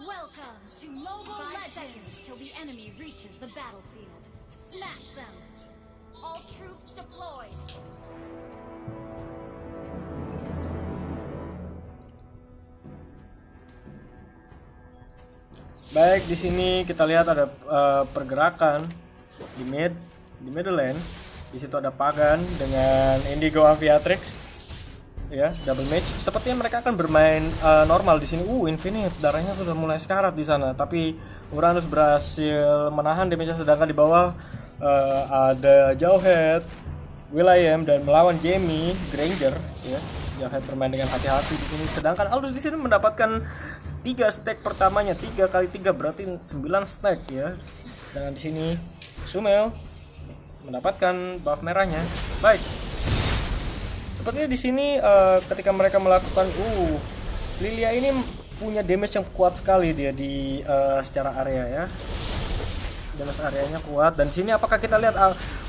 Welcome to Mobile Legends till the enemy reaches the battlefield. Smash them. All troops deployed. Baik, di sini kita lihat ada pergerakan di middle lane. Di situ ada Pagan dengan Indigo Aviatrix. Ya, double match. Sepertinya mereka akan bermain normal di sini. Infinite darahnya sudah mulai sekarat di sana, tapi Uranus berhasil menahan damage-nya, sedangkan di bawah ada Jawhead, Will.i.am dan melawan Jamie Granger ya. Jawhead bermain dengan hati-hati di sini, sedangkan Aldous di sini mendapatkan 3 stack pertamanya. 3 kali 3 berarti 9 stack ya. Dan di sini Sumail mendapatkan buff merahnya. Baik. Sepertinya di sini ketika mereka melakukan Lilia ini punya damage yang kuat sekali dia di secara area ya. Damage areanya kuat, dan di sini apakah kita lihat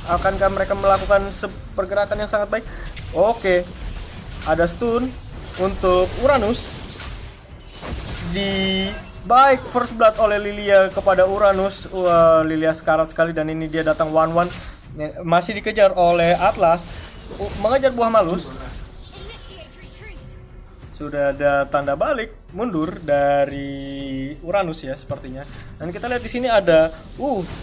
akankah mereka melakukan pergerakan yang sangat baik? Oke. Ada stun untuk Uranus. Baik, first blood oleh Lilia kepada Uranus. Lilia sekarat sekali, dan ini dia datang 1-1. Masih dikejar oleh Atlas, mengejar buah malus. Initiate retreat. Sudah ada tanda balik mundur dari Uranus ya sepertinya. Dan kita lihat di sini ada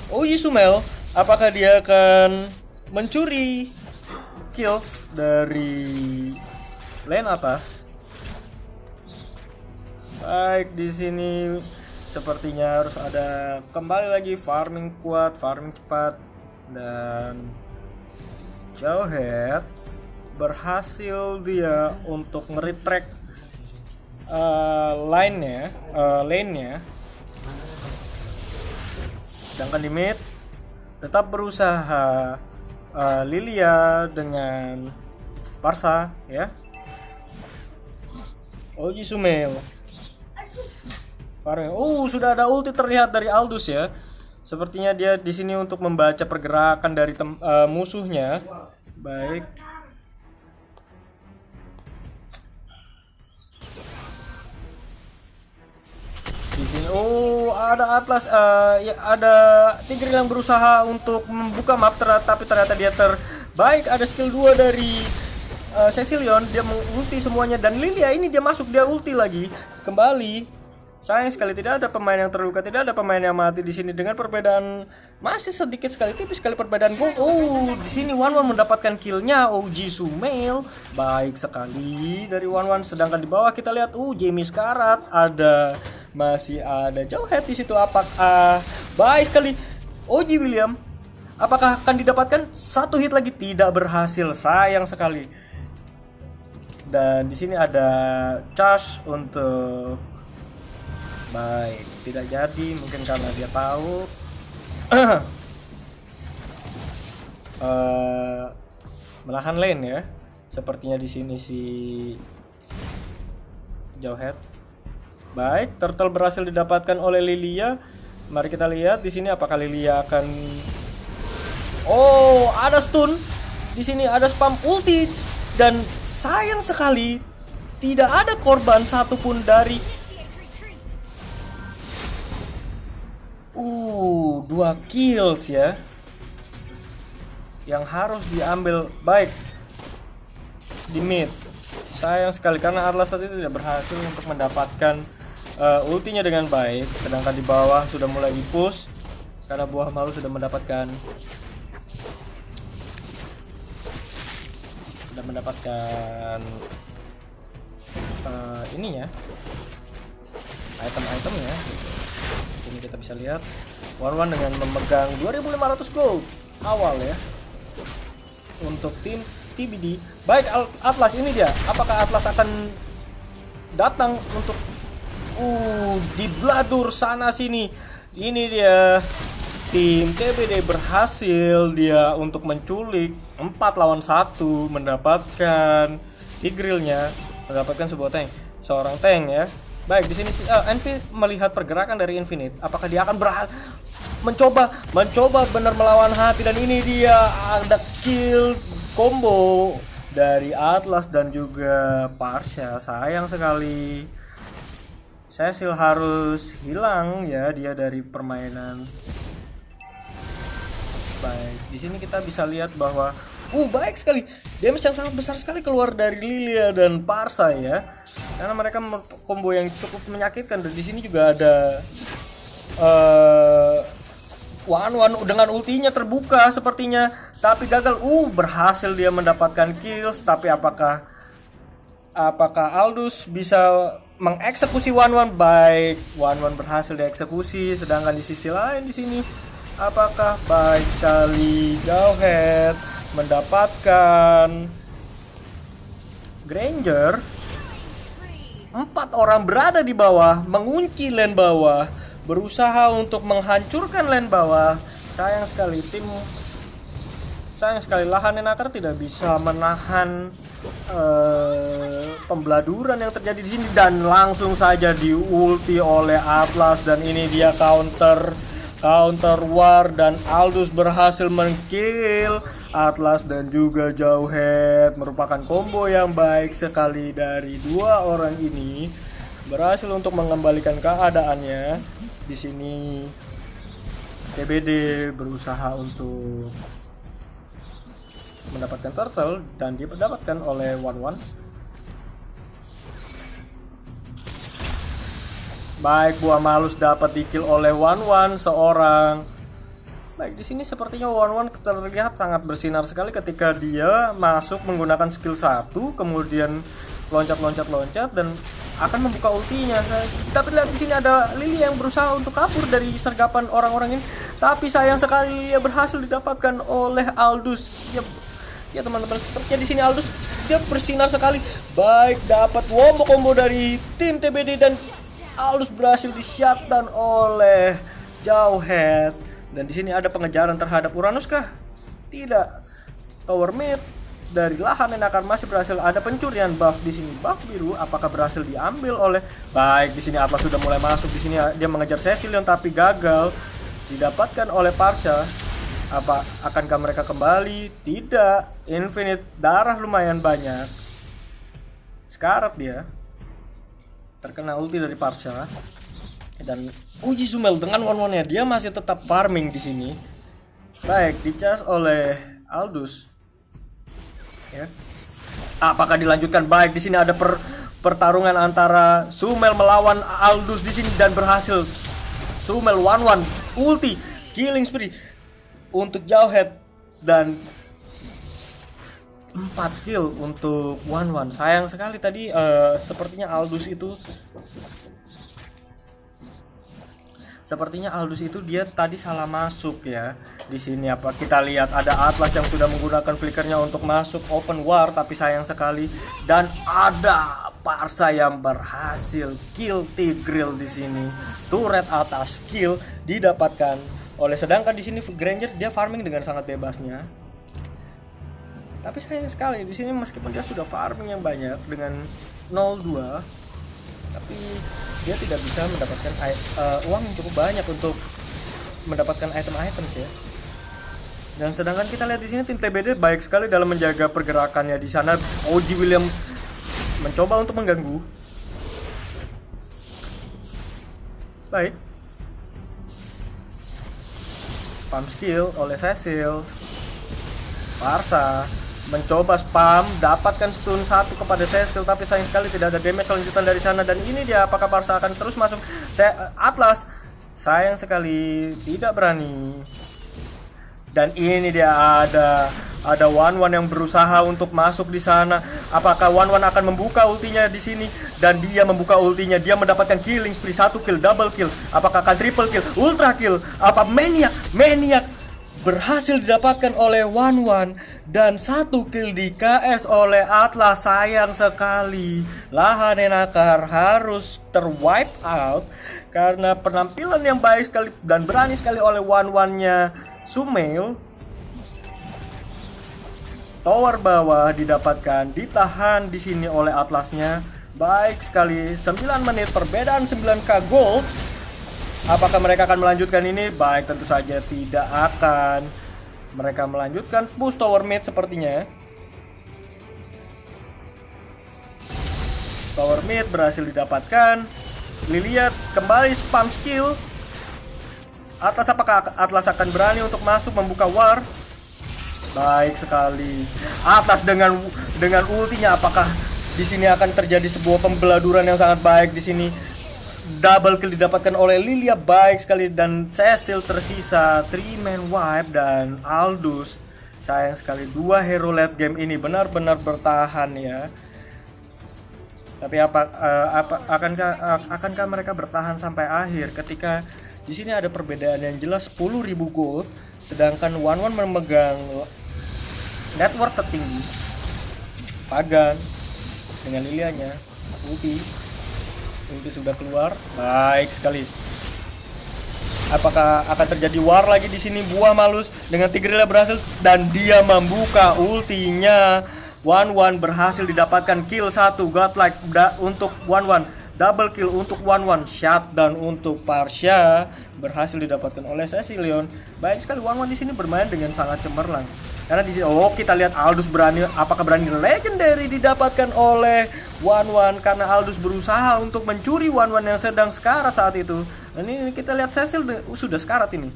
Oji Sumail. Apakah dia akan mencuri kills dari lane atas? Baik, di sini sepertinya harus ada kembali lagi farming kuat, farming cepat, dan Jawhead berhasil dia untuk nge-retrack lane-nya. Sedangkan di mid tetap berusaha Lilia dengan Parsa ya. Oji Sumail. Sudah ada ulti terlihat dari Aldous ya. Sepertinya dia di sini untuk membaca pergerakan dari musuhnya. Baik. Di sini ada Atlas, ya ada Tigreal yang berusaha untuk membuka map, tapi ternyata dia baik. Ada skill 2 dari Cecilion, dia mengulti semuanya, dan Lilia ini dia masuk, dia ulti lagi kembali. Sayang sekali tidak ada pemain yang terluka, tidak ada pemain yang mati di sini, dengan perbedaan masih sedikit sekali, tipis sekali perbedaan gold. Di sini Wanwan mendapatkan killnya Oji Sumail. Baik sekali dari Wanwan, sedangkan di bawah kita lihat Jamie sekarat, masih ada Jawhead di situ. Apakah baik sekali Oji William? Apakah akan didapatkan satu hit lagi? Tidak berhasil, sayang sekali. Dan di sini ada charge untuk baik, tidak jadi, mungkin karena dia tahu menahan lane ya. Sepertinya di sini si Jawhead. Baik, turtle berhasil didapatkan oleh Lilia. Mari kita lihat di sini apakah Lilia akan ada stun. Di sini ada spam ulti, dan sayang sekali tidak ada korban satupun dari 2 kills ya yang harus diambil. Baik, di mid sayang sekali karena Atlas tadi tidak berhasil untuk mendapatkan ultinya dengan baik, sedangkan di bawah sudah mulai di-push karena buah malu sudah mendapatkan ininya, item-itemnya. Ini kita bisa lihat Wanwan dengan memegang 2.500 gold awal ya untuk tim TBD. Baik, Atlas ini dia. Apakah Atlas akan datang untuk di bladur sana sini? Ini dia, tim TBD berhasil dia untuk menculik 4 lawan 1, mendapatkan Tigrealnya, mendapatkan seorang tank ya. Baik, di sini Envy melihat pergerakan dari Infinite. Apakah dia akan mencoba benar melawan hati, dan ini dia ada kill combo dari Atlas dan juga Parsha. Sayang sekali Cecil harus hilang ya dia dari permainan. Baik, di sini kita bisa lihat bahwa baik sekali. Damage yang sangat besar sekali keluar dari Lilia dan Parsha ya. Karena mereka combo yang cukup menyakitkan, dan di sini juga ada Wan dengan ultinya terbuka sepertinya, tapi gagal. Berhasil dia mendapatkan kills, tapi apakah Aldous bisa mengeksekusi Wan? Baik, Wan berhasil dieksekusi, sedangkan di sisi lain di sini apakah baik sekali Jauhead mendapatkan Granger. 4 orang berada di bawah, mengunci lane bawah, berusaha untuk menghancurkan lane bawah. Sayang sekali Lahan Enakar tidak bisa menahan pembeladuran yang terjadi di sini, dan langsung saja diulti oleh Atlas, dan ini dia counter war, dan Aldous berhasil mengkill Atlas dan juga Jauhead. Merupakan combo yang baik sekali dari dua orang ini, berhasil untuk mengembalikan keadaannya. Di sini TBD berusaha untuk mendapatkan turtle dan didapatkan oleh Wan. Baik, Buah Malus dapat di-kill oleh Wan seorang. Baik, di sini sepertinya Wan terlihat sangat bersinar sekali ketika dia masuk menggunakan skill 1, kemudian loncat dan akan membuka ultinya. Kita lihat di sini ada Lily yang berusaha untuk kabur dari sergapan orang-orang ini, tapi sayang sekali dia berhasil didapatkan oleh Aldous. Ya teman-teman, sepertinya di sini Aldous dia bersinar sekali. Baik, dapat combo dari tim TBD, dan Aldous berhasil di-shutdown oleh Jauhead. Dan di sini ada pengejaran terhadap Uranus kah? Tidak. Tower mid dari Lahan Enakar masih berhasil. Ada pencurian buff di sini, buff biru. Apakah berhasil diambil oleh? Baik, di sini Atlas sudah mulai masuk. Di sini dia mengejar Cecilion tapi gagal didapatkan oleh Parsha. Apa akankah mereka kembali? Tidak. Infinite darah lumayan banyak. Sekarat dia. Terkena ulti dari Parsha. Dan uji Summel dengan one-one-nya, dia masih tetap farming di sini. Baik, dicas oleh Aldous. Ya. Apakah dilanjutkan? Baik, di sini ada pertarungan antara Summel melawan Aldous di sini, dan berhasil Summel one-one ulti killing spree untuk Jauhead, dan 4 kill untuk Wan. Sayang sekali tadi sepertinya Aldous itu dia tadi salah masuk ya. Di sini apa kita lihat ada Atlas yang sudah menggunakan flickernya untuk masuk open war, tapi sayang sekali, dan ada Parsha yang berhasil kill Tigreal di sini. Turret atas kill didapatkan oleh, sedangkan di sini Granger dia farming dengan sangat bebasnya. Tapi sayang sekali di sini meskipun dia sudah farming yang banyak dengan 02, tapi dia tidak bisa mendapatkan uang yang cukup banyak untuk mendapatkan item-items ya. Dan sedangkan kita lihat di sini tim TBD baik sekali dalam menjaga pergerakannya di sana. OG William mencoba untuk mengganggu. Baik. Spam skill oleh Cecil. Parsha mencoba spam, dapatkan stun 1 kepada Cecil, tapi sayang sekali tidak ada damage lanjutan dari sana. Dan ini dia, apakah Parsha akan terus masuk? Atlas sayang sekali tidak berani. Dan ini dia ada Wan yang berusaha untuk masuk di sana. Apakah Wan akan membuka ultinya di sini? Dan dia membuka ultinya, dia mendapatkan killing spree, 1 kill, double kill. Apakah akan triple kill, ultra kill? Apa maniac berhasil didapatkan oleh Wan, dan 1 kill di KS oleh Atlas. Sayang sekali Lahan Enakar harus terwipe out karena penampilan yang baik sekali dan berani sekali oleh Wan-nya Summel. Tower bawah didapatkan, ditahan di sini oleh Atlasnya. Baik sekali, 9 menit perbedaan 9k gold. Apakah mereka akan melanjutkan ini? Baik, tentu saja tidak akan. Mereka melanjutkan push tower mid sepertinya. Tower mid berhasil didapatkan. Lilia kembali spam skill. Apakah Atlas akan berani untuk masuk membuka war? Baik sekali. Atlas dengan ultinya, apakah di sini akan terjadi sebuah pembeladuran yang sangat baik di sini? Double kill didapatkan oleh Lilia, baik sekali, dan Cecil tersisa 3-man wipe dan Aldous. Sayang sekali, dua hero late game ini benar-benar bertahan ya. Tapi akankah mereka bertahan sampai akhir ketika di sini ada perbedaan yang jelas 10.000 gold, sedangkan One memegang network tertinggi. Pagan dengan Lilianya, ulti sudah keluar, baik sekali. Apakah akan terjadi war lagi di sini? Buah Malus dengan Tigrelia berhasil dan dia membuka ultinya. One berhasil didapatkan kill 1 godlike untuk One, double kill untuk One, shutdown untuk Parsha berhasil didapatkan oleh Cecilion. Baik sekali, One di sini bermain dengan sangat cemerlang. Karena di sini, kita lihat Aldous berani, apakah berani legendary didapatkan oleh One karena Aldous berusaha untuk mencuri One yang sedang sekarat saat itu. Dan ini kita lihat Cecil sudah sekarat ini.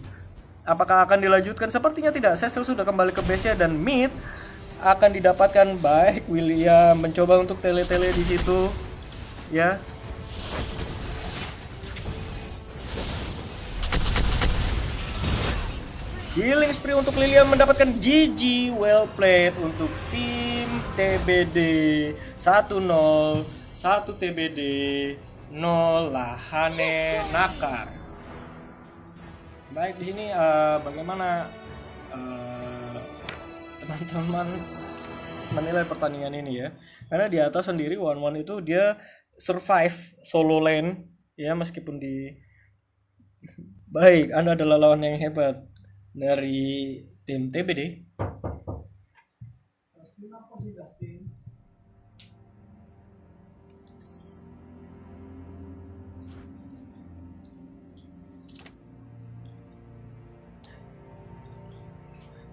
Apakah akan dilanjutkan? Sepertinya tidak. Cecil sudah kembali ke base-nya dan mid akan didapatkan. Baik, William mencoba untuk tele-tele di situ. Ya. Healing spree untuk Lilian mendapatkan GG, well played untuk tim TBD 1-0, 1 TBD 0 Lahane Nakar. Baik, di sini bagaimana teman-teman menilai pertandingan ini ya? Karena di atas sendiri One itu dia survive solo lane ya, meskipun di baik, Anda adalah lawan yang hebat dari tim TBD.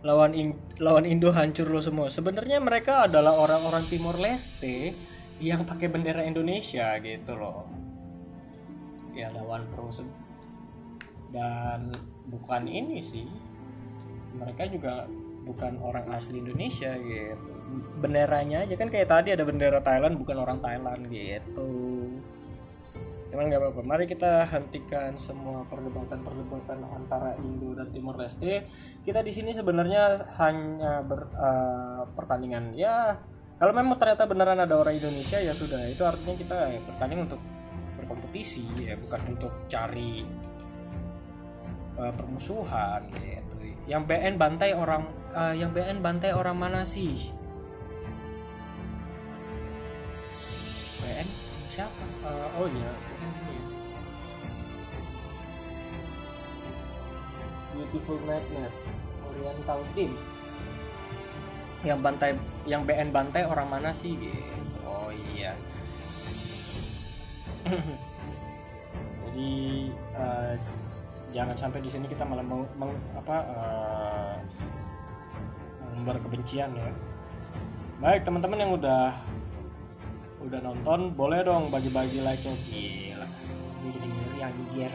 Lawan Indo hancur lo semua. Sebenarnya mereka adalah orang-orang Timor Leste yang pakai bendera Indonesia gitu loh. Ya, lawan pro dan bukan ini sih. Mereka juga bukan orang asli Indonesia gitu. Benderanya aja kan kayak tadi ada bendera Thailand, bukan orang Thailand gitu. Cuman nggak apa-apa. Mari kita hentikan semua perdebatan antara Indo dan Timor Leste. Kita di sini sebenarnya hanya pertandingan ya. Kalau memang ternyata beneran ada orang Indonesia ya sudah, itu artinya kita bertanding untuk berkompetisi ya, bukan untuk cari permusuhan gitu. Yang BN bantai orang mana sih? BN siapa? Oh iya, Beautiful Magnet Oriental Team. Yang BN bantai orang mana sih gitu. Oh iya. Jadi jangan sampai di sini kita malah mengumbar kebencian ya. Baik, teman-teman yang udah nonton, boleh dong bagi-bagi like-nya. Gila, ini jadi ngiri anjir.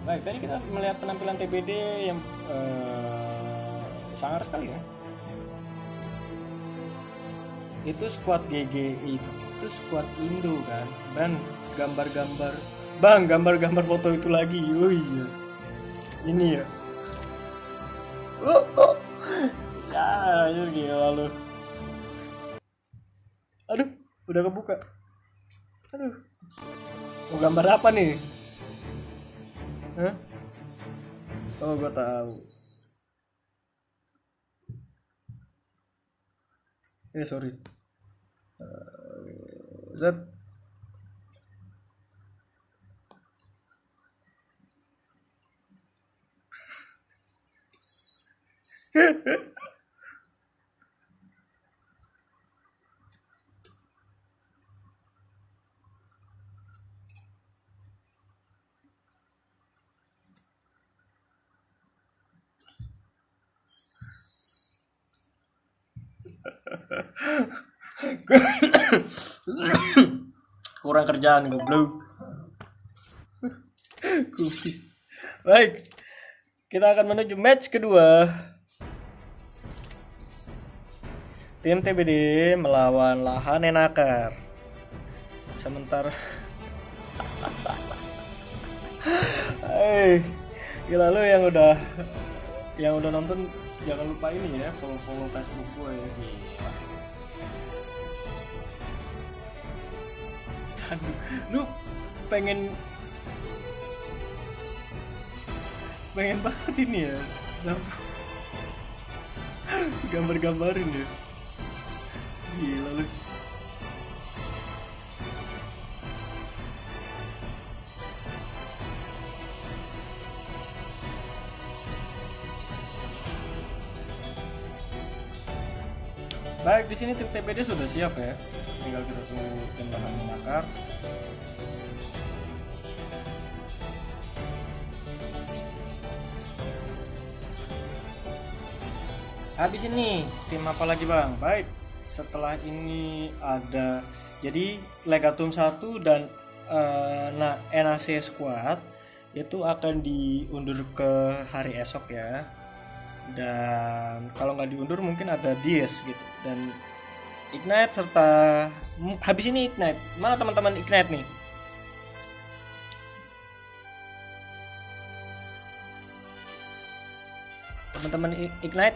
Baik, tadi kita melihat penampilan TBD yang sangar sekali ya. Itu squad GG, itu squad Indo kan. Dan gambar-gambar foto itu lagi. Oh iya, ini ya. Ya, ayo gila lu. Aduh, udah kebuka. Aduh, mau gambar apa nih? Hah? Oh, gua tahu. Sorry. Zat. Kurang kerjaan goblok. Kumis. Baik, kita akan menuju match kedua. Tim TBD melawan Lahan Enakar. Sementara gila lu yang udah nonton jangan lupa ini ya, follow Facebook gue ya. Gila. Dan lu pengen banget ini ya, gambar-gambarin ya. Gila lu. Baik, di sini tim TPD sudah siap ya. Tinggal kita tunggu tim Lahan Enakar. Habis ini tim apa lagi bang? Baik, setelah ini ada jadi Legatum 1 dan NAC Squad itu akan diundur ke hari esok ya. Dan kalau nggak diundur mungkin ada Dies gitu dan Ignite serta habis ini Ignite. Mana teman-teman Ignite nih? Teman-teman Ignite.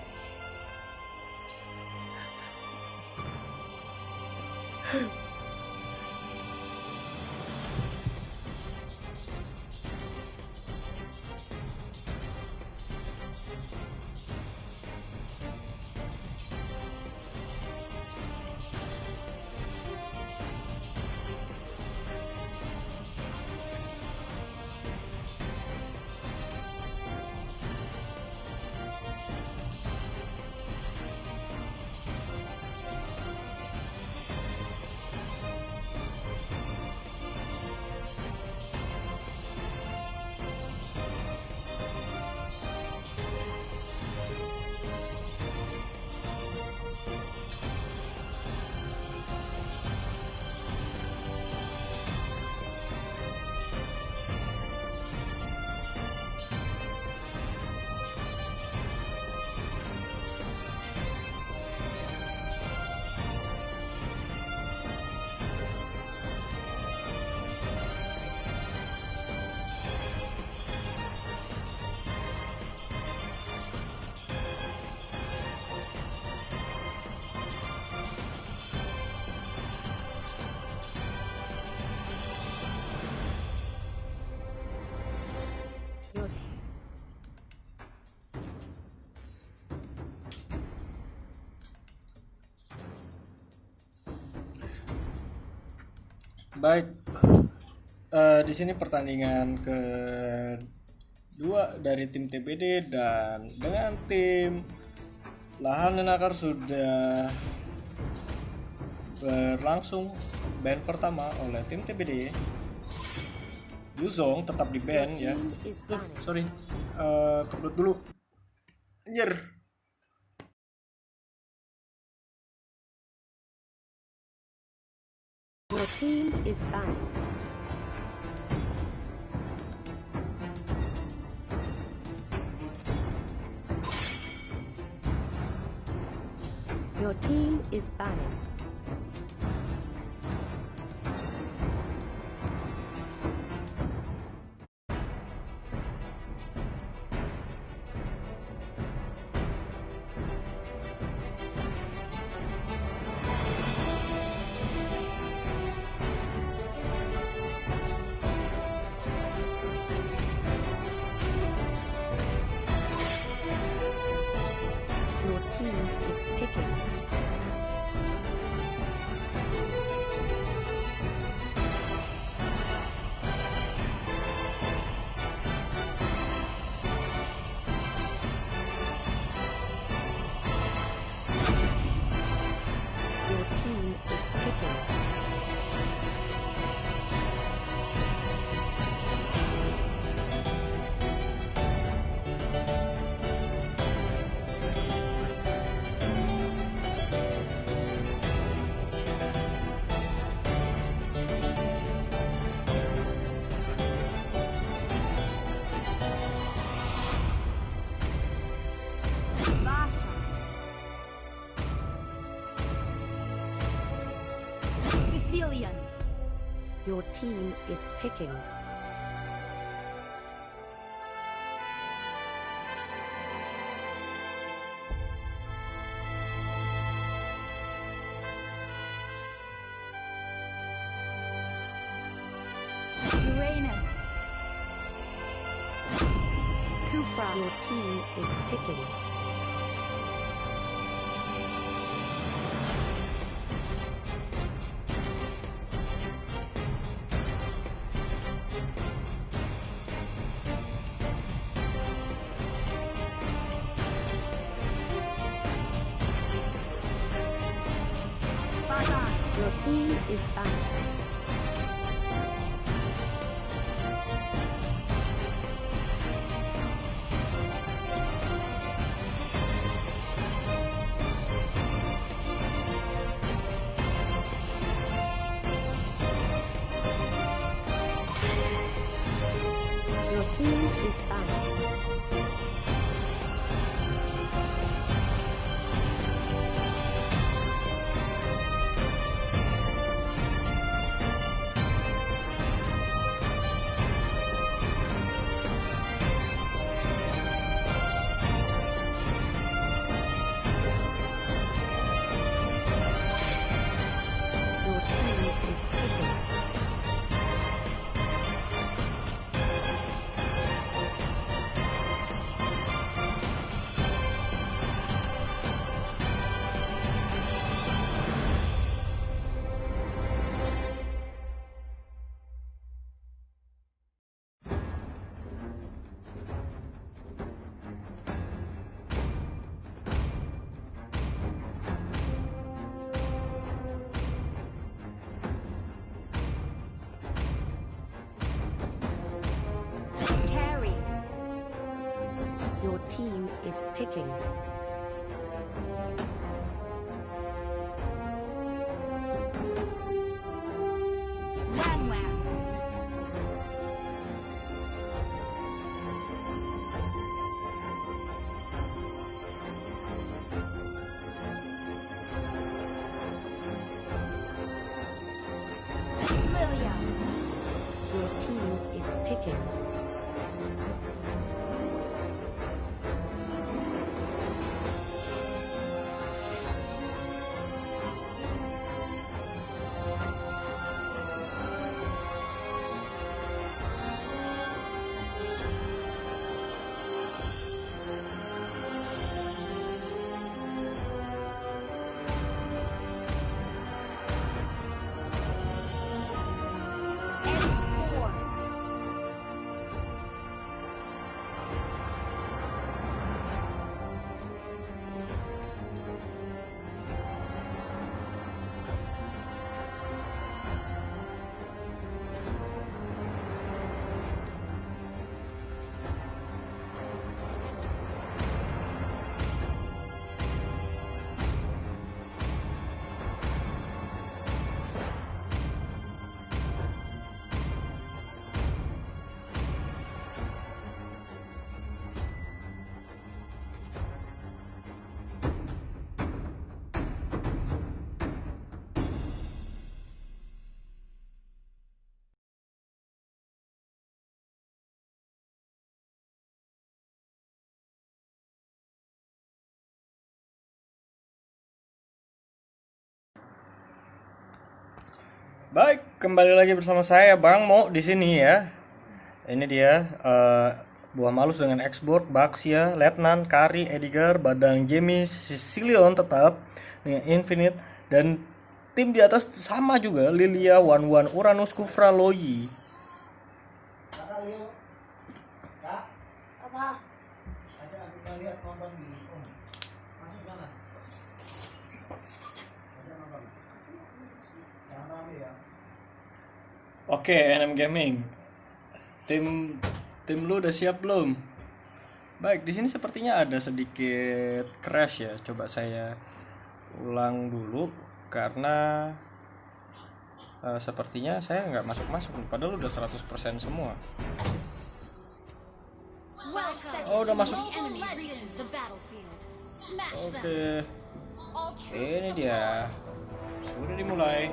Your team. Baik, di sini pertandingan kedua dari tim TBD dan dengan tim Lahan Enakar sudah berlangsung ban pertama oleh tim TBD. Yuzong tetap di ban ya. Team is banning. Sorry, kebelet dulu. Anjir. Your team is banning. Your team is banning. Your team is picking. Brilliant. Your team is picking. Uranus. Kufra. Your team is picking. Bagan. Your team is banned. Your team is banned. Your team is picking. Carry. Your team is picking. Wham wham. Lilia. Your team is picking. X4. Baik, kembali lagi bersama saya Bang Mo di sini ya. Ini dia buah malus dengan export, Baxia, Letnan, Kari, Edgar, Badang, Jamie, Sicilion tetap dengan Infinite, dan tim di atas sama juga, Lilia, Wan, Uranus, Kufra, Loyi. Oke, NM Gaming. Tim lu udah siap belum? Baik, di sini sepertinya ada sedikit crash ya. Coba saya ulang dulu karena sepertinya saya nggak masuk padahal udah 100% semua. Oh, udah masuk. Oke. Ini dia. Sudah dimulai.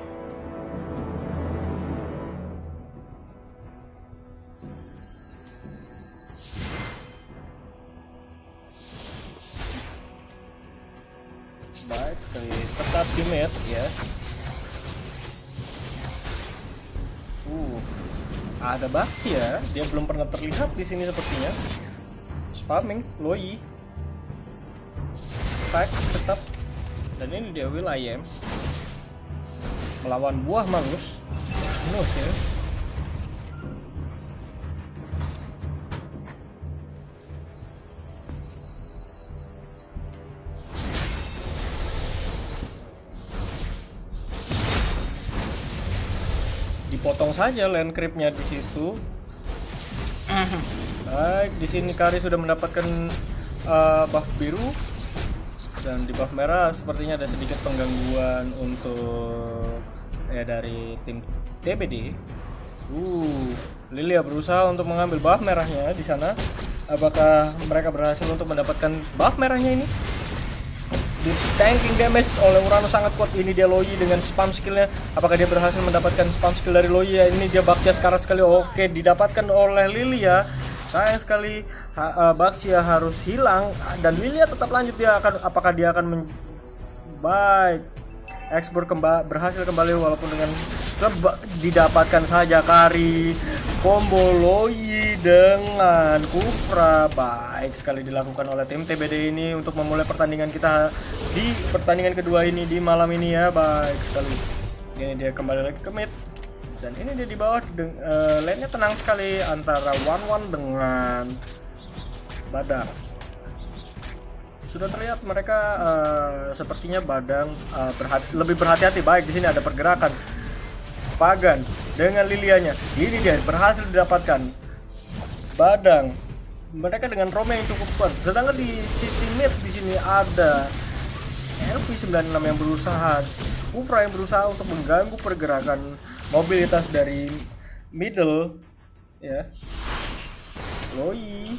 Baik sekali, tetap di mid ya. Ada Baxia ya, dia belum pernah terlihat di sini sepertinya. Spamming, Loi. Attack tetap. Dan ini dia Will.i.am melawan buah mangus. Mangus ya. Dipotong saja land creepnya di situ. Baik, di sini Kari sudah mendapatkan buff biru, dan di buff merah sepertinya ada sedikit penggangguan untuk dari tim TBD. Lilia berusaha untuk mengambil buff merahnya di sana. Apakah mereka berhasil untuk mendapatkan buff merahnya ini? Di tanking damage oleh Uranus sangat kuat. Ini dia Loi dengan spam skillnya. Apakah dia berhasil mendapatkan spam skill dari Loi ya? Ini dia Baxia sekarat sekali. Oke, didapatkan oleh Lilia. Sayang sekali Baxia harus hilang, dan Lilia tetap lanjut. Dia akan, apakah dia akan baik. Expert berhasil kembali walaupun dengan didapatkan saja Kari. Combo Loi dengan Kufra. Baik sekali dilakukan oleh tim TBD ini untuk memulai pertandingan kita di pertandingan kedua ini di malam ini ya. Baik sekali. Ini dia kembali lagi ke mid. Dan ini dia di bawah, lane-nya tenang sekali antara One dengan Badang. Sudah terlihat mereka sepertinya Badang lebih berhati-hati. Baik, di sini ada pergerakan Pagan dengan Lilianya. Ini dia berhasil didapatkan. Badang mereka dengan Rome yang cukup kuat. Sedangkan di sisi mid di sini ada LV96 yang berusaha, Kufra yang berusaha untuk mengganggu pergerakan mobilitas dari middle ya. Loi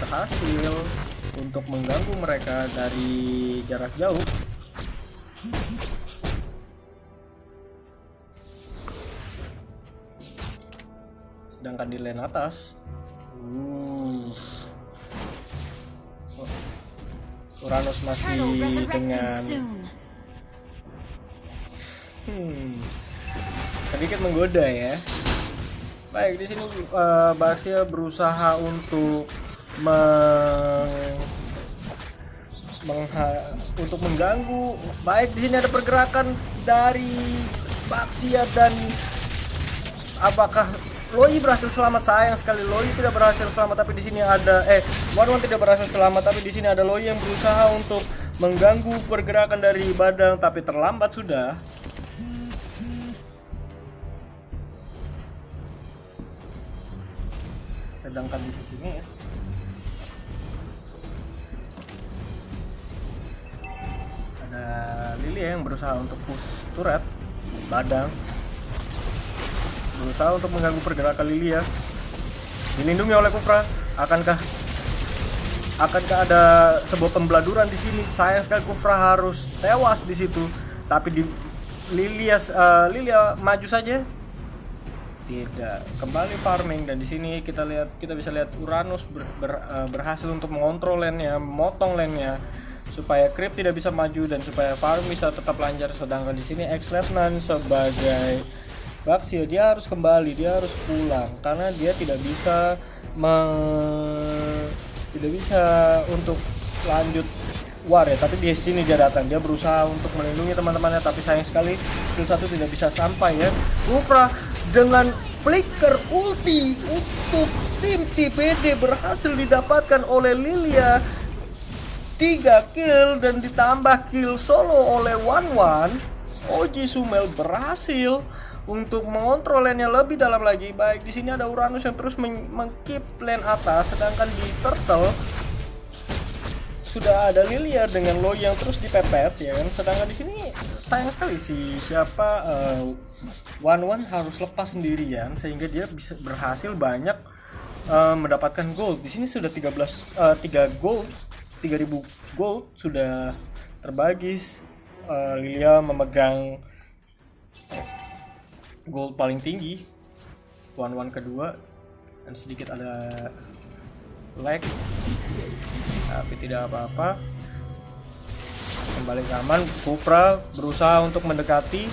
berhasil untuk mengganggu mereka dari jarak jauh. Sedangkan di lane atas Uranus masih dengan sedikit menggoda ya. Baik, di sini Baxia berusaha untuk untuk mengganggu. Baik, di sini ada pergerakan dari Baxia, dan apakah Loi berhasil selamat? Sayang sekali Loi tidak berhasil selamat, tapi di sini ada One tidak berhasil selamat, tapi di sini ada Loi yang berusaha untuk mengganggu pergerakan dari Badang, tapi terlambat sudah. Sedangkan di sisi ini ya, ada Lilia yang berusaha untuk push turret. Badang berusaha untuk mengganggu pergerakan Lilia. Dilindungi oleh Kufra. Akankah ada sebuah pembeladuran di sini? Sayang sekali Kufra harus tewas di situ. Tapi di Lilia maju saja. Tidak, kembali farming, dan di sini kita bisa lihat Uranus berhasil untuk mengontrol lane-nya, memotong lane-nya supaya creep tidak bisa maju dan supaya farm bisa tetap lancar. Sedangkan di sini ex-lieutenant sebagai Baxia, dia harus kembali, dia harus pulang karena dia tidak bisa untuk lanjut war ya. Tapi di sini dia datang, dia berusaha untuk melindungi teman-temannya, tapi sayang sekali skill 1 tidak bisa sampai ya. Kufra dengan flicker ulti untuk tim TBD berhasil didapatkan oleh Lilia. 3 kill dan ditambah kill solo oleh One. Oji Sumel berhasil untuk mengontrol lane-nya lebih dalam lagi. Baik, di sini ada Uranus yang terus mengkeep lane atas, sedangkan di Turtle sudah ada Lilia dengan Loi yang terus dipepet ya kan. Sedangkan di sini sayang sekali One harus lepas sendirian sehingga dia bisa berhasil banyak mendapatkan gold. Di sini sudah 3 gold, 3000 gold sudah terbagi. Lilia memegang gold paling tinggi, One kedua, dan sedikit ada lag, tapi tidak apa-apa. kembali ke aman. Kufra berusaha untuk mendekati.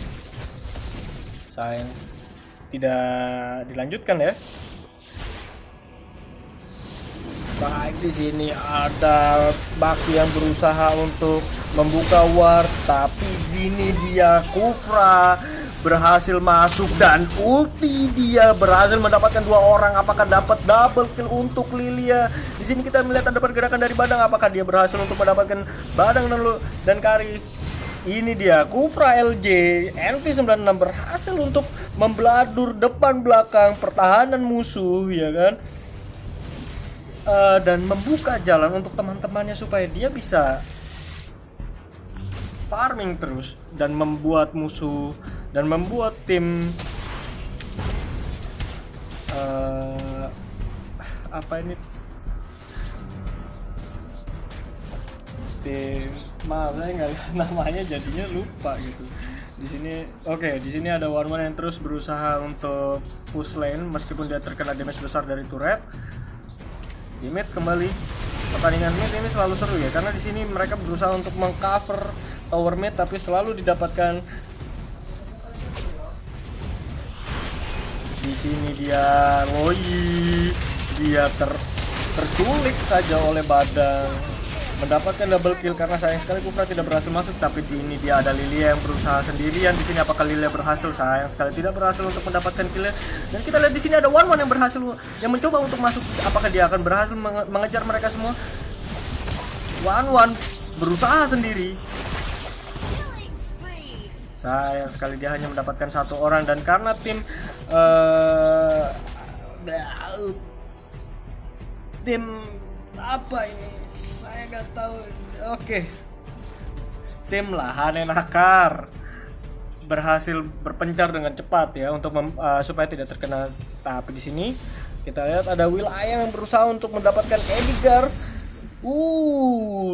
Sayang tidak dilanjutkan ya. Baik, di sini ada Bakti yang berusaha untuk membuka ward, tapi ini dia Kufra berhasil masuk dan ulti dia berhasil mendapatkan 2 orang. Apakah dapat double kill untuk Lilia? Di sini kita melihat ada pergerakan dari Badang. Apakah dia berhasil untuk mendapatkan Badang dan Kari? Ini dia Kufra LJ NV96 berhasil untuk membeladur depan belakang pertahanan musuh, ya kan? Dan membuka jalan untuk teman-temannya supaya dia bisa farming terus dan membuat musuh dan membuat tim maaf saya nggak lihat namanya, jadinya lupa gitu. Di sini ada One yang terus berusaha untuk push lane meskipun dia terkena damage besar dari turret. Di mid kembali, pertandingan mid ini selalu seru ya, karena di sini mereka berusaha untuk mengcover tower mid tapi selalu didapatkan. Di sini dia Loi, dia terculik saja oleh Badang, mendapatkan double kill karena sayang sekali Kufra tidak berhasil masuk. Tapi di ini dia ada Lilia yang berusaha sendirian. Di sini apakah Lilia berhasil? Sayang sekali tidak berhasil untuk mendapatkan kill. Dan kita lihat di sini ada One yang berhasil, yang mencoba untuk masuk. Apakah dia akan berhasil mengejar mereka semua? One berusaha sendiri. Sayang sekali dia hanya mendapatkan 1 orang, dan karena tim apa ini? Saya nggak tahu. Oke. Tim Lahane Nakar berhasil berpencar dengan cepat ya untuk supaya tidak terkena. Tapi di sini kita lihat ada Will Ayam yang berusaha untuk mendapatkan Edgar.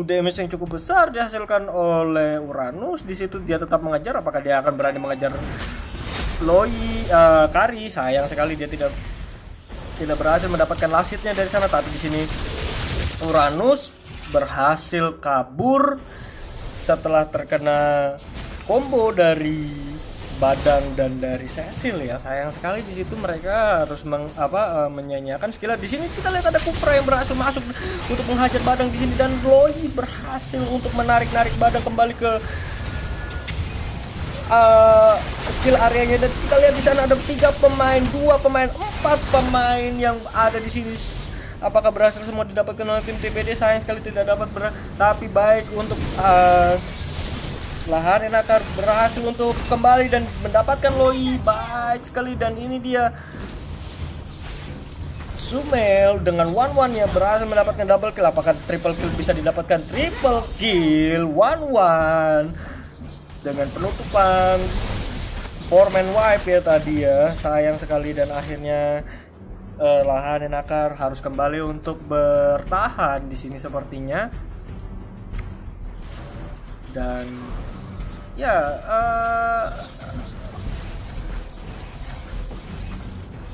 Damage yang cukup besar dihasilkan oleh Uranus. Di situ dia tetap mengejar. Apakah dia akan berani mengejar Kari? Sayang sekali dia tidak berhasil mendapatkan lasitnya dari sana. Tapi di sini Uranus berhasil kabur setelah terkena combo dari Badang dan dari Cecil ya. Sayang sekali di situ mereka harus menyanyiakan skillnya. Di sini kita lihat ada Kufra yang berhasil masuk untuk menghajar Badang di sini, dan Loi berhasil untuk menarik Badang kembali ke skill areanya. Dan kita lihat di sana ada 3 pemain, 2 pemain, 4 pemain yang ada di sini. Apakah berhasil semua didapatkan oleh tim TBD? Sayang sekali tidak dapat tapi baik untuk Lahane Nakar berhasil untuk kembali dan mendapatkan Loi. Baik sekali, dan ini dia Sumel dengan One yang berhasil mendapatkan double kill. Apakah triple kill bisa didapatkan? Triple kill One dengan penutupan 4-man wipe ya tadi ya. Sayang sekali, dan akhirnya Lahane Nakar harus kembali untuk bertahan di sini sepertinya. Dan ya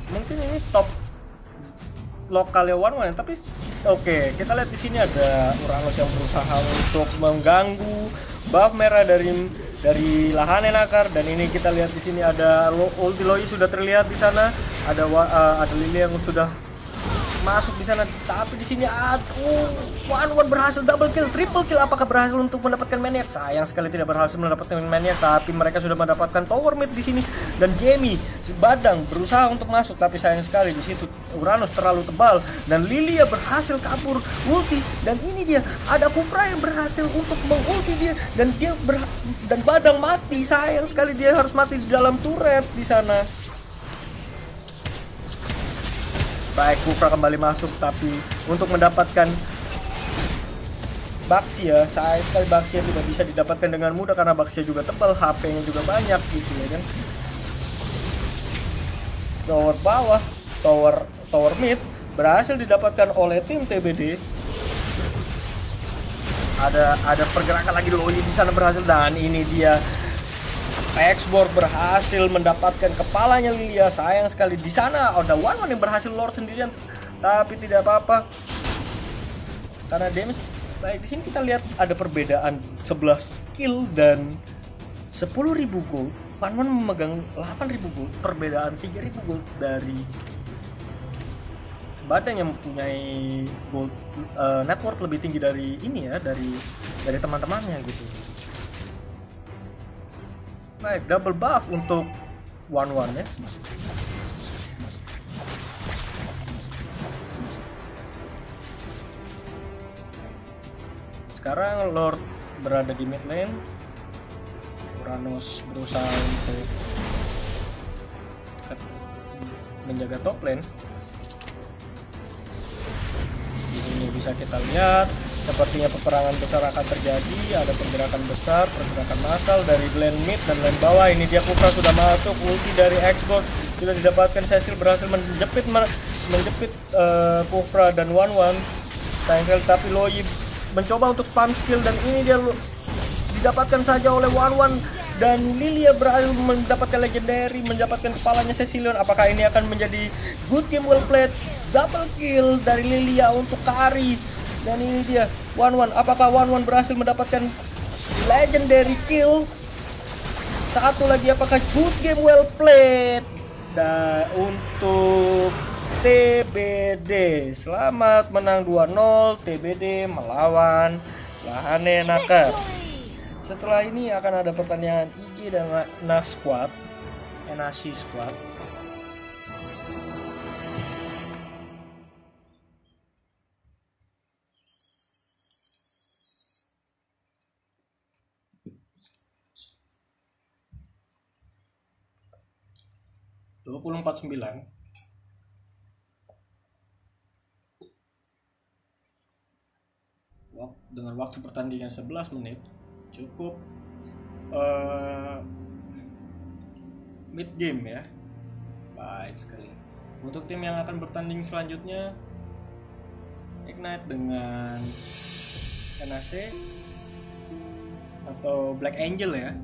mungkin ini top lokalnya One, tapi oke, kita lihat di sini ada Uranus yang berusaha untuk mengganggu buff merah dari Lahane Nakar. Dan ini kita lihat di sini ada ulti Loi sudah terlihat di sana. Ada Lily yang sudah masuk di sana, tapi di sini One berhasil double kill, triple kill. Apakah berhasil untuk mendapatkan maniac? Sayang sekali tidak berhasil mendapatkan maniac, tapi mereka sudah mendapatkan tower mid di sini. Dan Jamie Badang berusaha untuk masuk, tapi sayang sekali di situ Uranus terlalu tebal dan Lilia berhasil kabur ulti. Dan ini dia ada Kufra yang berhasil untuk mengulti dia, dan dan Badang mati. Sayang sekali dia harus mati di dalam turret di sana. Baik, Kufra kembali masuk, tapi untuk mendapatkan Baxia, sayang sekali Baxia tidak bisa didapatkan dengan mudah karena Baxia juga tebal, HP-nya juga banyak gitu ya kan. Tower bawah, tower mid berhasil didapatkan oleh tim TBD. Ada pergerakan lagi Loi di sana berhasil, dan ini dia Exborg berhasil mendapatkan kepalanya Lilia. Sayang sekali di sana ada One yang berhasil lord sendirian, tapi tidak apa-apa karena damage Baik, di sini kita lihat ada perbedaan 11 kill dan 10.000 gold. One memegang 8.000 gold, perbedaan 3.000 gold dari Badang yang mempunyai gold net worth lebih tinggi dari ini ya, dari teman-temannya gitu. Baik, double buff untuk One ya. Sekarang Lord berada di mid lane. Uranus berusaha untuk menjaga top lane. Ini bisa kita lihat, sepertinya peperangan besar akan terjadi. Ada pergerakan besar, pergerakan massal dari lane mid dan lane bawah. Ini dia Kufra sudah masuk, ulti dari Xbox sudah didapatkan. Cecil berhasil menjepit Kufra dan One. Sayang sekali, tapi Loyi mencoba untuk spam skill dan ini dia didapatkan saja oleh One dan Lilia berhasil mendapatkan legendary, mendapatkan kepalanya Cecilion. Apakah ini akan menjadi good game well played? Double kill dari Lilia untuk Kari dan ini dia One. Apakah One berhasil mendapatkan legendary kill? Satu lagi, apakah good game well played? Dan untuk TBD selamat menang 2-0. TBD melawan Lahane Naka. Setelah ini akan ada pertandingan IG dan NAC Squad. Squad. Dengan waktu pertandingan 11 menit cukup mid game ya. Baik sekali. Untuk tim yang akan bertanding selanjutnya, Ignite dengan NAC atau Black Angel ya.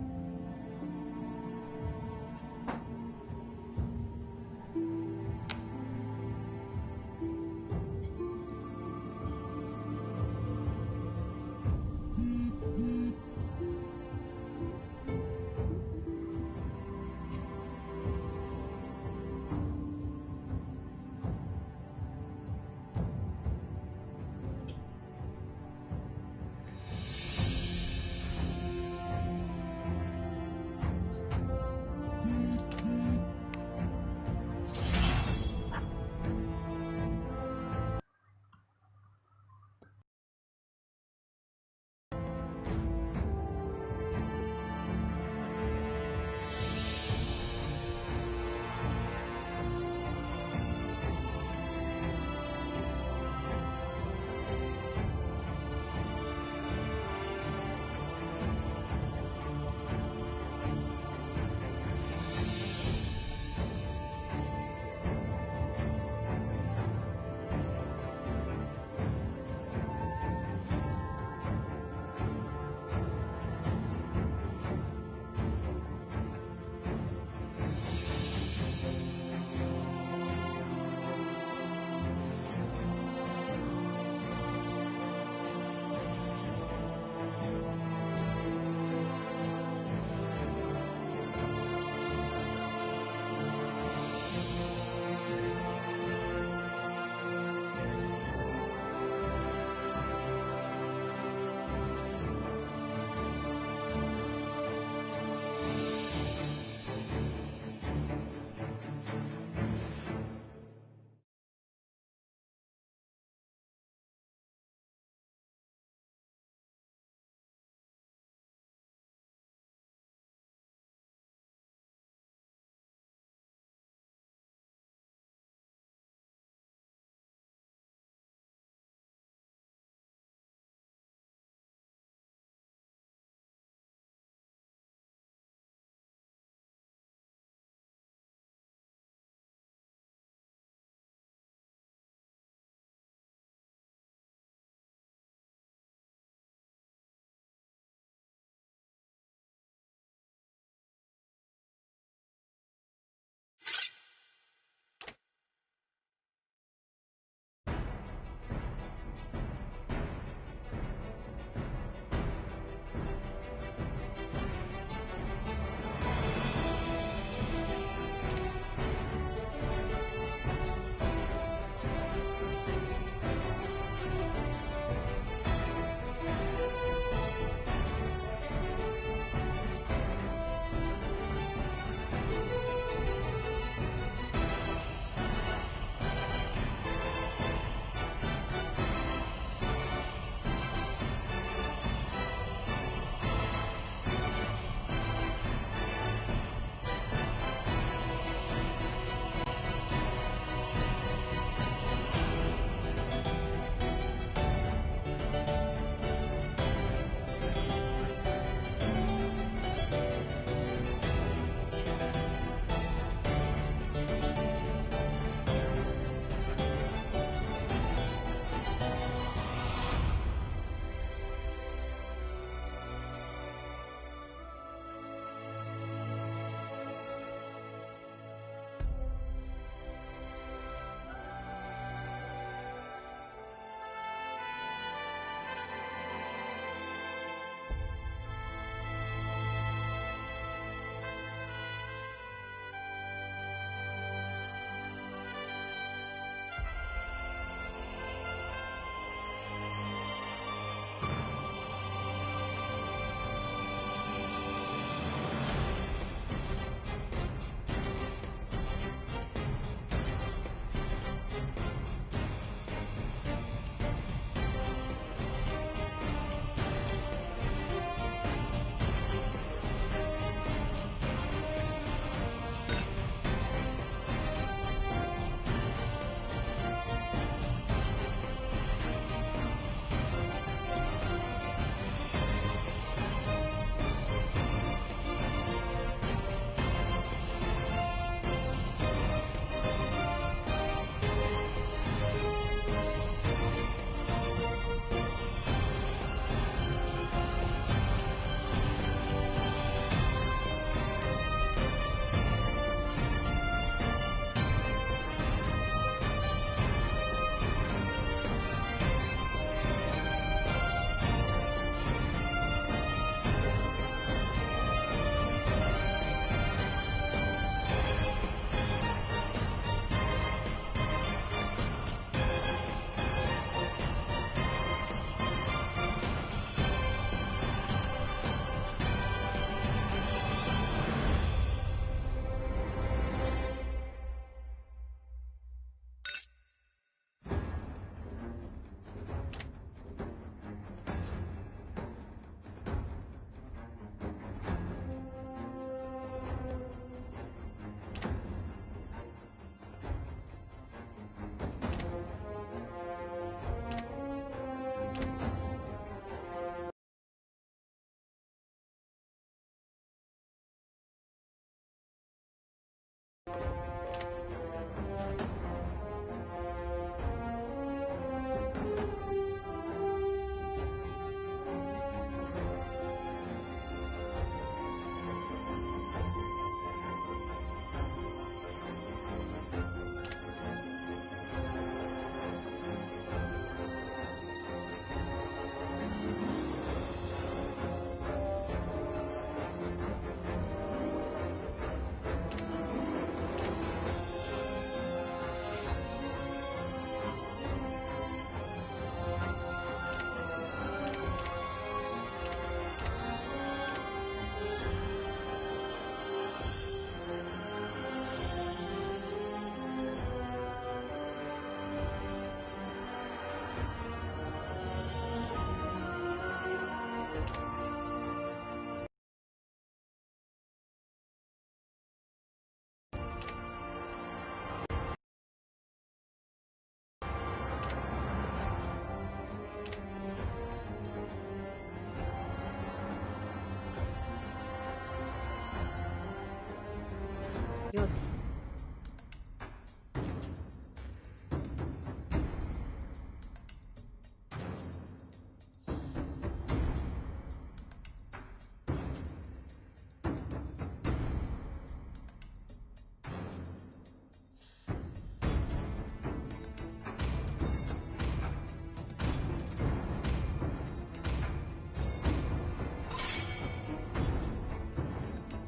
Your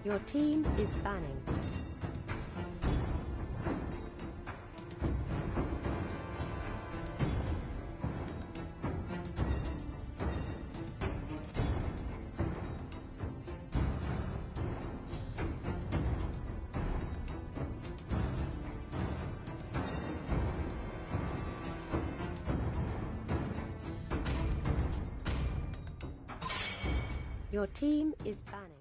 Your team is banning. Your team is banning.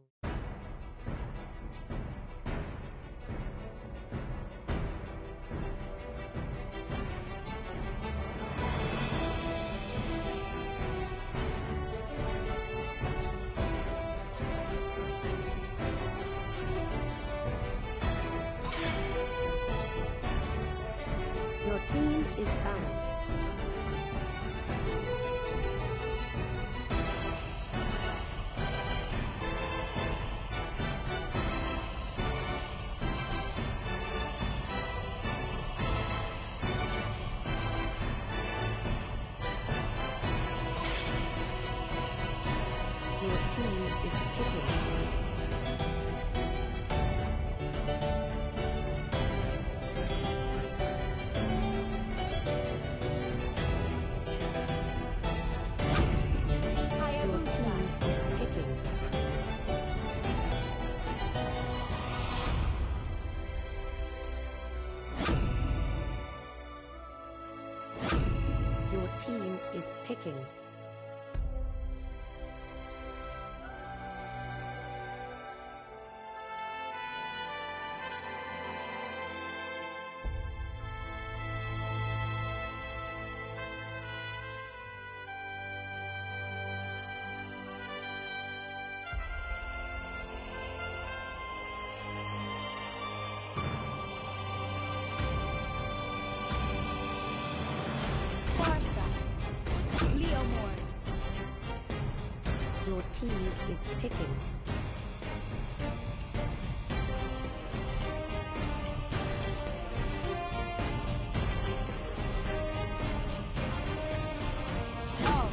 Your team is banning. Your team is picking. Your team is picking. Your team is picking. Barca. Leomord. Your team is picking. Oh.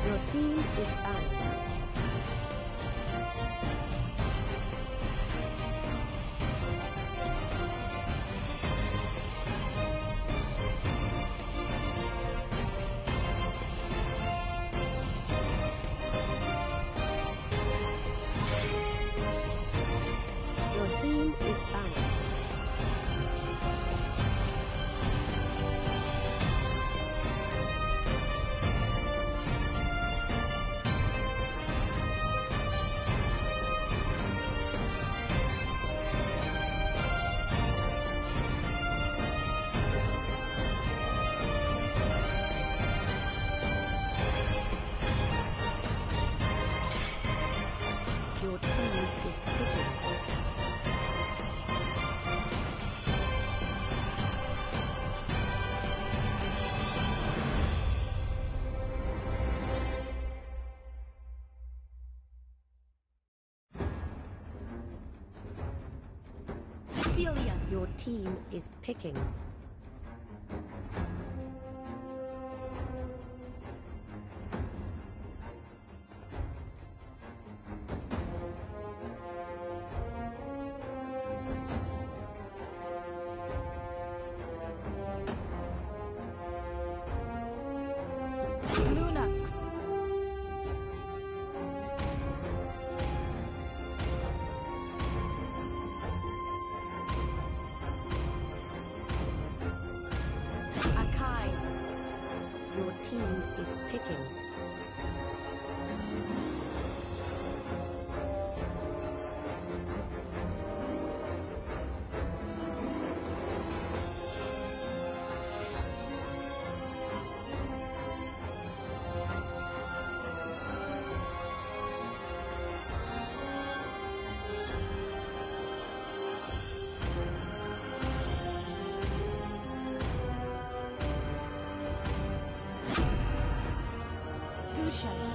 Your team is banning. Your team is banning. Your team is picking. Cecilia. Your team is picking. Lunax. Akai. Your team is picking. Execution.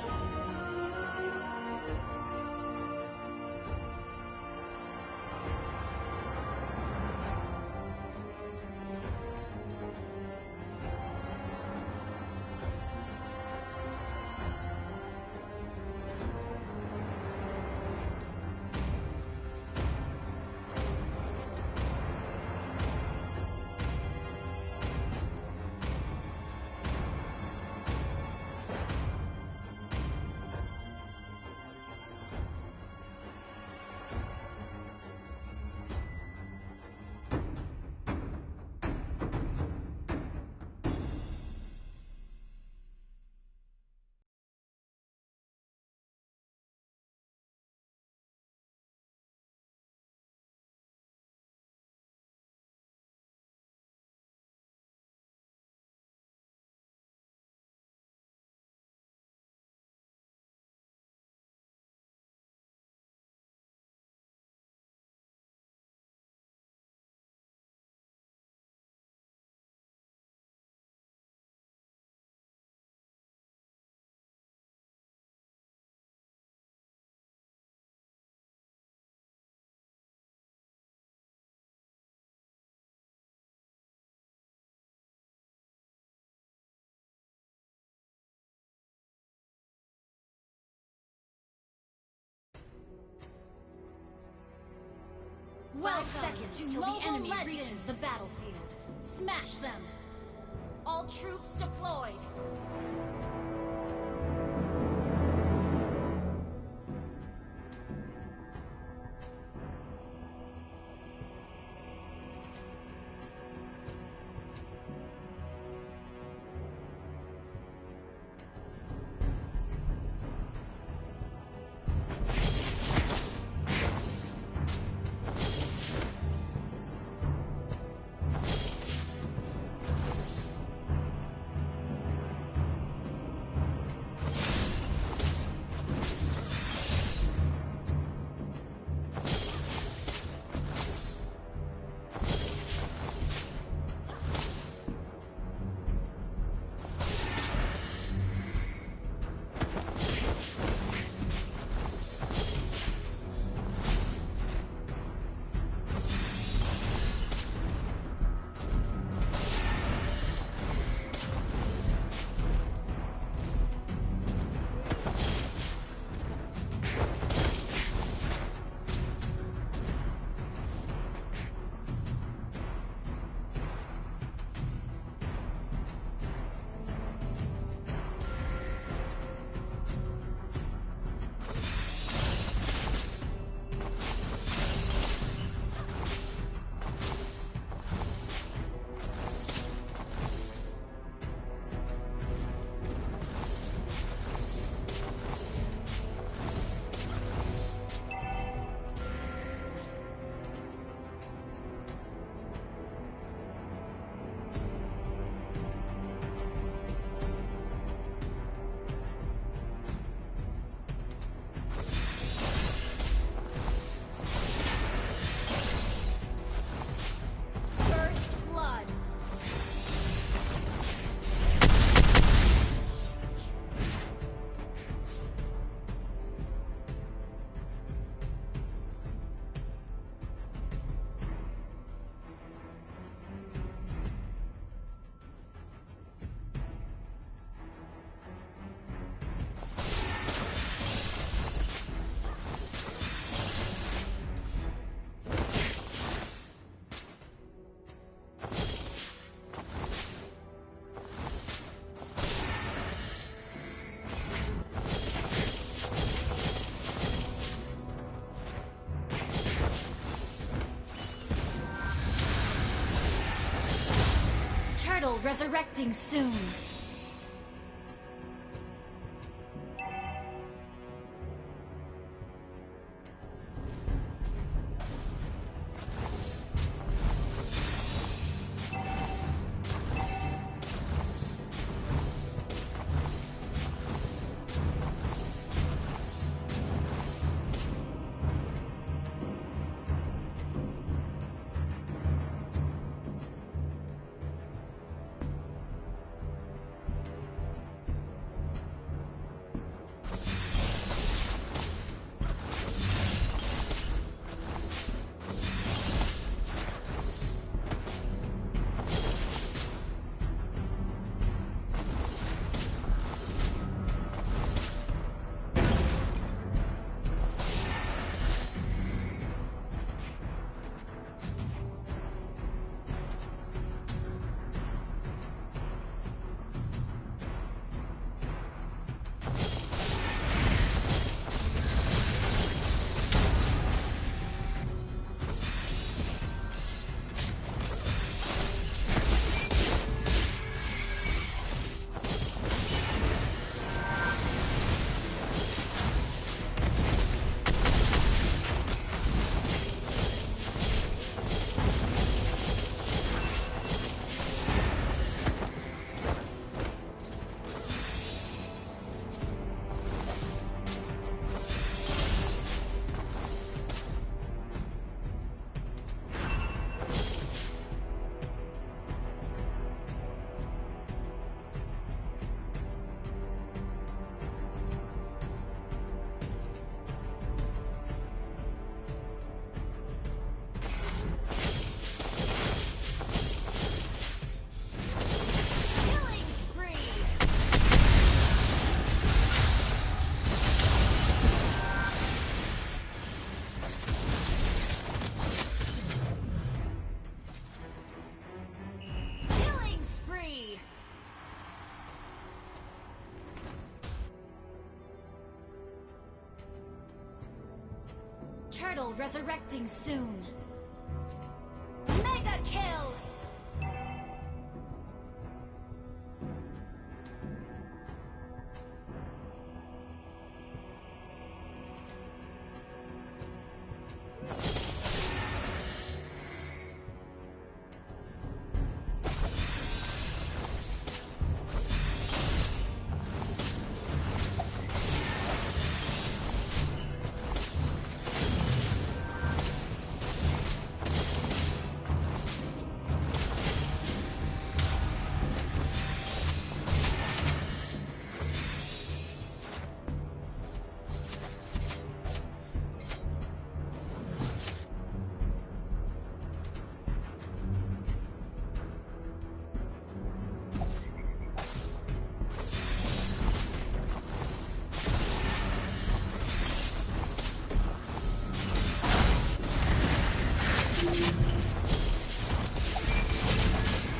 Welcome 5 seconds till the enemy reaches the battlefield. Smash them! All troops deployed! Turtle resurrecting soon. Turtle resurrecting soon. Mega kill!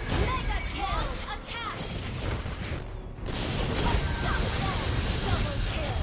Mega kill! Attack! Unstoppable! Double kill!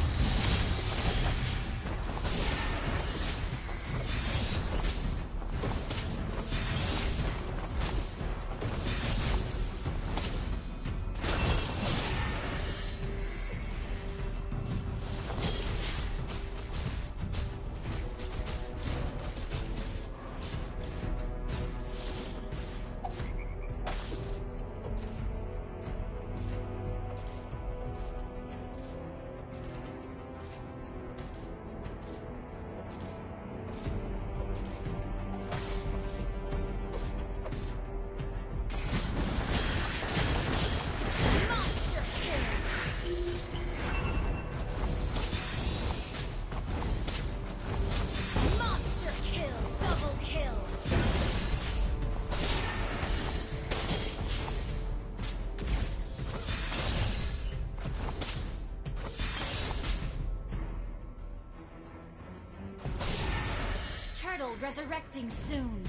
Monster kill! Monster kill! Double kill! Turtle resurrecting soon.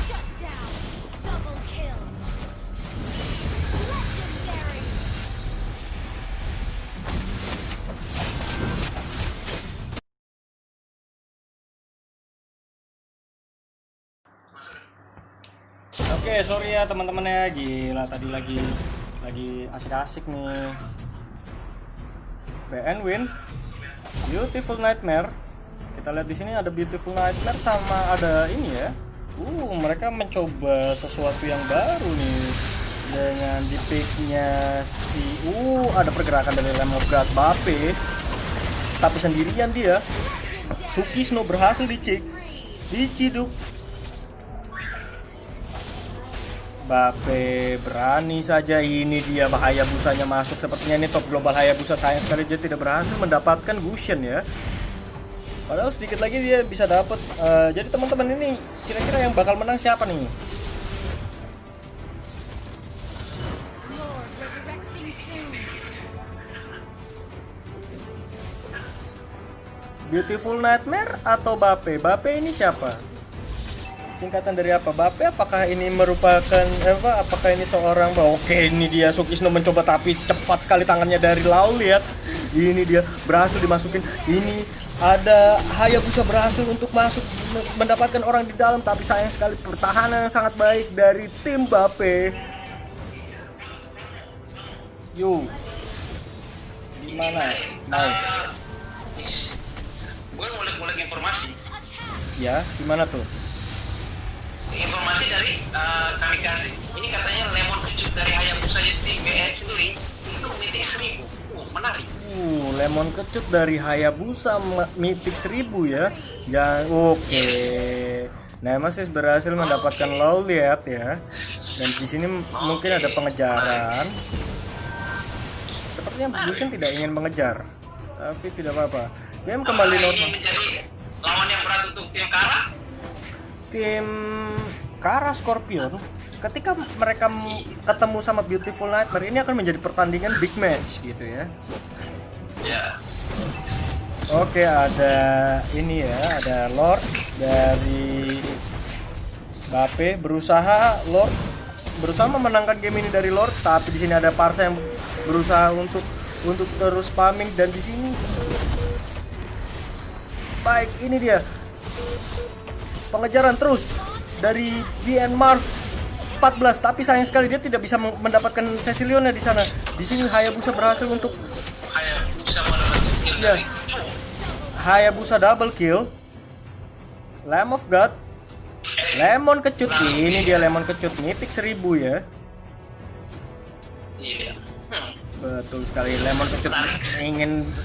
Shut down! Double kill! Legendary! Oke, sorry ya teman-teman ya, gila tadi lagi asik-asik nih. BN win. Beautiful Nightmare. Kita lihat di sini ada Beautiful Nightmare sama ada ini ya. Mereka mencoba sesuatu yang baru nih dengan di picknya si ada pergerakan dari Lamb of God Bape. Tapi sendirian dia. Sukisno berhasil diciduk. Bape berani saja, ini dia bahaya busanya masuk. Sepertinya ini top global Hayabusa, sayang sekali dia tidak berhasil mendapatkan Gusion ya. Padahal sedikit lagi dia bisa dapat. Jadi teman-teman ini kira-kira yang bakal menang siapa nih? Lord resurrecting soon. Beautiful Nightmare atau Bape? Bape ini siapa? Singkatan dari apa? Bape apakah ini merupakan apakah ini seorang oke, ini dia Sukisno mencoba tapi cepat sekali tangannya dari Lau, lihat. Ini dia berhasil dimasukin. Ini ada Hayabusa berhasil untuk masuk mendapatkan orang di dalam, tapi sayang sekali pertahanan yang sangat baik dari tim Bape. Yo, gimana? Mau? Gue ngulik-ngulik informasi. Ya, gimana tuh? Informasi dari Kamikaze. Ini katanya lemon kecut dari Hayabusa tim BN sendiri itu mitik 1000. Menarik. Lemon kecut dari Hayabusa Mythic 1000 ya. Yang oke. Nemesis berhasil mendapatkan Lowliat ya. Dan di sini mungkin ada pengejaran. Sepertinya Lucian tidak ingin mengejar. Tapi tidak apa-apa. Game kembali normal. Ini menjadi lawan yang berat untuk tim Kara. Tim Kara Scorpion ketika mereka ketemu sama Beautiful Nightmare ini akan menjadi pertandingan big match gitu ya. Ya. Oke, ada ini ya, ada Lord dari Bape Lord berusaha memenangkan game ini dari Lord, tapi di sini ada Parsa yang berusaha untuk terus spamming, dan di sini baik, ini dia pengejaran terus dari BN Marv 14, tapi sayang sekali dia tidak bisa mendapatkan Cecilionnya di sana. Di sini Hayabusa berhasil untuk Hayabusa double kill. Lamb of God, Lemon kecut, ini dia Lemon kecut Mythic 1000 ya. Iya. Betul sekali, Lemon kecut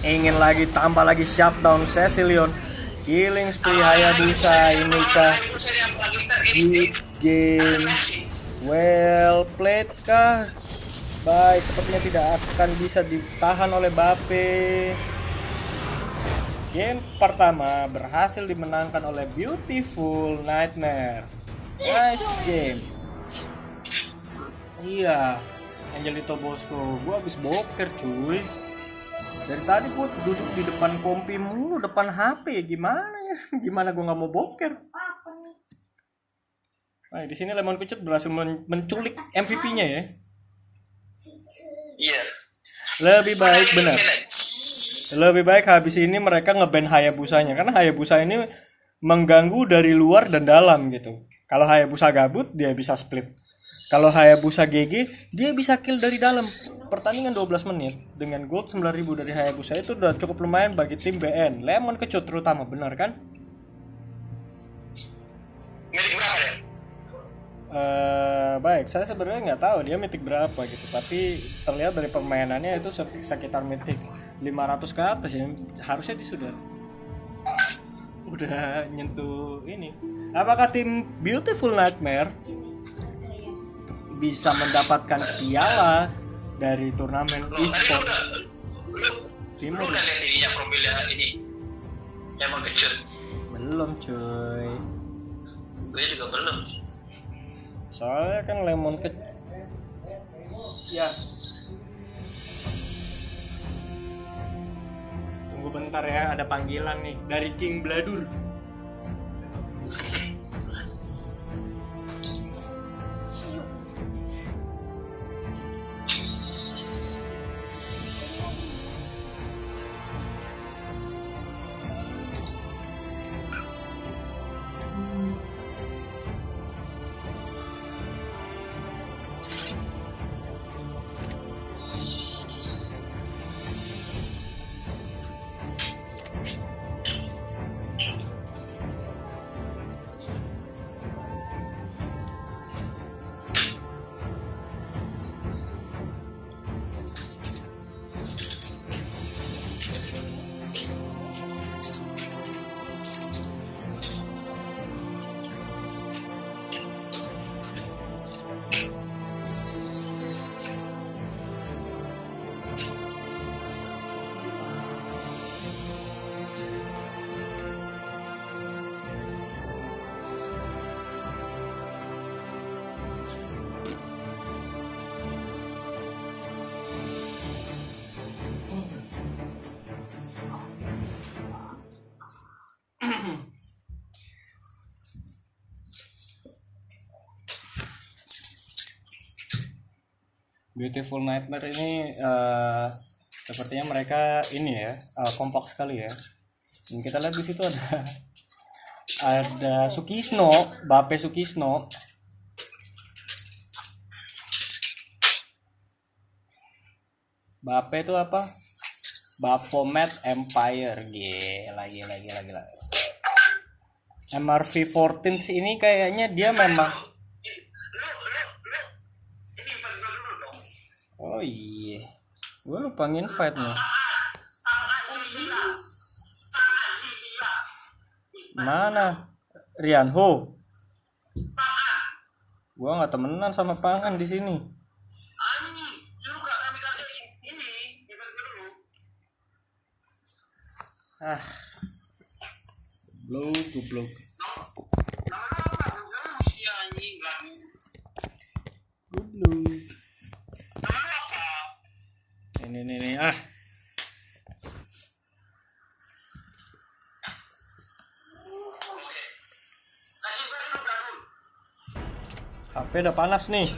ingin lagi tambah lagi shutdown Cecilion. Killing spree Hayabusa ini kah good game, well played kah? Baik, sepertinya tidak akan bisa ditahan oleh Bape. Game pertama berhasil dimenangkan oleh Beautiful Nightmare. Nice game. Iya, Angelito Bosco, gua habis boker cuy. Dari tadi gue duduk di depan kompi mulu, depan HP, gimana ya? Gimana gue nggak mau boker? Nah, di sini Lemon Kecut berhasil menculik MVP-nya ya. Iya. Lebih baik benar. Lebih baik habis ini mereka nge-ban Hayabusanya, karena Hayabusa ini mengganggu dari luar dan dalam gitu. Kalau Hayabusa gabut, dia bisa split. Kalau Hayabusa GG, dia bisa kill dari dalam. Pertandingan 12 menit dengan gold 9.000 dari Hayabusa itu udah cukup lumayan bagi tim BN. Lemon Kecut terutama, benar kan? Milik berapa ya? Baik, saya sebenarnya nggak tahu dia mitik berapa gitu, tapi terlihat dari permainannya itu sekitar mitik 500 ke atas ya. Harusnya dia udah nyentuh ini. Apakah tim Beautiful Nightmare bisa mendapatkan piala dari turnamen e-sport timur? Lu udah lihat ininya profilnya ini Lemon Kecut? Belum cuy, Gue juga belum. soalnya kan Lemon Kecut ya. Tunggu bentar ya, ada panggilan nih dari King Bladur. Beautiful Nightmare ini Sepertinya mereka ini ya, kompak sekali ya. Dan kita lihat di situ ada Sukisno, Bape Sukisno. Bape itu apa? Baphomet Empire. Gila. MRV14 ini kayaknya dia memang. Oh iya, gue lupa nge-invite nih. Mana Rianho? Gue nggak temenan sama Pangan di sini. Goblok. Ini HP udah panas nih.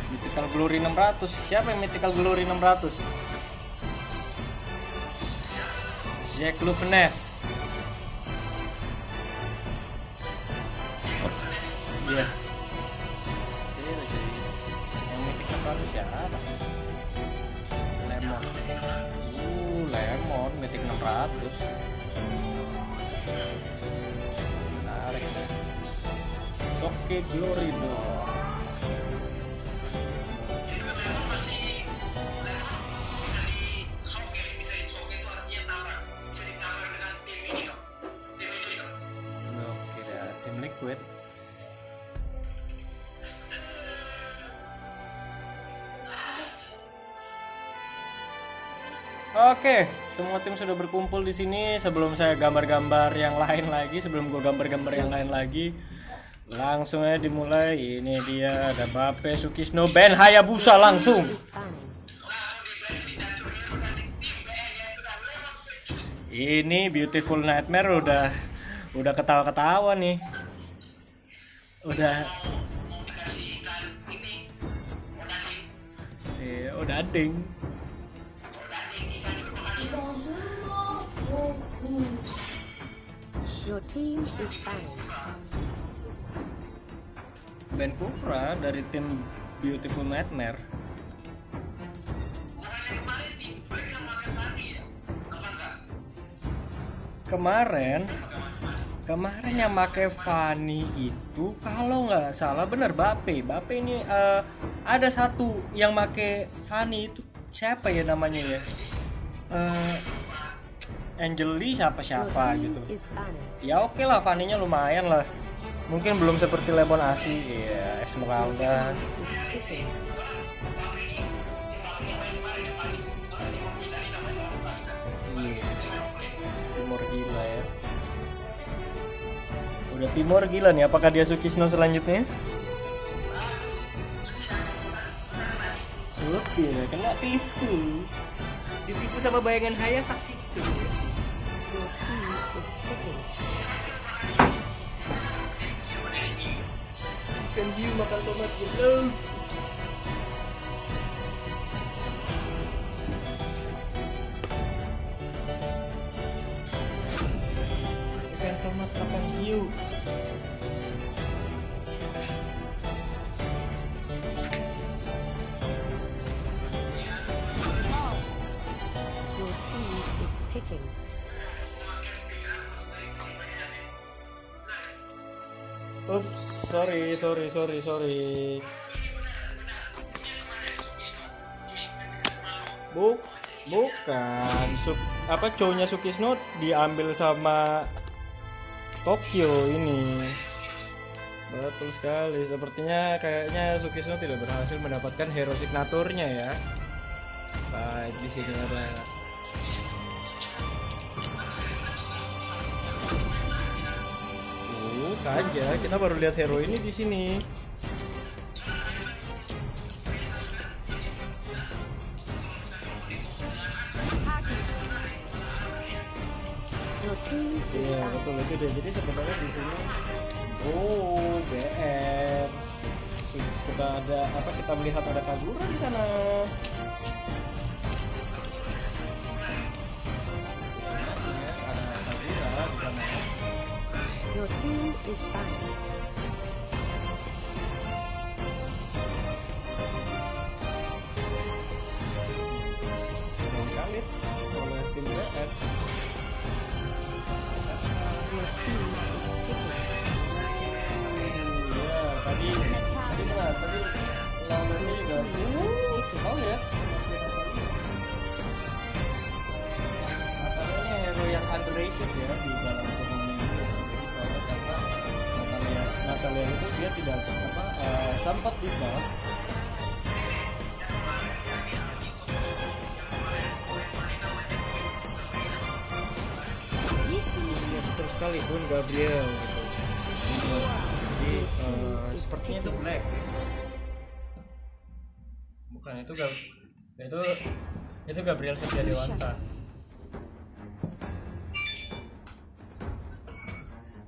Mythical Glory 600. Siapa yang Mythical Glory 600? Jack Luvenes. Iya. Yang Mythical 600 siapa? Lemon. Lemon Mythic 600. Menarik. Soke Glory dong. Liquid. Oke, semua tim sudah berkumpul di sini. Sebelum saya gambar-gambar yang lain lagi, sebelum gue gambar-gambar yang lain lagi, langsung aja dimulai. Ini dia ada Bape Sukisno, Ben Hayabusa langsung. Ini Beautiful Nightmare udah ketawa-ketawa nih. Udah ding. Your team is banned. Ben Kufra dari tim Beautiful Nightmare. Kemarin yang make Fanny itu kalau nggak salah bener Bape ini ada satu yang make Fanny itu siapa ya namanya ya, Angeli siapa gitu ya. Oke lah, Fanny-nya lumayan lah, mungkin belum seperti Lemon asli ya, Esmeralda. Timur gila ya. Udah Timur gila nih, apakah dia Sukisno selanjutnya? Oke, kena tipu. Ditipu sama bayangan Haya saksi. Ikan hiu makan tomat gitu. Ikan tomat makan hiu. Your team is picking. Oops, sorry. Bukan. Cowoknya Sukisno diambil sama Tokyo ini. Betul sekali. Sepertinya kayaknya Sukisno tidak berhasil mendapatkan hero signaturnya ya. Baik, di sini ada saja. Kita baru lihat hero ini di sini. Your team is Iya back. betul itu deh. Jadi sebenarnya di sini, oh BR sudah ada apa? Kita melihat ada Kagura di sana. Ada Kagura di sana. Your team is back. Yang kalit oleh tim BR. Your team is picking. Ya tadi benar tadi lawannya juga tahu ya. Katanya hero yang underrated ya di dalam turnamen ini. Jadi soalnya karena Natalia itu dia tidak sempat di buff. Ya, betul sekali pun Gabriel gitu. Jadi sepertinya itu black. Bukan itu Gabriel Setia Dewanta.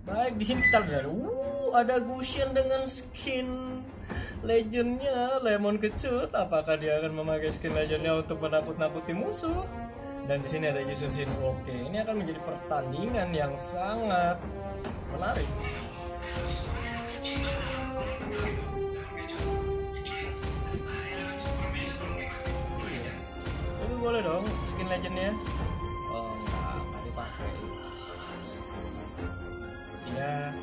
Baik, di sini kita lihat ada Gusion dengan skin legendnya Lemon Kecut. Apakah dia akan memakai skin legendnya untuk menakut-nakuti musuh? Dan di sini ada Yisun Shin. Oke, ini akan menjadi pertandingan yang sangat menarik. Itu boleh dong skin legendnya. Oh enggak dipakai. Iya.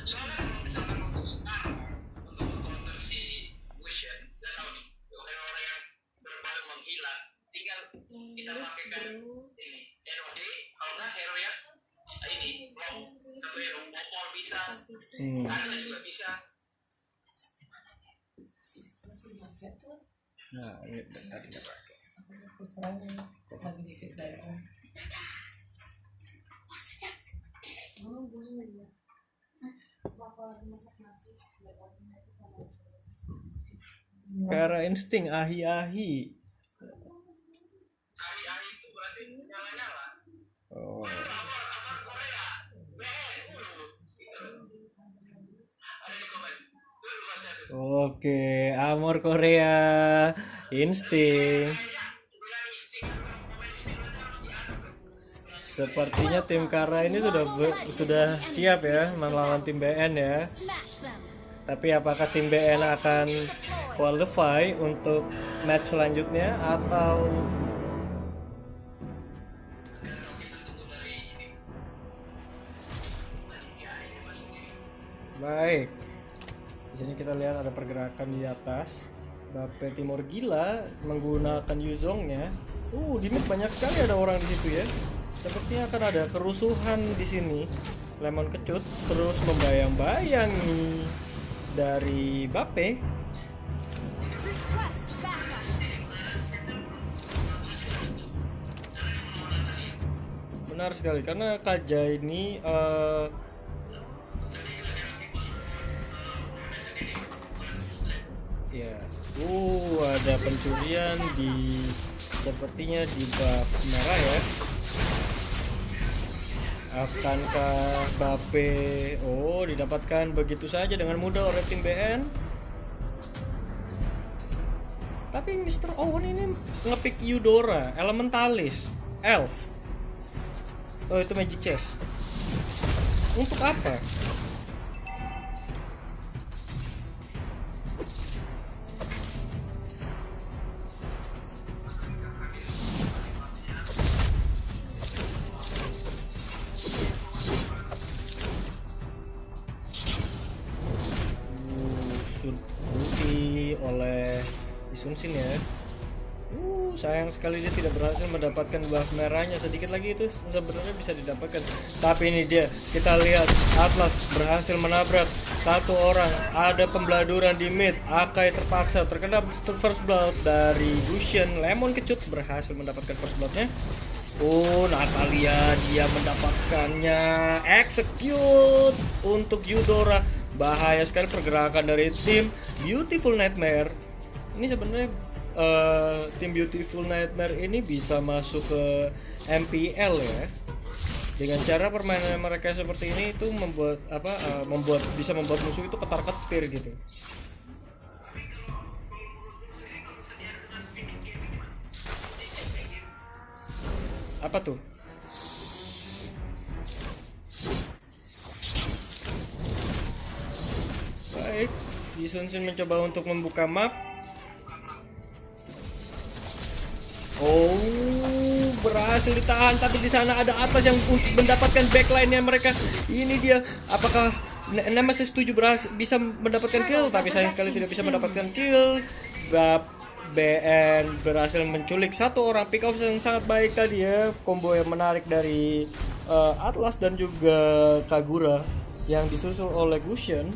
Soalnya misalkan untuk sekarang untuk konversi Gusion, dan tahu nih orang-orang yang berbadan menghilang, tinggal kita pakaikan ini hero D, kalau nggak hero yang ini long, satu hero popol bisa, ada juga bisa. Nah, ini bentar kita pakai. Kara insting ahi-ahi. Hari-hari itu berarti nyala-nyala. Oh. Apa Korea? Ada di komen. Dulu baca tuh. Oke, Amor Korea insting. Sepertinya tim Kara ini sudah siap ya melawan tim BN ya. Smash them. Tapi apakah tim BN akan qualify untuk match selanjutnya atau baik? Di sini kita lihat ada pergerakan di atas. Bape Timur Gila menggunakan Yuzongnya. Di mid banyak sekali ada orang di situ ya. Sepertinya akan ada kerusuhan di sini. Lemon Kecut terus membayang-bayangi dari Bape. Request backup. Benar sekali karena Kaja ini ya, ada pencurian di sepertinya di buff merah ya. Akankah Bape didapatkan begitu saja dengan mudah oleh tim BN? Tapi Mr. Owen ini ngepick Eudora, Elementalis, Elf. Oh itu Magic Chess. Untuk apa? Suruhi oleh Yisun Shin ya. Sayang sekali dia tidak berhasil mendapatkan buff merahnya. Sedikit lagi itu sebenarnya bisa didapatkan. Tapi ini dia, kita lihat Atlas berhasil menabrak satu orang. Ada pembeladuran di mid. Akai terpaksa terkena first blood dari Gusion. Lemon Kecut berhasil mendapatkan first bloodnya. Oh, Natalia dia mendapatkannya. Execute untuk Eudora. Bahaya sekali pergerakan dari tim Beautiful Nightmare. Ini sebenarnya tim Beautiful Nightmare ini bisa masuk ke MPL ya. Dengan cara permainan mereka seperti ini itu membuat bisa membuat musuh itu ketar-ketir gitu. Apa tuh? Baik, Jisunsin mencoba untuk membuka map. Oh, berhasil ditahan, tapi di sana ada Atlas yang untuk mendapatkan backline-nya mereka. Ini dia, apakah Nemesis 7 bisa mendapatkan kill? Tapi sayang sekali tidak bisa mendapatkan kill. BN berhasil menculik satu orang. Pick off yang sangat baik tadi ya, combo yang menarik dari Atlas dan juga Kagura yang disusul oleh Gusion.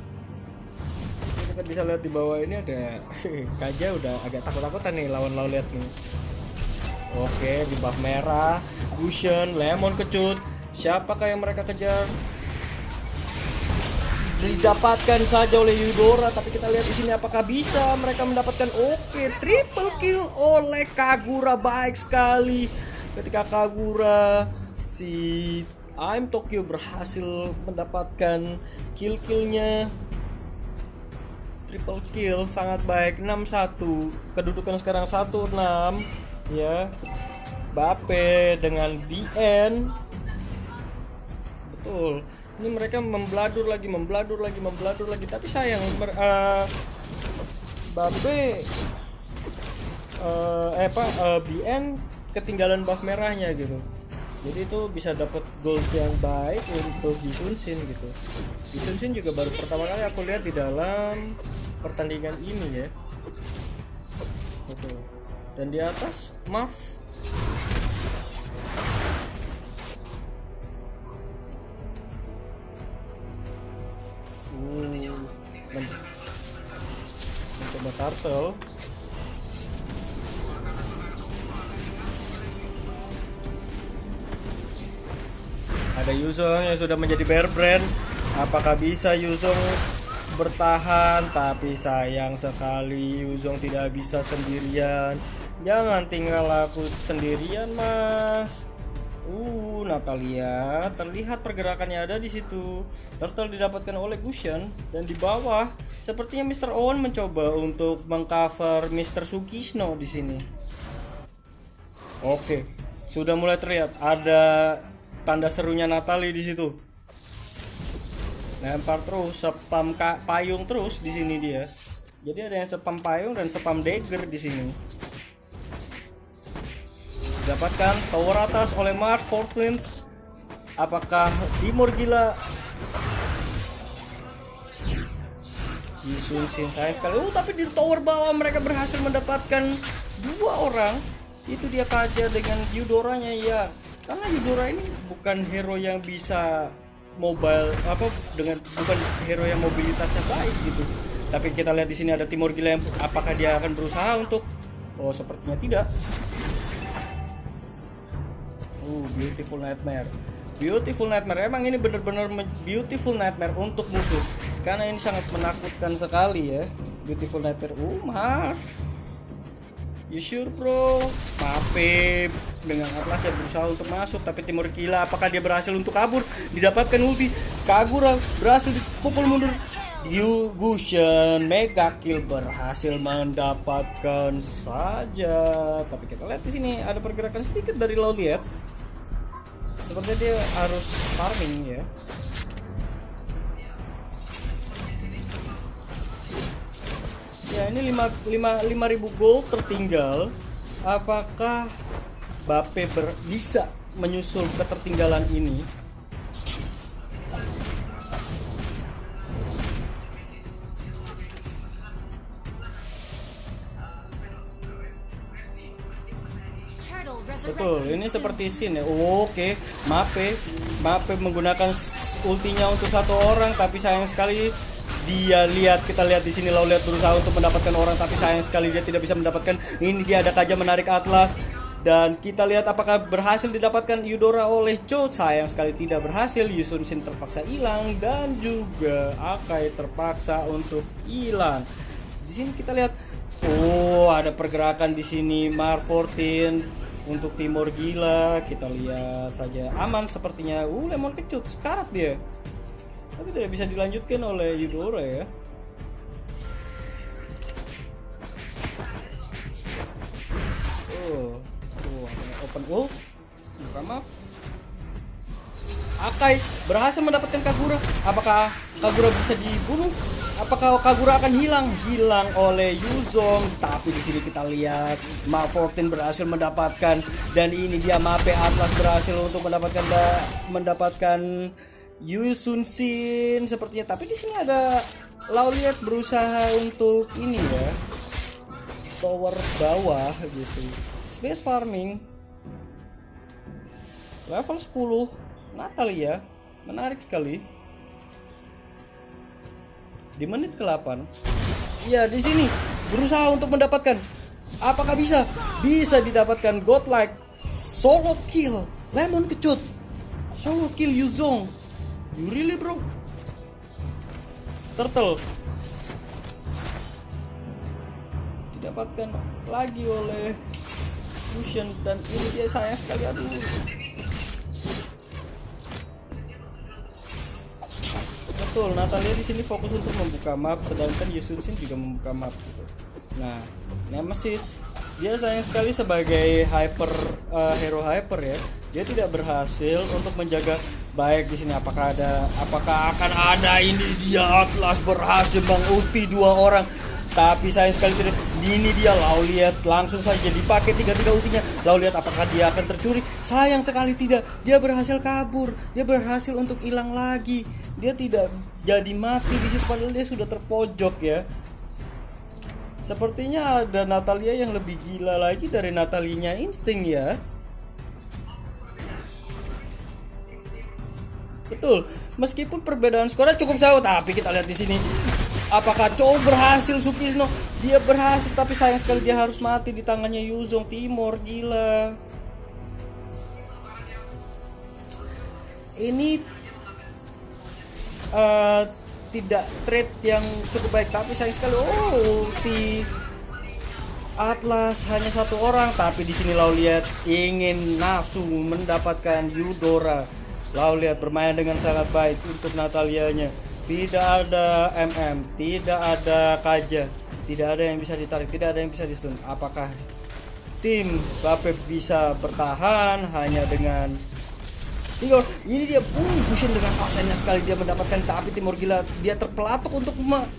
Kita bisa lihat di bawah ini ada Kaja udah agak takut-takutan nih lawan lihat nih. Oke, di buff merah, Gusion, Lemon kecut. Siapakah yang mereka kejar? Didapatkan saja oleh Eudora, tapi kita lihat di sini apakah bisa mereka mendapatkan. Oke, triple kill oleh Kagura, baik sekali. Ketika Kagura si I'm Tokyo berhasil mendapatkan kill-killnya. Triple kill sangat baik, 6-1. Kedudukan sekarang 1-6 ya. Bape dengan DN. Betul. Ini mereka membladur lagi, tapi sayang Bape BN ketinggalan buff merahnya gitu. Jadi itu bisa dapat gold yang baik untuk Jisunsin gitu. Jisunsin juga baru pertama kali aku lihat di dalam pertandingan ini ya. Betul. Dan di atas Maf mencoba turtle. Ada Yuzong yang sudah menjadi bear brand. Apakah bisa Yuzong bertahan? Tapi sayang sekali Yuzong tidak bisa sendirian. Jangan tinggal aku sendirian, Mas. Natalia, terlihat pergerakannya ada di situ. Turtle didapatkan oleh Gusion dan di bawah sepertinya Mr. Owen mencoba untuk mengcover Mr. Sukisno di sini. Oke, sudah mulai terlihat ada tanda serunya Natalie di situ. Lempar terus, spam payung terus di sini dia. Jadi ada yang spam payung dan spam dagger di sini. Didapatkan tower atas oleh Mark Fortune. Apakah Timur gila? Jisunsin sayang sekali. Tapi di tower bawah mereka berhasil mendapatkan 2 orang. Itu dia Kaja dengan Eudoranya ya. Karena Eudora ini bukan hero yang bisa mobile bukan hero yang mobilitasnya baik gitu. Tapi kita lihat di sini ada Timur gila yang apakah dia akan berusaha untuk sepertinya tidak. Beautiful Nightmare. Beautiful Nightmare. Emang ini benar-benar Beautiful Nightmare untuk musuh. Karena ini sangat menakutkan sekali ya. Beautiful Nightmare. Mas. You sure bro? Mape dengan Atlas yang berusaha untuk masuk, tapi Timur gila apakah dia berhasil untuk kabur? Didapatkan ulti. Kagura berhasil dipukul mundur. Gusion mega kill berhasil mendapatkan saja. Tapi kita lihat di sini ada pergerakan sedikit dari Loliet. Sepertinya dia harus farming ya. Ya ini 5.000 gold tertinggal. Apakah Bape bisa menyusul ketertinggalan ini? Betul, ini seperti scene ya. Oke, Mape menggunakan ultinya untuk 1 orang, tapi sayang sekali kita lihat di sini Loliet berusaha untuk mendapatkan orang, tapi sayang sekali dia tidak bisa mendapatkan. Ini dia ada Kaja menarik Atlas. Dan kita lihat apakah berhasil didapatkan Eudora oleh Cho. Sayang sekali tidak berhasil. Yu Sun Sin terpaksa hilang dan juga Akai terpaksa untuk hilang. Di sini kita lihat, oh ada pergerakan di sini Mar 14 untuk Timur Gila. Kita lihat saja aman sepertinya. Lemon kecut sekarat dia. Tapi tidak bisa dilanjutkan oleh Eudora ya. Open ult, buka map. Akai berhasil mendapatkan Kagura. Apakah Kagura bisa dibunuh? Apakah Kagura akan hilang oleh Yuzong? Tapi di sini kita lihat Mark 14 berhasil mendapatkan, dan ini dia Mape Atlas berhasil untuk mendapatkan Yu Sun Sin sepertinya. Tapi di sini ada Lauliet berusaha untuk ini ya, tower bawah gitu, space farming. Level 10 Natalia, menarik sekali. Di menit ke-8. Ya, di sini berusaha untuk mendapatkan. Apakah bisa? Bisa didapatkan godlike solo kill. Lemon kecut. Solo kill Yuzong. You really bro? Turtle didapatkan lagi oleh Fusion, dan ini dia sayang sekali. Aduh. Betul, Natalia di sini fokus untuk membuka map, sedangkan Yu Sun Sin juga membuka map gitu. Nah, Nemesis dia sayang sekali sebagai hero hyper ya. Dia tidak berhasil untuk menjaga baik di sini. Apakah akan ada ini dia Atlas berhasil mengulti 2 orang. Tapi sayang sekali tidak. Ini dia Lauliet langsung saja dipakai 3 ultinya. Lauliet apakah dia akan tercuri? Sayang sekali tidak. Dia berhasil kabur. Dia berhasil untuk hilang lagi. Dia tidak jadi mati di situ, padahal dia sudah terpojok ya. Sepertinya ada Natalia yang lebih gila lagi dari Natalinya Instinct ya. Betul. Meskipun perbedaan skornya cukup jauh, tapi kita lihat di sini. Apakah Chow berhasil? Sukisno dia berhasil, tapi sayang sekali dia harus mati di tangannya Yuzong. Timur gila. Ini tidak trade yang cukup baik, tapi sayang sekali. Ulti Atlas hanya 1 orang, tapi di sini Lauliet ingin nafsu mendapatkan Eudora. Lauliet bermain dengan sangat baik untuk Natalianya. Tidak ada tidak ada Kaja, tidak ada yang bisa ditarik, tidak ada yang bisa di-stun. Apakah tim Vape bisa bertahan hanya dengan ini dia Fusion dengan fasennya sekali dia mendapatkan, tapi Timur Gila dia terpelatuk untuk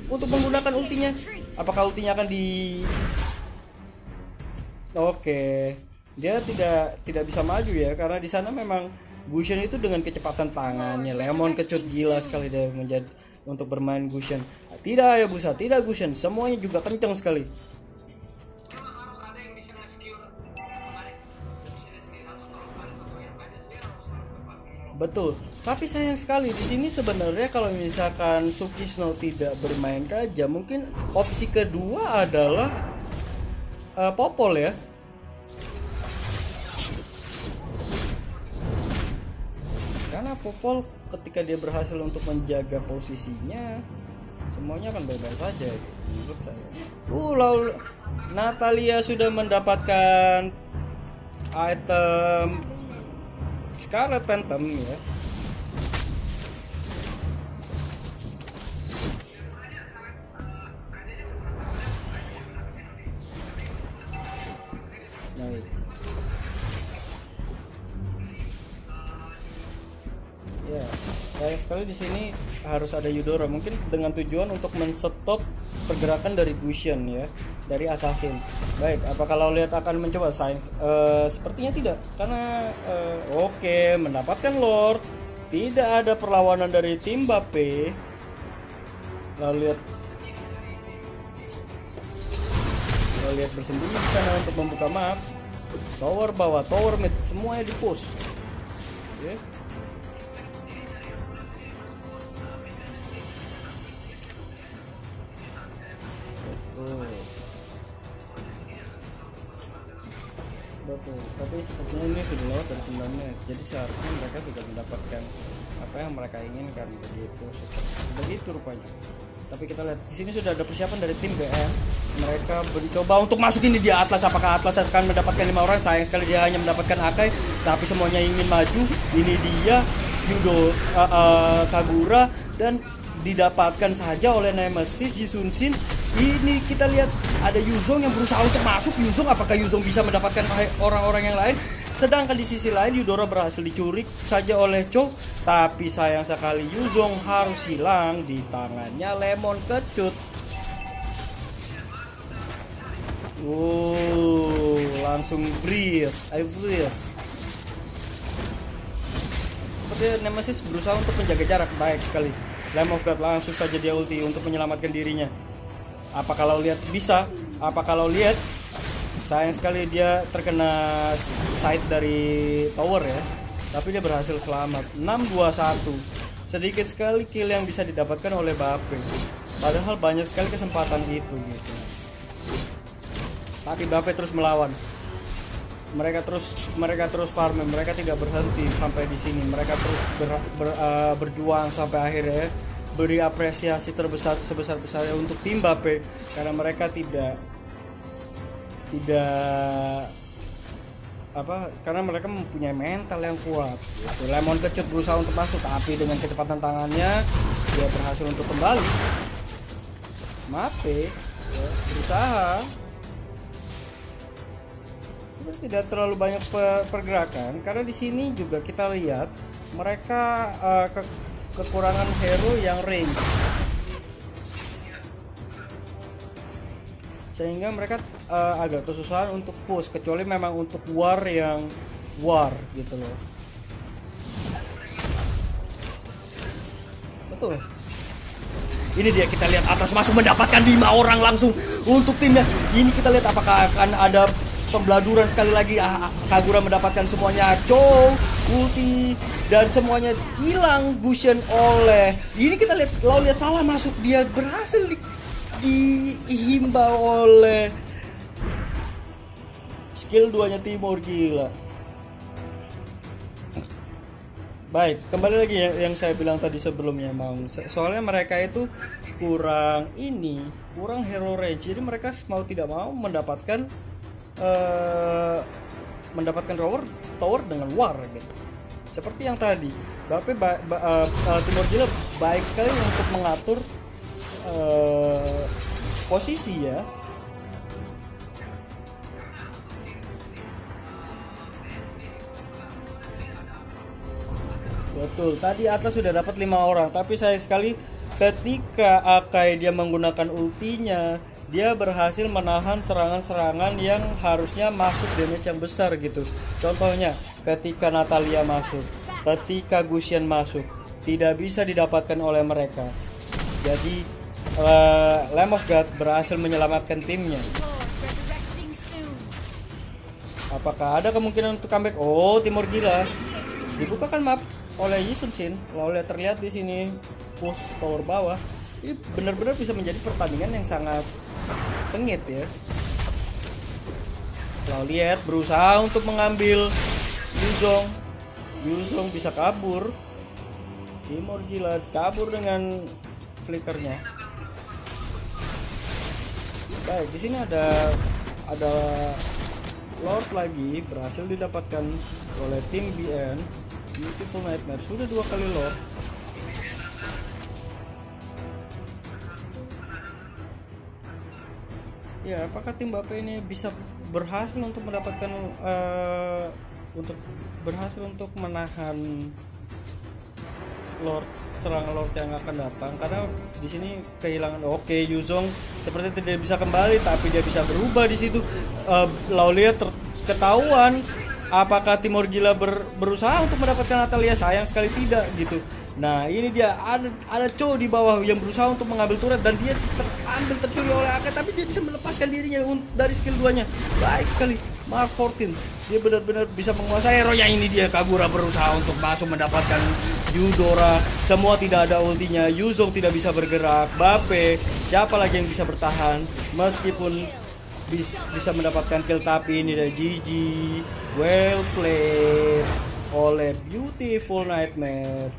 menggunakan ultinya. Apakah ultinya akan di Oke. Dia tidak bisa maju ya, karena di sana memang Gusion itu dengan kecepatan tangannya. Lemon kecut gila sekali dia menjadi untuk bermain Gusion. Tidak ya Busa, tidak Gusion, semuanya juga kencang sekali. Betul, tapi sayang sekali di sini sebenarnya kalau misalkan Sukisno tidak bermain Kaja, mungkin opsi kedua adalah Popol ya. Karena Popol ketika dia berhasil untuk menjaga posisinya, semuanya akan baik-baik saja menurut saya. Natalia sudah mendapatkan item Scarlet Phantom ya. Baik. Ya, sayang sekali di sini harus ada Eudora, mungkin dengan tujuan untuk men-stop pergerakan dari Gusion ya, dari Assassin. Baik, apakah Lauliet akan mencoba? Sepertinya tidak, karena oke, mendapatkan Lord. Tidak ada perlawanan dari tim Bape. Lauliet bersembunyi di sana untuk membuka map. Tower bawah, tower mid, semuanya di push. Oke. Betul, tapi sepertinya ini sudah lewat dari 9 menit, jadi seharusnya mereka sudah mendapatkan apa yang mereka inginkan, begitu rupanya. Tapi kita lihat di sini sudah ada persiapan dari tim BN. Mereka mencoba untuk masuk ini di Atlas. Apakah Atlas akan mendapatkan 5 orang? Sayang sekali dia hanya mendapatkan Akai, tapi semuanya ingin maju. Ini dia Yudo Kagura dan didapatkan saja oleh Nemesis Yisun-Shin. Ini kita lihat ada Yuzong yang berusaha untuk masuk. Yuzong, apakah Yuzong bisa mendapatkan orang-orang yang lain? Sedangkan di sisi lain Yudora berhasil dicuri saja oleh Cho. Tapi sayang sekali Yuzong harus hilang di tangannya Lemon Kecut. Langsung freeze. Seperti Nemesis berusaha untuk menjaga jarak. Baik sekali. Lamb of God langsung saja dia ulti untuk menyelamatkan dirinya. Apa kalau lihat bisa? Apa kalau lihat? Sayang sekali dia terkena side dari tower ya. Tapi dia berhasil selamat. 6-2-1. Sedikit sekali kill yang bisa didapatkan oleh Bape. Padahal banyak sekali kesempatan itu gitu. Tapi Bape terus melawan. Mereka terus farm, mereka tidak berhenti sampai di sini. Mereka terus berjuang sampai akhirnya. Beri apresiasi sebesar-besarnya untuk tim Bape karena mereka karena mereka mempunyai mental yang kuat. Lemon Kecut berusaha untuk masuk, tapi dengan kecepatan tangannya dia berhasil untuk kembali. Bape berusaha. Tidak terlalu banyak pergerakan karena di sini juga kita lihat mereka kekurangan hero yang range, sehingga mereka agak kesusahan untuk push, kecuali memang untuk war gitu loh. Betul. Ini dia, kita lihat atas masuk mendapatkan 5 orang langsung untuk timnya. Ini kita lihat apakah akan ada pembeladuran sekali lagi. Kagura mendapatkan semuanya, Cho, ulti, dan semuanya hilang Gushen oleh. Ini kita lihat salah masuk, dia berhasil dihimbau oleh skill 2-nya Timur, gila. Baik, kembali lagi yang saya bilang tadi sebelumnya, soalnya mereka itu kurang hero range, jadi mereka mau tidak mau mendapatkan tower dengan war gitu. Seperti yang tadi, Bape Timur Gila baik sekali untuk mengatur posisi ya. Betul, tadi Atlas sudah dapat 5 orang, tapi sayang sekali ketika Akai dia menggunakan ultinya, dia berhasil menahan serangan-serangan yang harusnya masuk damage yang besar gitu. Contohnya ketika Natalia masuk, ketika Gushen masuk, tidak bisa didapatkan oleh mereka. Jadi Lamb of God berhasil menyelamatkan timnya. Apakah ada kemungkinan untuk comeback? Oh, Timur Gila dibukakan map oleh Yisun-Shin. Lalu terlihat di sini push tower bawah. Ini benar-benar bisa menjadi pertandingan yang sangat sengit ya. Lalu lihat berusaha untuk mengambil Yuzong. Yuzong bisa kabur. Timur Gila kabur dengan flickernya. Baik, di sini ada Lord lagi berhasil didapatkan oleh tim BN. Beautiful Nightmare sudah 2 kali Lord. Ya, apakah tim Bape ini bisa berhasil untuk mendapatkan untuk menahan Lord, serangan Lord yang akan datang? Karena di sini kehilangan. Oke, Yuzong seperti tidak bisa kembali, tapi dia bisa berubah di situ. Laulia ketahuan. Apakah Timur Gila berusaha untuk mendapatkan Natalia? Sayang sekali tidak gitu. Nah, ini dia ada Cho di bawah yang berusaha untuk mengambil turret dan dia tercuri oleh Akai, tapi dia bisa melepaskan dirinya dari skill 2-nya. Baik sekali. Mark 14. Dia benar-benar bisa menguasai hero-nya. Ini dia, Kagura berusaha untuk masuk mendapatkan Yudora. Semua tidak ada ultinya. Yuzong tidak bisa bergerak. Bape, siapa lagi yang bisa bertahan? Meskipun bisa mendapatkan kill, tapi ini udah GG. Well played oleh Beautiful Nightmare.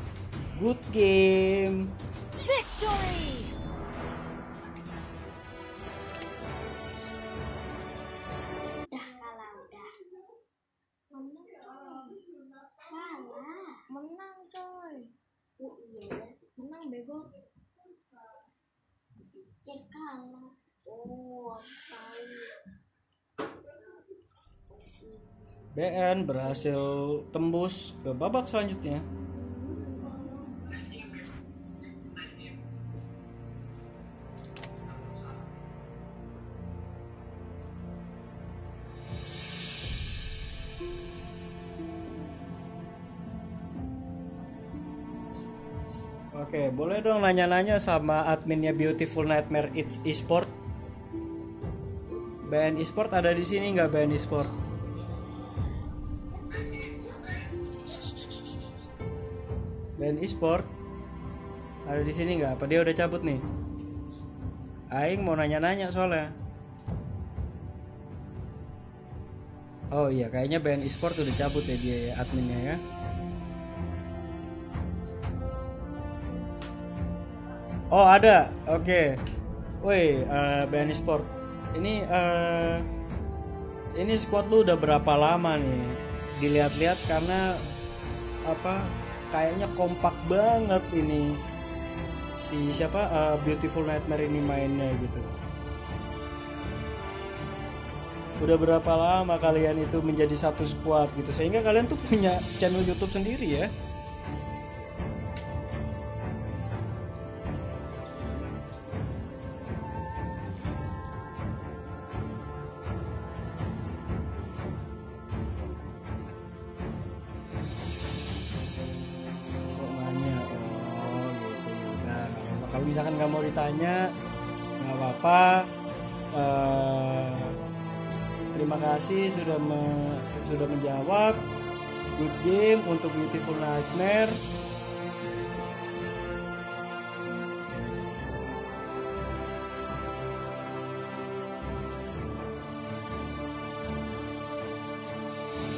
Good game. Victory! Udah kalah udah. Menang coy. Oh iya, menang bego. Cek kalah. Oh, tahu. BN berhasil tembus ke babak selanjutnya. Oke, boleh dong nanya-nanya sama adminnya Beautiful Nightmare It's Esport. BN Esport ada di sini nggak, BN Esport? BN Esport ada di sini nggak? Apa dia udah cabut nih? Aing mau nanya-nanya soalnya. Oh iya, kayaknya BN Esport udah cabut ya dia ya, adminnya ya. Oh ada, oke. Woi, BN Sport. Ini squad lu udah berapa lama nih? Dilihat-lihat karena apa? Kayaknya kompak banget ini. Si siapa? Beautiful Nightmare ini mainnya gitu. Udah berapa lama kalian itu menjadi satu squad gitu, sehingga kalian tuh punya channel YouTube sendiri ya? Kalau misalkan nggak mau ditanya nggak apa-apa. Terima kasih sudah menjawab. Good game untuk Beautiful Nightmare.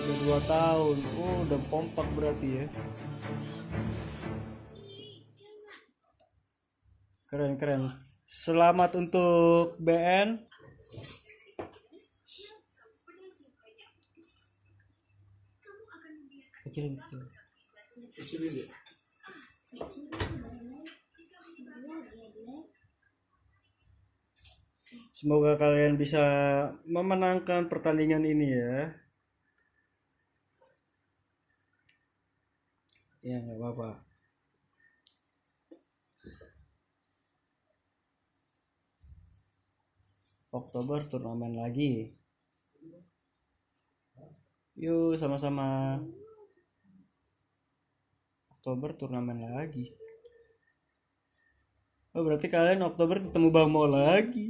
Udah 2 tahun. Oh, udah kompak berarti ya. Keren. Selamat untuk BN. Kecilin. Semoga kalian bisa memenangkan pertandingan ini ya. Ya nggak apa-apa. Oktober turnamen lagi. Yuk sama-sama. Oktober turnamen lagi. Oh berarti kalian Oktober ketemu Bang Mo lagi.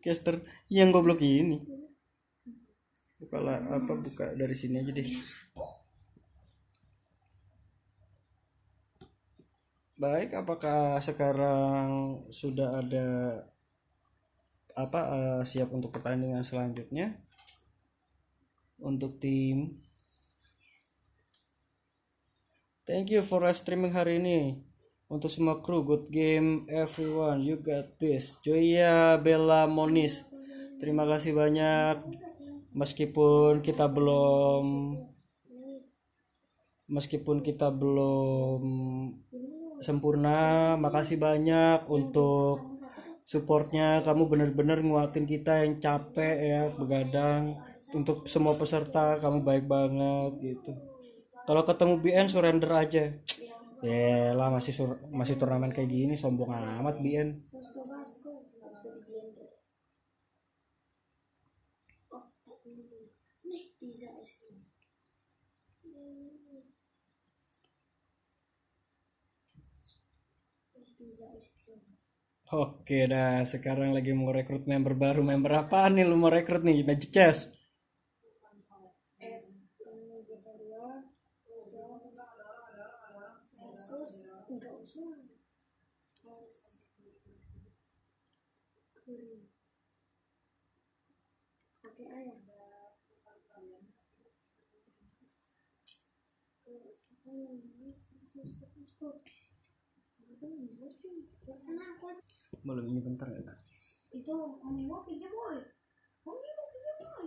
Caster yang goblok ini. Buka dari sini aja deh. Baik, apakah sekarang sudah ada siap untuk pertandingan selanjutnya untuk tim? Thank you for streaming hari ini. Untuk semua kru, good game everyone, you got this. Joya Bella Monis, terima kasih banyak. Meskipun kita belum sempurna, makasih banyak untuk supportnya. Kamu bener-bener nguatin kita yang capek ya begadang. Untuk semua peserta kamu baik banget gitu. Kalau ketemu BN surrender aja. Ya lah, masih turnamen kayak gini sombong amat BN. Oke dah, sekarang lagi mau rekrut member baru. Member apa nih lu mau rekrut nih? Magic Chess. pakai ayam. Belum, ini bentar ya. Itu Om Iwo pinjam boy. Om Iwo pinjam boy.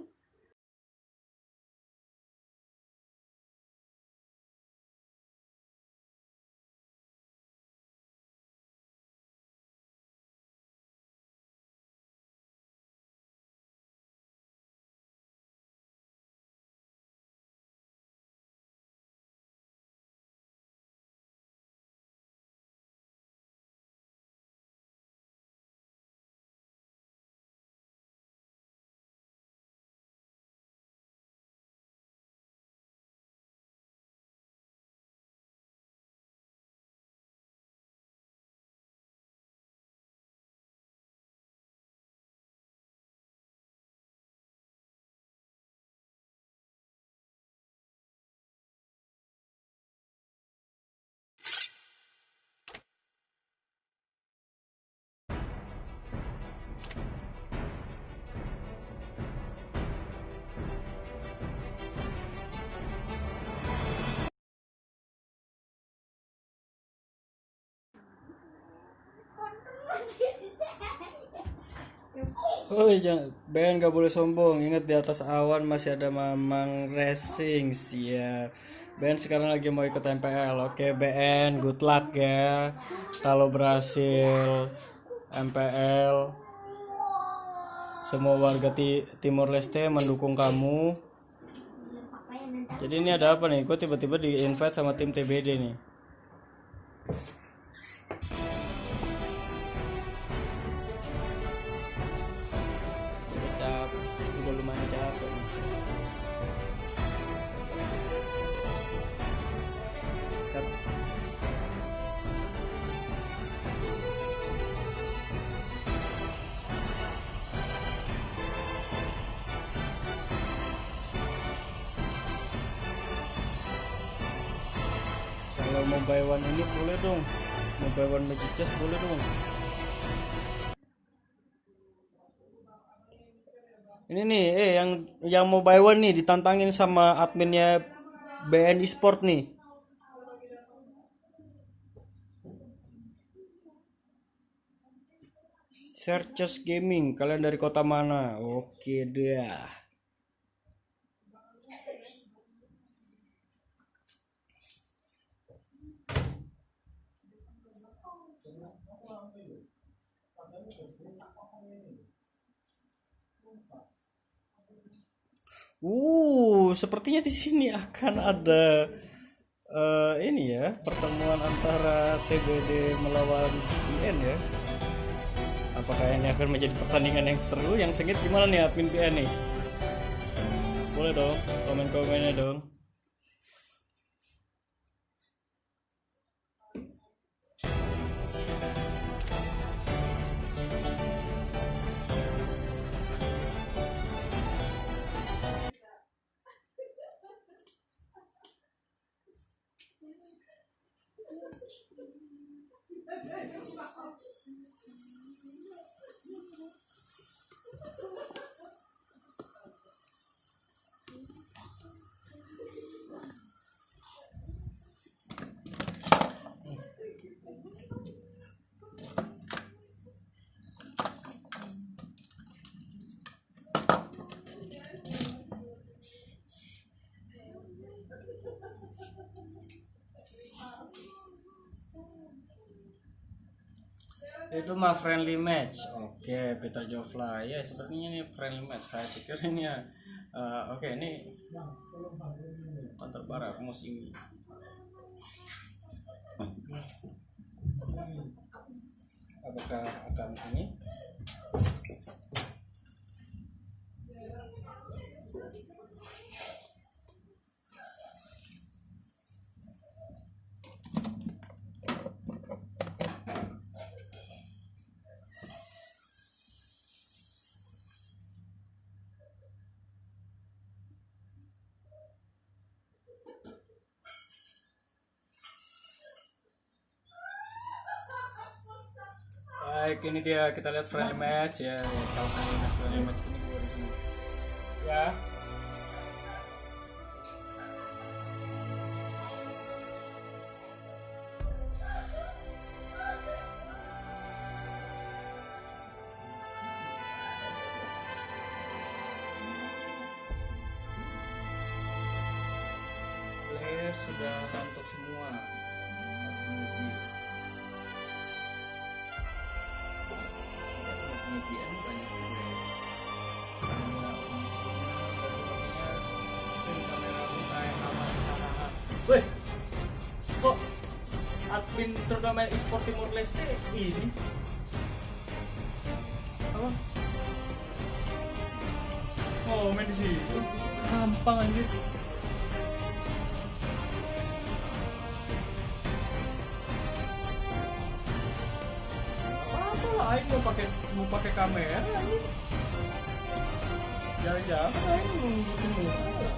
Oh jangan, Ben gak boleh sombong. Ingat di atas awan masih ada Mamang Racing. Siap. Ben sekarang lagi mau ikut MPL. Oke Ben, good luck ya. Kalau berhasil MPL, semua warga Timor Leste mendukung kamu. Jadi ini ada apa nih? Gue tiba-tiba di invite sama tim TBD nih. Udah lumayan capek nih. Kalau mau buy one ini boleh dong, mau buy one magic chest boleh dong. Ini nih, yang mau buy one nih ditantangin sama adminnya BN Esport nih. Searches Gaming, kalian dari kota mana? Oke dah. Sepertinya di sini akan ada ini ya, pertemuan antara TBD melawan BN ya. Apakah ini akan menjadi pertandingan yang seru, yang sengit? Gimana nih admin BN nih? Boleh dong, komen-komennya dong. Itu mah friendly match. Oke, Peter Jofla. Ya, sepertinya ini friendly match. Saya pikir ini ya. Oke, ini Counter Barak musim ini. Apakah akan ini? Baik, ini dia kita lihat friendly match ya. Kalau friendly match ini gue di sini. Ya. Player sudah ngantuk semua. Kemudian banyak juga kamera umum semua dan sebagainya. Dan kamera kayak aman. Weh, kok admin turnamen e-sport Timor Leste ini apa? Oh, main di situ gampang anjir. Apa lah, Aing mau pakai kamera anjir. Jarang-jarang Aing nunjukin muka.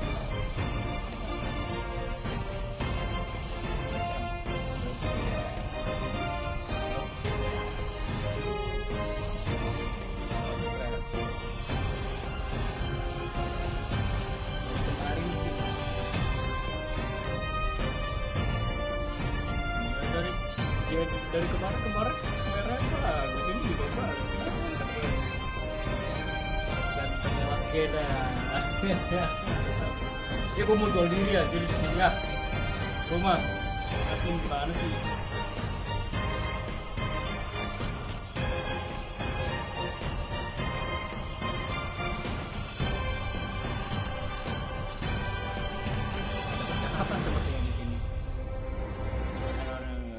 Kemarin sih dari kemarin kameranya bagus, ini juga bagus. Kenapa? Gantengnya lagi dah. Ya gue mau jual diri ya, jadi di sini ya. Rumah. Admin gimana sih? Kapan sepertinya di sini?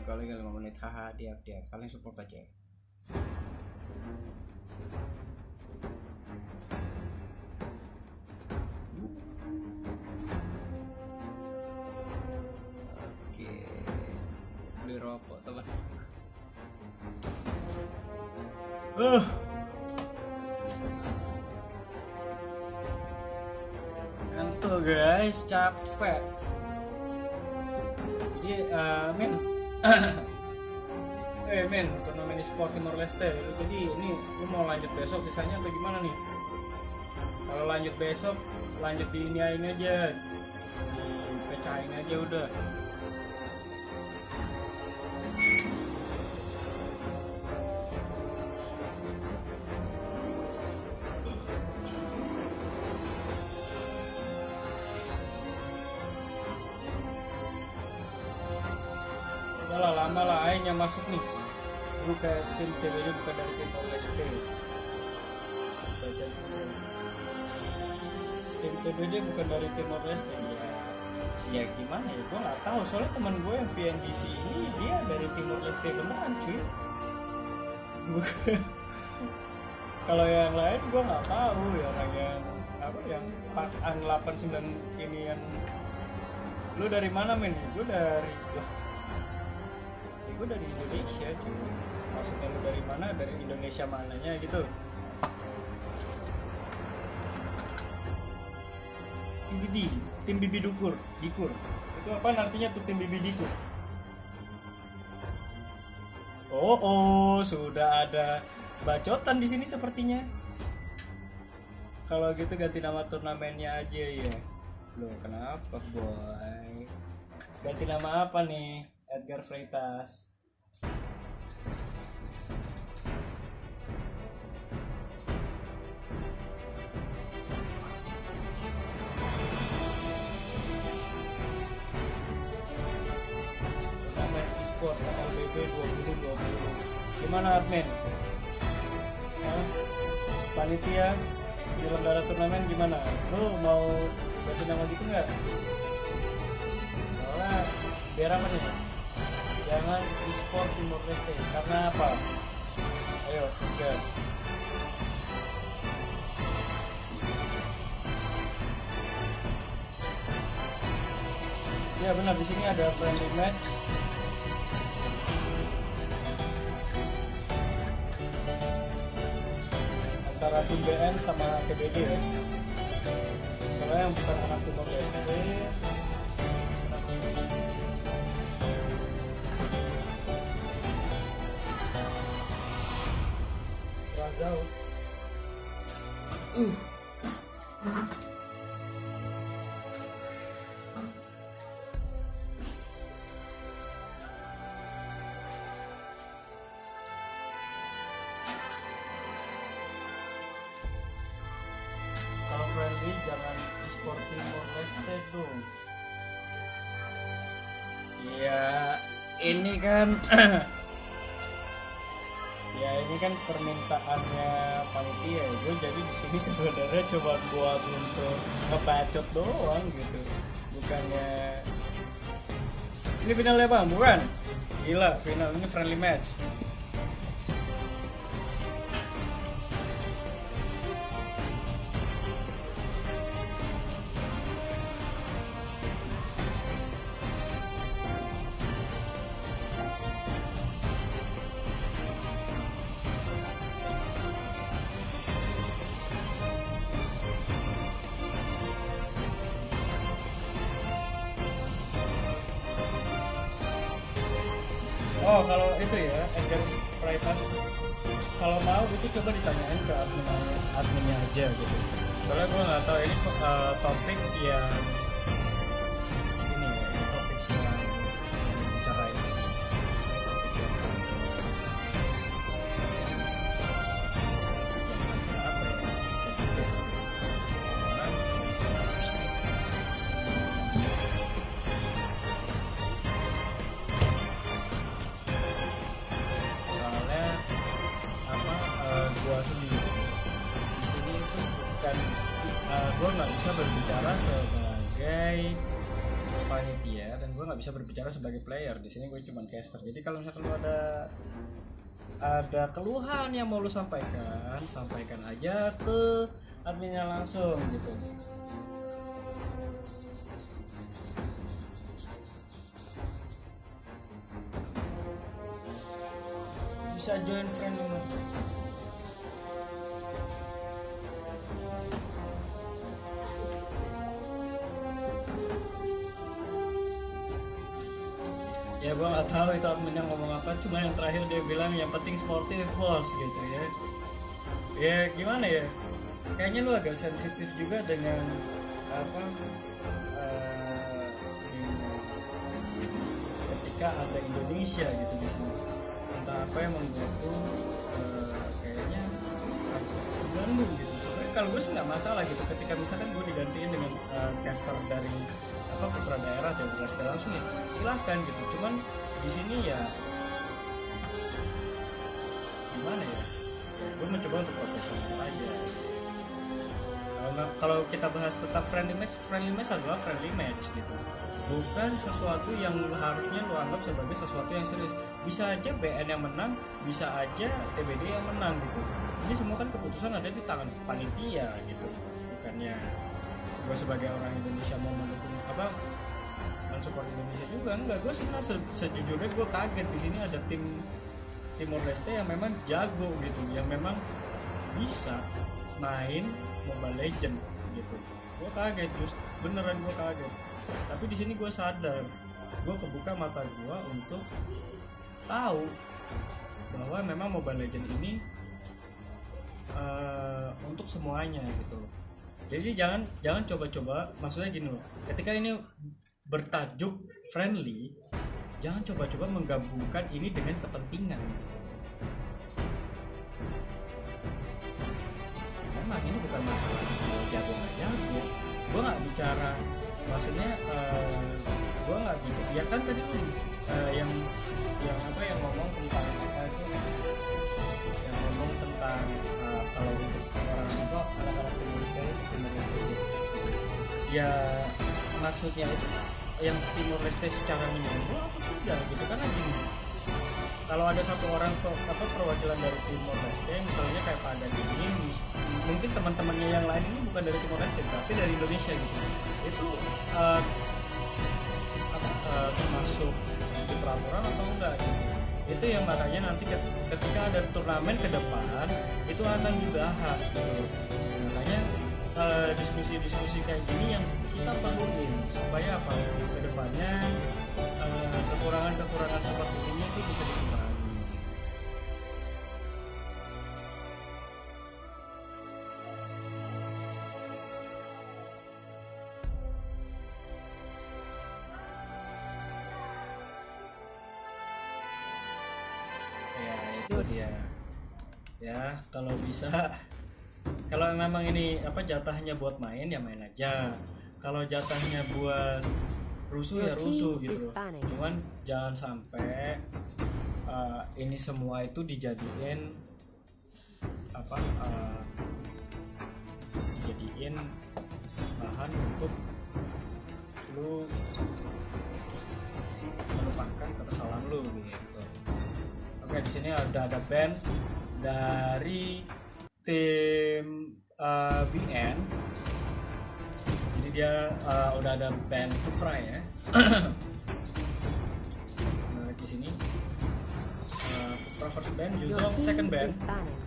Kalau 5 menit, haha, dia saling support aja. Oke, beli rokok teman. Ngantuk guys, capek. Jadi men men, turnamen e-sport Timor Leste. Jadi ini lu mau lanjut besok sisanya atau gimana nih? Kalau lanjut besok, lanjut di ini aja, dipecahin aja udah. Udah lah, lama lah Aing yang masuk nih. Lu kayak tim TBD bukan dari Timor Leste. Baca dulu. Tim TBD bukan dari Timor Leste ya gimana ya, gue nggak tahu soalnya teman gue yang VNDC ini dia dari Timor Leste beneran cuy. Kalau yang lain gue nggak tahu ya, orang yang apa yang Pakan 89 ini yang. Lu dari mana men? Gue dari Indonesia cuy. Maksudnya lu dari mana? Dari Indonesia mananya gitu? Tim Bibi Dikur. Itu apa artinya tuh tim Bibi Dikur? Oh, sudah ada bacotan di sini sepertinya. Kalau gitu ganti nama turnamennya aja ya. Loh, kenapa boy? Ganti nama apa nih? Edgar Freitas. Turnamen e-sport LBB 2020. Gimana admin? Hah? Panitia penyelenggara turnamen gimana? Lu mau ganti nama gitu nggak? Soalnya biar apa nih? Jangan e-sport Timor Leste. Karena apa? Ayo, 3. Ya benar, di sini ada friendly match. Antara tim BN sama TBD ya. Soalnya yang bukan anak Timor Leste. Razal. paspor Timor Leste dong. Ya ini kan ya ini kan permintaannya panitia. Gue jadi di sini sebenarnya coba buat untuk ngebacot doang gitu, bukannya ini finalnya bang, bukan? Gila, final ini friendly match. Oh kalau itu ya Edgar Freitas, kalau mau itu coba ditanyain ke adminnya aja gitu. Soalnya gue nggak tahu ini topik yang ini ya, ini topik yang bicarain. Yang apa ya, sensitif. Soalnya apa gua sendiri di sini itu bukan gua nggak bisa berbicara sebagai panitia dan gua nggak bisa berbicara sebagai player. Di sini gue cuma caster. Jadi kalau misalkan lu ada keluhan yang mau lu sampaikan aja ke adminnya langsung gitu. Bisa join friend dulu. Ya gua nggak tahu itu adminnya ngomong apa, cuma yang terakhir dia bilang yang penting sportif bos gitu ya. Ya gimana ya, kayaknya lu agak sensitif juga dengan apa ketika ada Indonesia gitu di sini. Entah apa yang membuat tuh kayaknya mengganggu gitu. Sebenarnya kalau gue sih nggak masalah gitu ketika misalkan gue digantiin dengan caster dari apa putra daerah atau caster langsung ya silahkan gitu. Cuman di sini ya gimana ya, gue mencoba untuk profesional aja. Kalau kita bahas tentang friendly match adalah friendly match gitu, bukan sesuatu yang harusnya lu anggap sebagai sesuatu yang serius. Bisa aja BN yang menang, bisa aja TBD yang menang gitu. Ini semua kan keputusan ada di tangan panitia gitu, bukannya gue sebagai orang Indonesia mau mendukung apa mensupport Indonesia juga. Enggak, gue sejujurnya gue kaget di sini ada tim Timor Leste yang memang jago gitu, yang memang bisa main Mobile Legend gitu. Gue kaget, beneran gue kaget. Tapi di sini gue sadar, gue kebuka mata gue untuk tahu bahwa memang Mobile Legend ini untuk semuanya gitu. Jadi jangan coba-coba, maksudnya gini loh, ketika ini bertajuk friendly, jangan coba-coba menggabungkan ini dengan kepentingan gitu. Memang ini bukan masalah skill jago nggak jago, gue nggak bicara, maksudnya gue nggak bicara ya kan tadi tuh yang apa yang ngomong tentang apa itu, yang ngomong tentang kalau untuk orang apa anak-anak Timor Leste ya maksudnya itu yang Timor Leste secara menyeluruh atau tidak gitu. Karena gini, kalau ada satu orang apa perwakilan dari Timor Leste misalnya kayak Pak Dadi ini, mungkin teman-temannya yang lain ini bukan dari Timor Leste tapi dari Indonesia gitu, itu termasuk di peraturan atau enggak gitu. Itu yang makanya nanti ketika ada turnamen ke depan itu akan dibahas gitu. Makanya diskusi-diskusi kayak gini yang kita perluin supaya apa ke depannya kekurangan-kekurangan seperti ini itu bisa dikurangi. Ya itu dia ya, kalau bisa Kalau memang ini apa jatahnya buat main ya main aja. Kalau jatahnya buat rusuh ya rusuh gitu loh. Cuman jangan sampai ini semua itu dijadiin apa dijadiin bahan untuk lu melupakan kekesalan lu gitu. Oke, di sini ada band dari tim BN. Jadi dia udah ada band Kufra ya. Nah, di sini Kufra first band, Your Yuzong team second band. is banning.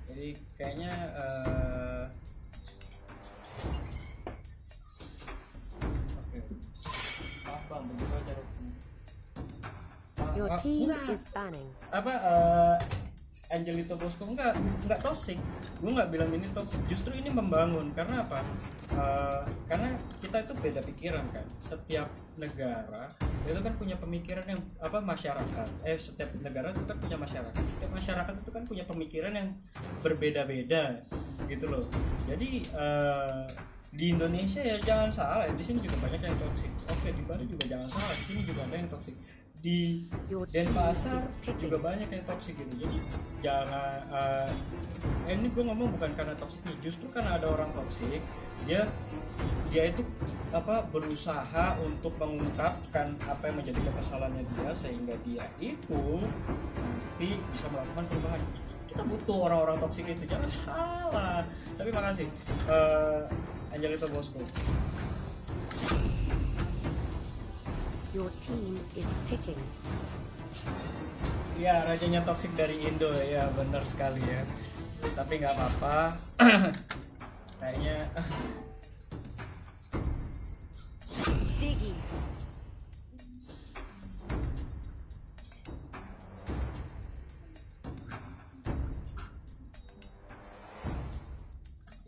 Jadi kayaknya oke. Maaf bang, begitu aja. Your team Enggak. is banning. Apa Angelito Bosco enggak toxic. Gue nggak bilang ini toxic, justru ini membangun. Karena apa? Karena kita itu beda pikiran kan. Setiap negara itu kan punya pemikiran yang apa masyarakat. Setiap negara itu kan punya masyarakat. Setiap masyarakat itu kan punya pemikiran yang berbeda-beda gitu loh. Jadi di Indonesia ya jangan salah, di sini juga banyak yang toxic. Oke, di Bali juga jangan salah, di sini juga ada yang toxic. Di Denpasar juga banyak yang toksik gitu. Jadi jangan ini gue ngomong bukan karena toksik nih, justru karena ada orang toksik dia itu apa berusaha untuk mengungkapkan apa yang menjadi kesalahannya dia sehingga dia itu nanti bisa melakukan perubahan. Kita butuh orang-orang toksik itu, jangan salah. Tapi makasih Angelito Bosco. Your team is picking. Ya, rajanya toksik dari Indo ya, benar sekali ya. Tapi nggak apa-apa. Kayaknya Diggy.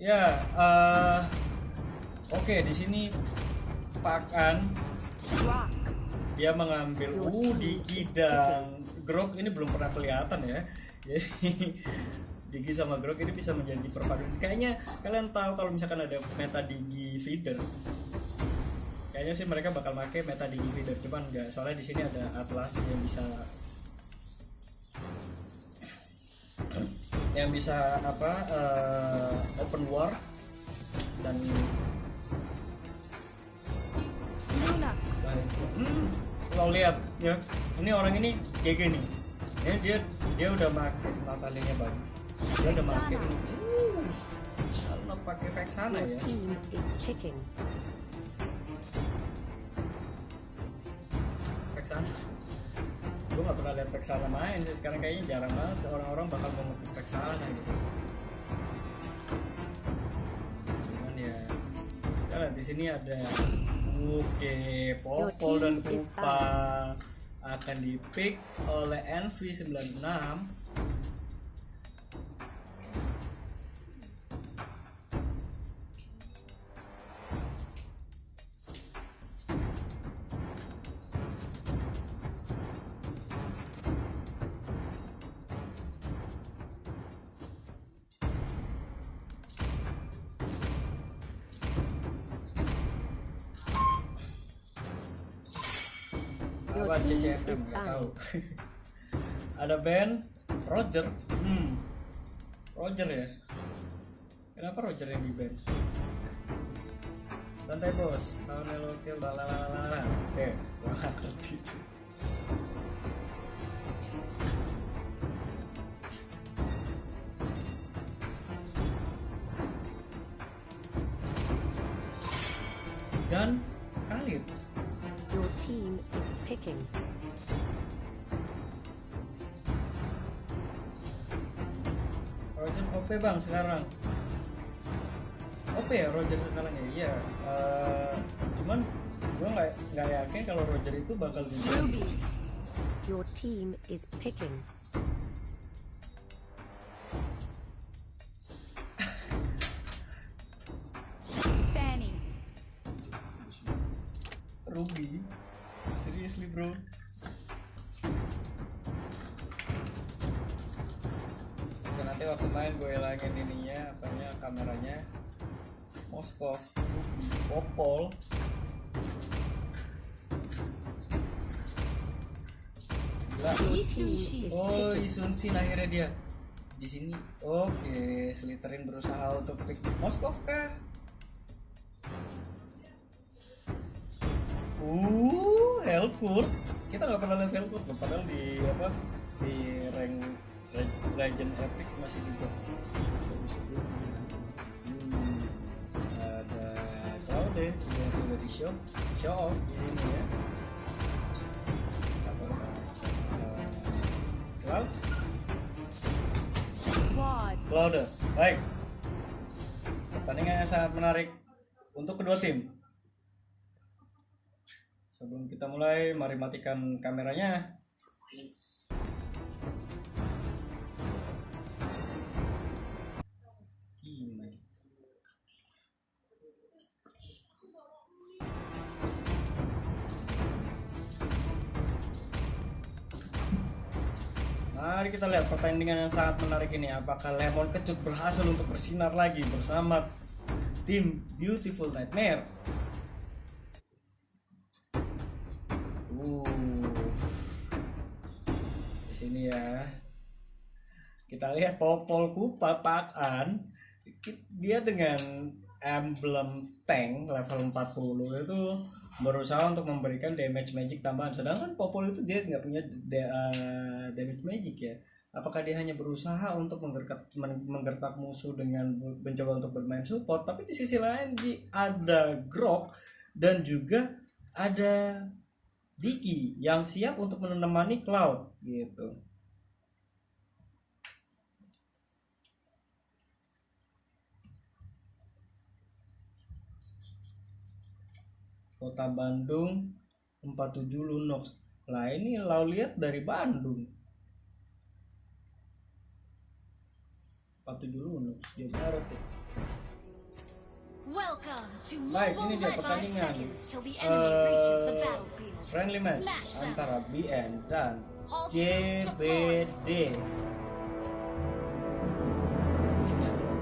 ya oke, di sini Pakan Rock. dia mengambil di gidang Grok ini belum pernah kelihatan ya. Jadi Digi sama Grok ini bisa menjadi perpaduan. Kayaknya kalian tahu kalau misalkan ada meta Digi feeder, kayaknya sih mereka bakal pakai meta Digi feeder, cuman enggak, soalnya di sini ada Atlas yang bisa apa open war dan Luna. lo lihat ya, ini orang ini GG nih ya, dia udah pakai matalinya bagus, dia udah pakai ini kalau pakai Vexana Your ya. team is kicking. Vexana gue nggak pernah lihat Vexana main sih, sekarang kayaknya jarang banget orang-orang bakal mau nge-pick Vexana gitu. Cuman ya di sini ada Oke, Popol dan Kupa akan di-pick oleh NV96. Apa CCM nggak tahu. Ada band Roger. Roger ya. Kenapa Roger yang di band? Santai bos. Lawan Lokil lalalala. Oke, gua nggak ngerti itu. Dan Khalid. Your team is picking. Roger OP bang sekarang. OP ya Roger sekarang ya. Iya. Cuman gue nggak yakin kalau Roger itu bakal di Ruby. Your team is picking. Fanny. Ruby. Seriously bro. Dan nanti waktu main gue hilangin ininya, apanya, kameranya. Moskov, Ruby, Popol. Gila. Oh, Isunsin akhirnya dia di sini. Oke, Slytherin berusaha untuk pick Moskov kah? Helcourt. Kita nggak pernah lihat Helcourt loh, padahal di apa di rank Legend Epic masih juga. Ada Claude yang sudah di show off di sini ya. Claude, baik. Pertandingan yang sangat menarik untuk kedua tim. Sebelum kita mulai, mari matikan kameranya. Mari kita lihat pertandingan yang sangat menarik ini. Apakah Lemon Kecut berhasil untuk bersinar lagi bersama tim Beautiful Nightmare? Di sini ya. Kita lihat Popol Papakan. Dia dengan emblem tank level 40 itu berusaha untuk memberikan damage magic tambahan, sedangkan Popol itu dia nggak punya damage magic ya. Apakah dia hanya berusaha untuk menggertak musuh dengan mencoba untuk bermain support? Tapi di sisi lain ada Grok dan juga ada Diki yang siap untuk menemani Cloud gitu. Kota Bandung 47 Lunox. Lah ini lau lihat dari Bandung. 47 Lunox Jawa Barat ya. Baik, ini dia pertandingan friendly match antara BN dan JBD.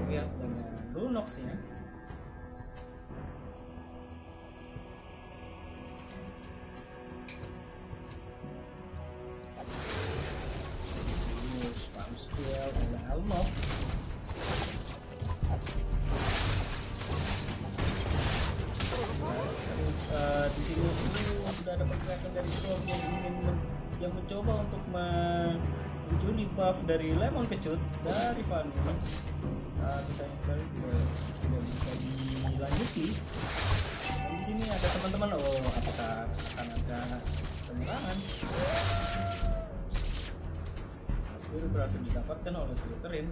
Lihat dengan Lunox ya. Skill oleh Elmo. Di sini sudah ada pergerakan dari Grok yang ingin mencoba untuk mencuri buff dari Lemon Kecut dari Fanny. Tapi sayang sekali tidak bisa dilanjuti. Dan di sini ada teman-teman. Apakah akan ada penyerangan? Itu berhasil didapatkan oleh Slytherin.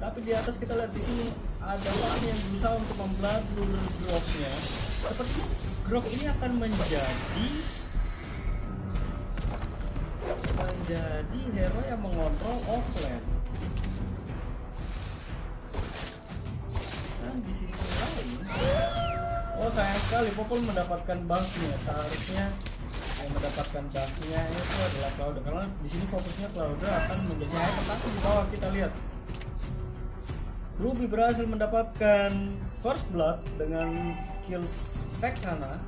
Tapi di atas kita lihat di sini ada orang yang berusaha untuk memblur Groknya. Sepertinya Grok ini akan menjadi hero yang mengontrol offlane. Dan di sisi lain, sayang sekali Popol mendapatkan buff-nya. Seharusnya yang mendapatkan buff-nya itu adalah Cloud, karena di sini fokusnya Cloud akan menjadi item. Tapi di bawah kita lihat Ruby berhasil mendapatkan first blood dengan kills Vexana.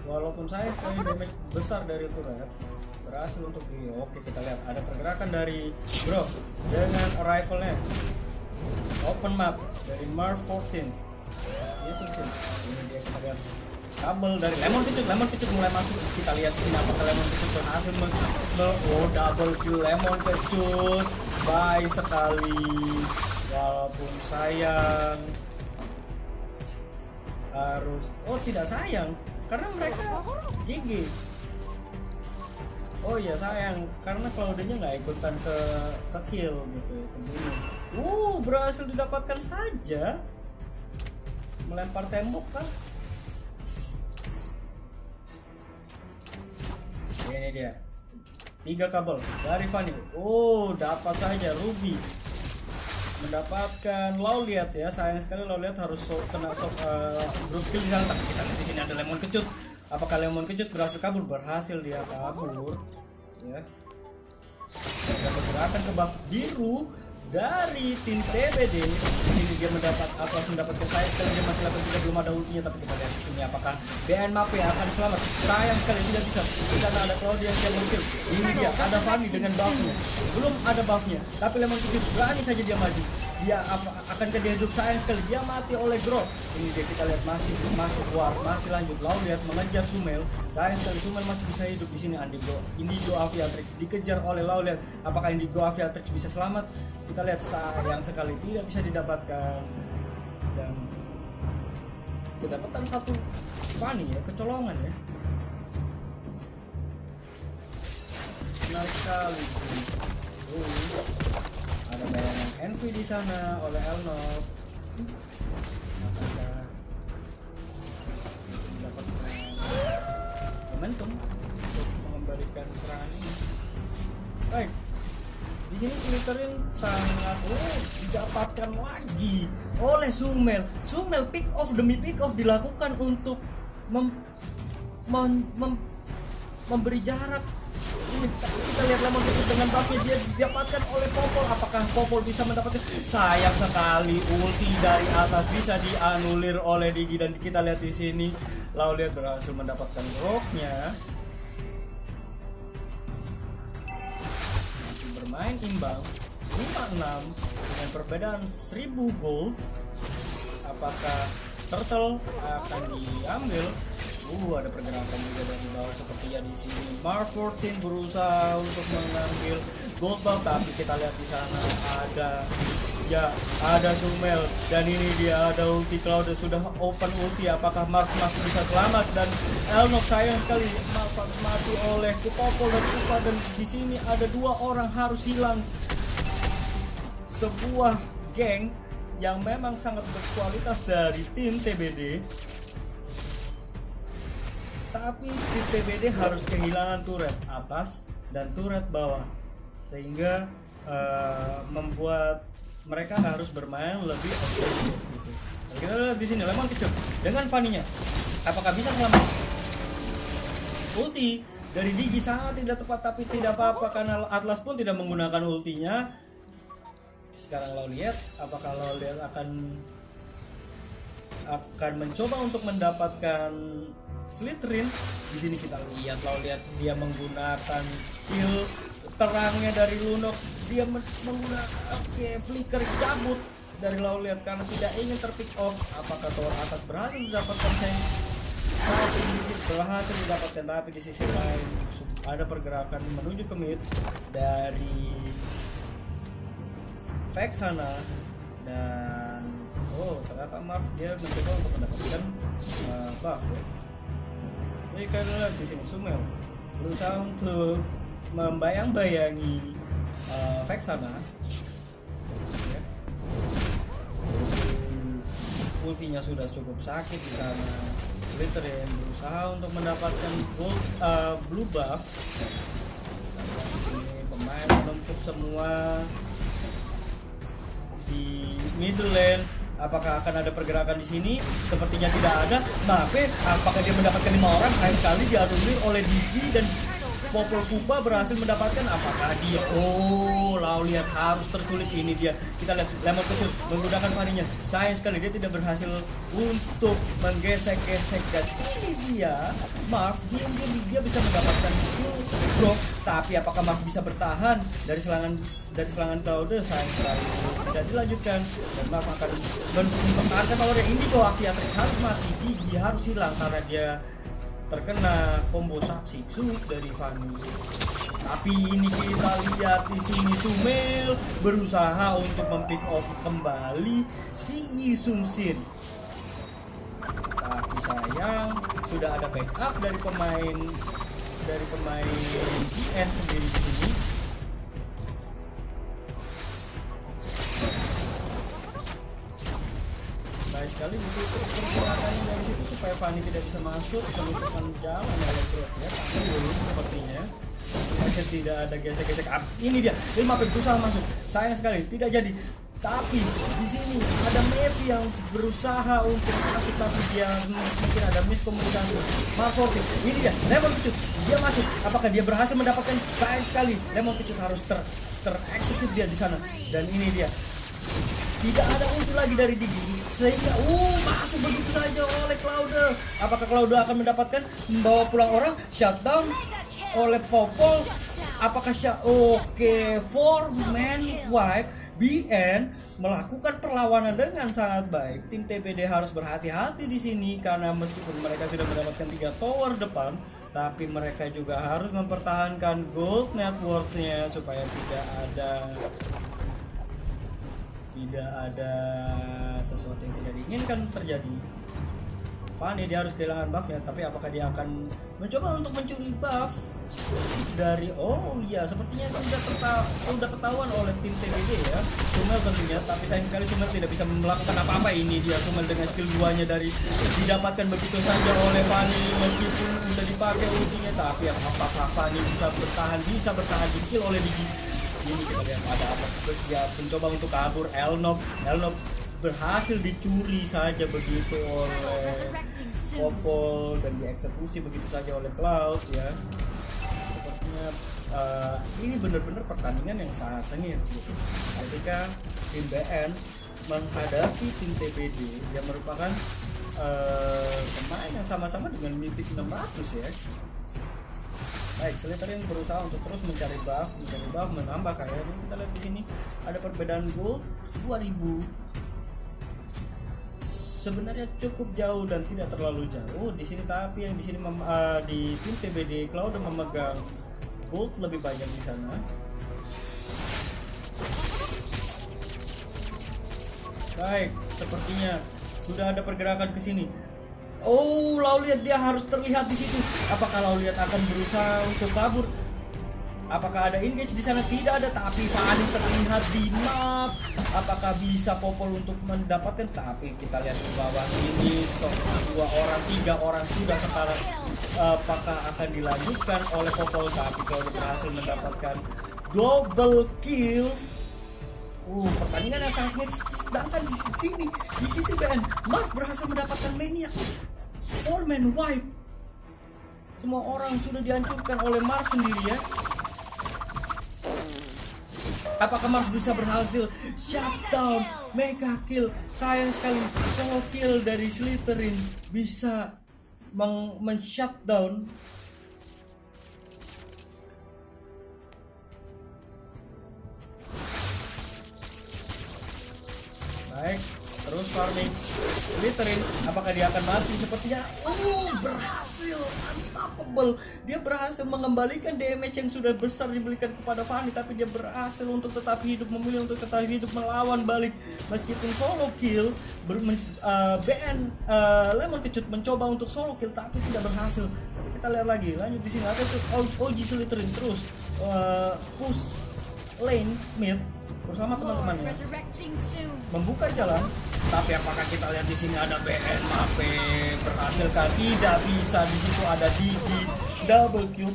Walaupun saya sekali damage besar dari turret berhasil untuk oke, kita lihat ada pergerakan dari Grok dengan arrivalnya. Open map dari Marv 14. Ini dia, kita lihat kabel dari Lemon Kecut mulai masuk. Kita lihat di sini apakah Lemon Kecut berhasil double kill Lemon Kecut. Baik sekali. Walaupun sayang harus tidak sayang karena mereka GG. Iya sayang karena Claude-nya nggak ikutan ke kill gitu kemudian. Berhasil didapatkan saja, melempar tembok kan. Ini dia 3 kabel dari Fanny. Dapat saja Ruby mendapatkan Lowliat ya. Sayang sekali Lowliat harus kena grup kill di sana. Tapi kita lihat di sini ada Lemon Kecut Apakah Lemon Kejut berhasil kabur? Berhasil dia kabur. Ya. Ada pergerakan ke buff biru dari tim TBD. Ini dia mendapatkan saya sekali, dia masih level 3, belum ada ultinya, tapi kita lihat di sini apakah BN Mape akan selamat. Sayang sekali tidak bisa. Di sana ada Claudia yang mungkin. Ini dia ada Fanny dengan buffnya. Belum ada buffnya, tapi Lemon Kejut berani saja dia maju. Dia akankah dia hidup? Sayang sekali dia mati oleh Grok. Ini dia, kita lihat masih masuk war, masih lanjut. Lalu lihat mengejar Sumel. Sayang sekali Sumel masih bisa hidup di sini. Indigo Aviatrix dikejar oleh Lalu lihat apakah Indigo Aviatrix bisa selamat. Kita lihat sayang sekali tidak bisa didapatkan, dan kedapatan satu Fanny ya, kecolongan ya. Menarik sekali di sini. Ada bayangan Envy di sana oleh Elnov. Apakah mendapatkan momentum untuk mengembalikan serangan ini? Baik, di sini Slytherin sangat didapatkan lagi oleh Sumel. Sumel pick off demi pick off dilakukan untuk memberi jarak. Ini kita lihat Lemon Kejut dengan buffnya dia didapatkan oleh Popol. Apakah Popol bisa mendapatkan? Sayang sekali ulti dari atas bisa dianulir oleh Digi, dan kita lihat di sini Lalu lihat berhasil mendapatkan rocknya. Masih bermain imbang 5-6 dengan perbedaan 1000 gold. Apakah Turtle akan diambil? Ada pergerakan juga dari bawah seperti ya di sini. Mark 14 berusaha untuk mengambil gold buff, tapi kita lihat di sana ada Sumel, dan ini dia ada ulti Cloud sudah open ulti. Apakah Mark masih bisa selamat? Dan Elnok sayang sekali Mark mati oleh Kupopol dan Kupa, dan di sini ada 2 orang harus hilang. Sebuah geng yang memang sangat berkualitas dari tim TBD. Tapi tim TBD harus kehilangan turret atas dan turret bawah, sehingga membuat mereka harus bermain lebih agresif gitu. Nah, kita lihat di sini Lemon Kejut dengan Fanny-nya. Apakah bisa selamat? Ulti dari Digi sangat tidak tepat, tapi tidak apa-apa karena Atlas pun tidak menggunakan ultinya. Sekarang lo lihat apakah lo lihat akan mencoba untuk mendapatkan Slytherin. Di sini kita lihat dia menggunakan skill terangnya dari Lunox. Dia menggunakan flicker cabut dari lalu lihat karena tidak ingin terpick off. Apakah tower atas berhasil didapatkan? Tapi di sisi berhasil didapatkan, tapi di sisi lain ada pergerakan menuju ke mid dari Vex sana, dan ternyata Marv dia mencoba untuk mendapatkan buff ya. Jadi kita lihat di sini Sumel berusaha untuk membayang-bayangi Vex sana. Ya. Ultinya sudah cukup sakit di sana. Slytherin berusaha untuk mendapatkan blue buff. Di sini pemain menumpuk semua di middle lane. Apakah akan ada pergerakan di sini? Sepertinya tidak ada. Mape, apakah dia mendapatkan 5 orang? Sayang sekali dianulir oleh Digi, dan Popol Kupa berhasil mendapatkan. Apakah dia? Lalu lihat harus tersulit. Ini dia. Kita lihat Lemon Kejut menggunakan Fanny-nya. Sayang sekali dia tidak berhasil untuk menggesek-gesek, dan ini dia Marv. Dia bisa mendapatkan skill drop, tapi apakah Marv bisa bertahan dari serangan Cloud? Sayang sekali tidak dilanjutkan, dan Marv akan mempertahankan powernya. Indigo Aviatrix harus mati. Digi harus hilang karena dia terkena combo saksi dari Fanny. Tapi ini kita lihat di sini Sumel berusaha untuk mempick off kembali si Yi Sun Shin. Tapi sayang sudah ada backup dari pemain GN sendiri di sini. Baik sekali butuh pergerakan dari situ supaya Fanny tidak bisa masuk, menutupkan jalan elektro ya. Tapi belum sepertinya. Tidak ada gesek-gesek. Ini dia, Mape berusaha masuk. Sayang sekali tidak jadi. Tapi di sini ada Mevi yang berusaha untuk masuk, tapi dia mungkin ada miskomunikasi. Marforti, ini dia Lemon Kecut, dia masuk. Apakah dia berhasil mendapatkan? Sayang sekali, Lemon Kecut harus tereksekut dia di sana. Dan ini dia, tidak ada ulti lagi dari Digi, sehingga masuk begitu saja oleh Claude. Apakah Claude akan mendapatkan membawa pulang orang? Shutdown oleh Popol. Apakah oke, 4-man wipe. BN melakukan perlawanan dengan sangat baik. Tim TBD harus berhati-hati di sini karena meskipun mereka sudah mendapatkan 3 tower depan, tapi mereka juga harus mempertahankan gold net worth-nya supaya tidak ada sesuatu yang tidak diinginkan terjadi. Fanny dia harus kehilangan buff-nya, tapi apakah dia akan mencoba untuk mencuri buff dari sepertinya sudah ketahuan oleh tim TBD ya, Summel tentunya, tapi sayang sekali Summel tidak bisa melakukan apa-apa. Ini dia Summel dengan skill 2-nya dari didapatkan begitu saja oleh Fanny meskipun sudah dipakai ultinya, tapi apakah Fanny bisa bertahan di kill oleh Digi. Ini kita lihat ada apa, dia mencoba untuk kabur. Elnop berhasil dicuri saja begitu oleh Popol dan dieksekusi begitu saja oleh Cloud ya. Sepertinya ini benar-benar pertandingan yang sangat sengit gitu. Ketika tim BN menghadapi tim TBD yang merupakan pemain yang sama-sama dengan Mythic 600 ya. Baik, Slytherin berusaha untuk terus mencari buff, menambah kayaknya. Kita lihat di sini ada perbedaan gold 2000. Sebenarnya cukup jauh dan tidak terlalu jauh di sini, tapi yang di sini di tim TBD Cloud memegang gold lebih banyak di sana. Baik, sepertinya sudah ada pergerakan ke sini. Lauliat dia harus terlihat di situ. Apakah Lauliat akan berusaha untuk kabur? Apakah ada engage di sana? Tidak ada, tapi Fanny terlihat di map. Apakah bisa Popol untuk mendapatkan? Tapi kita lihat ke bawah sini, 2 orang, 3 orang sudah sekarang. Apakah akan dilanjutkan oleh Popol? Tapi kalau berhasil mendapatkan double kill. Pertandingan yang sangat sengit. Sedangkan di sini, di sisi BN, Marv berhasil mendapatkan Maniac 4-man wipe. Semua orang sudah dihancurkan oleh Marv sendiri ya. Apakah Marv bisa berhasil shutdown, mega kill? Sayang sekali, solo kill dari Slytherin bisa men-shutdown. Baik, terus farming Slytherin. Apakah dia akan mati? Sepertinya berhasil, unstoppable. Dia berhasil mengembalikan damage yang sudah besar diberikan kepada Fanny, tapi dia berhasil untuk tetap hidup, memilih untuk tetap hidup melawan balik meskipun solo kill. BN Lemon Kecut mencoba untuk solo kill tapi tidak berhasil. Tapi kita lihat lagi, lanjut di sini ada OG Slytherin terus push lane mid bersama teman-temannya membuka jalan. Tapi apakah kita lihat di sini ada BN Mape berhasilkah? Tidak bisa. Di situ ada Digi double kill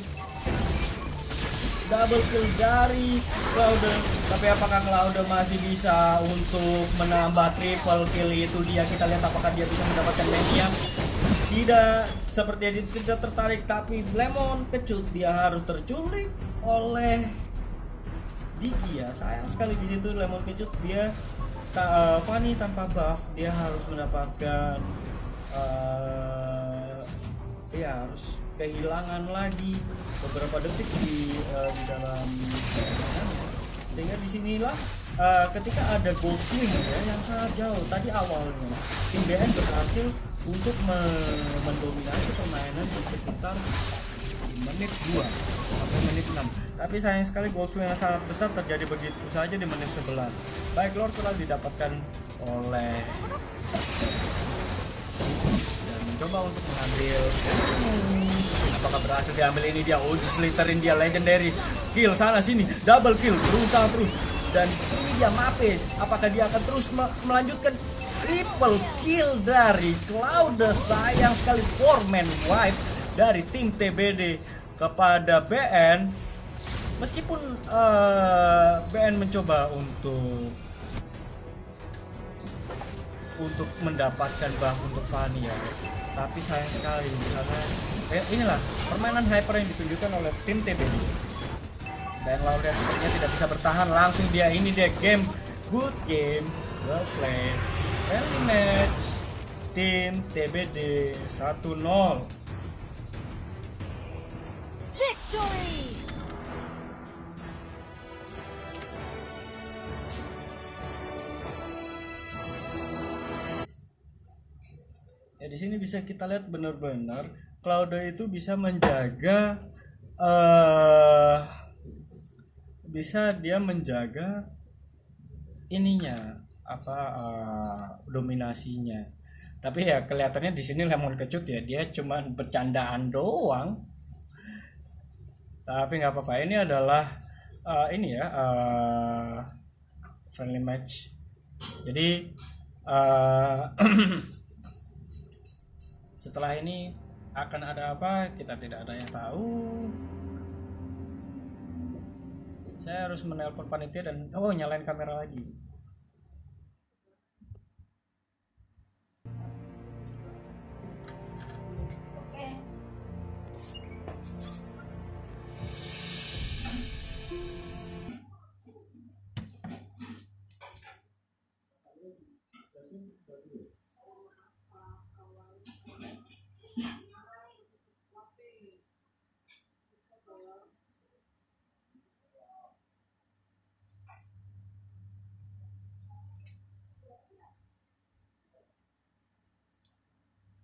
dari Claude. Tapi apakah Claude masih bisa untuk menambah triple kill? Itu dia, kita lihat apakah dia bisa mendapatkan Maniac. Tidak, seperti dia tidak tertarik. Tapi Lemon Kecut dia harus terculik oleh Digi ya. Sayang sekali di situ Lemon Kecut dia Fanny tanpa buff, dia harus mendapatkan harus kehilangan lagi beberapa detik di dalam sehingga disinilah ketika ada gold swing ya, yang sangat jauh. Tadi awalnya tim BN berhasil untuk mendominasi permainan di sekitar menit 2 sampai menit 6. Tapi sayang sekali goal swing yang sangat besar terjadi begitu saja di menit 11. Baik, Lord telah didapatkan oleh dan mencoba untuk mengambil. Apakah berhasil diambil? Ini dia OG Slytherin, dia legendary kill sana sini, double kill, berusaha terus. Dan ini dia Mape, apakah dia akan terus melanjutkan triple kill dari Cloud? Sayang sekali 4-man wipe dari tim TBD kepada BN. Meskipun BN mencoba untuk untuk mendapatkan buff untuk Fanny ya. Tapi sayang sekali karena kayak inilah permainan hyper yang ditunjukkan oleh tim TBD. Dan lawan sepertinya tidak bisa bertahan, langsung dia game. Good game, well played. Friendly match. Tim TBD 1-0. Victory! Ya di sini bisa kita lihat benar-benar Cloud itu bisa menjaga bisa dia menjaga ininya dominasinya. Tapi ya kelihatannya di sini Lemon kecut ya, dia cuma bercandaan doang. Tapi nggak apa-apa, ini adalah friendly match. Jadi setelah ini akan ada apa kita tidak ada yang tahu. Saya harus menelpon panitia dan nyalain kamera lagi. Oke.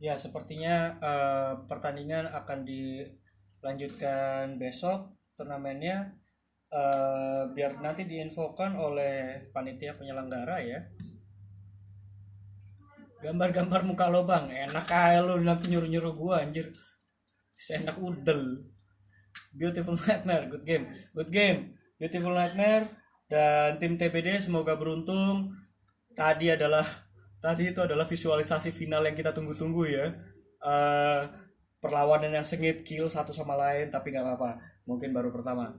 Ya, sepertinya pertandingan akan dilanjutkan besok turnamennya, biar nanti diinfokan oleh panitia penyelenggara ya. Gambar-gambar muka lo bang, enak aja lo nanti nyuruh-nyuruh gua anjir. Seenak udel. Beautiful Nightmare, good game. Beautiful Nightmare dan tim TBD semoga beruntung. Tadi itu adalah visualisasi final yang kita tunggu-tunggu ya. Perlawanan yang sengit, kill satu sama lain, tapi nggak apa-apa. Mungkin baru pertama.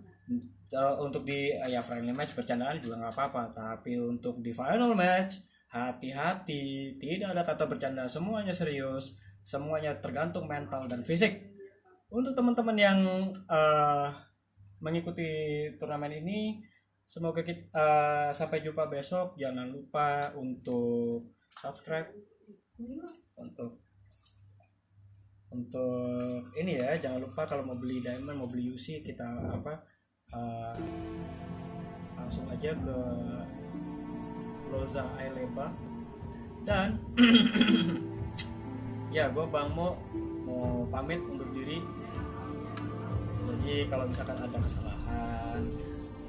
Untuk di friendly match bercandaan juga nggak apa-apa. Tapi untuk di final match, hati-hati. Tidak ada kata bercanda, semuanya serius. Semuanya tergantung mental dan fisik. Untuk teman-teman yang mengikuti turnamen ini, semoga kita sampai jumpa besok. Jangan lupa untuk subscribe, untuk ini ya, jangan lupa kalau mau beli diamond, mau beli UC, kita langsung aja ke Loza Aileba. Dan ya gue Bang mau pamit undur diri. Jadi kalau misalkan ada kesalahan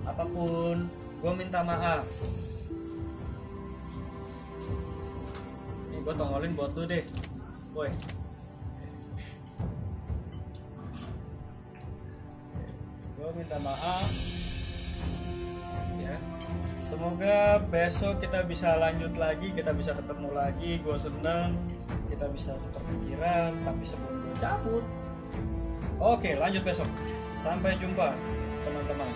apapun, gue minta maaf. Gue tongolin buat lu deh, boy. Gue minta maaf ya. Semoga besok kita bisa lanjut lagi, kita bisa ketemu lagi. Gue senang kita bisa tukar pikiran. Tapi sebelum gue cabut, oke lanjut besok. Sampai jumpa teman-teman.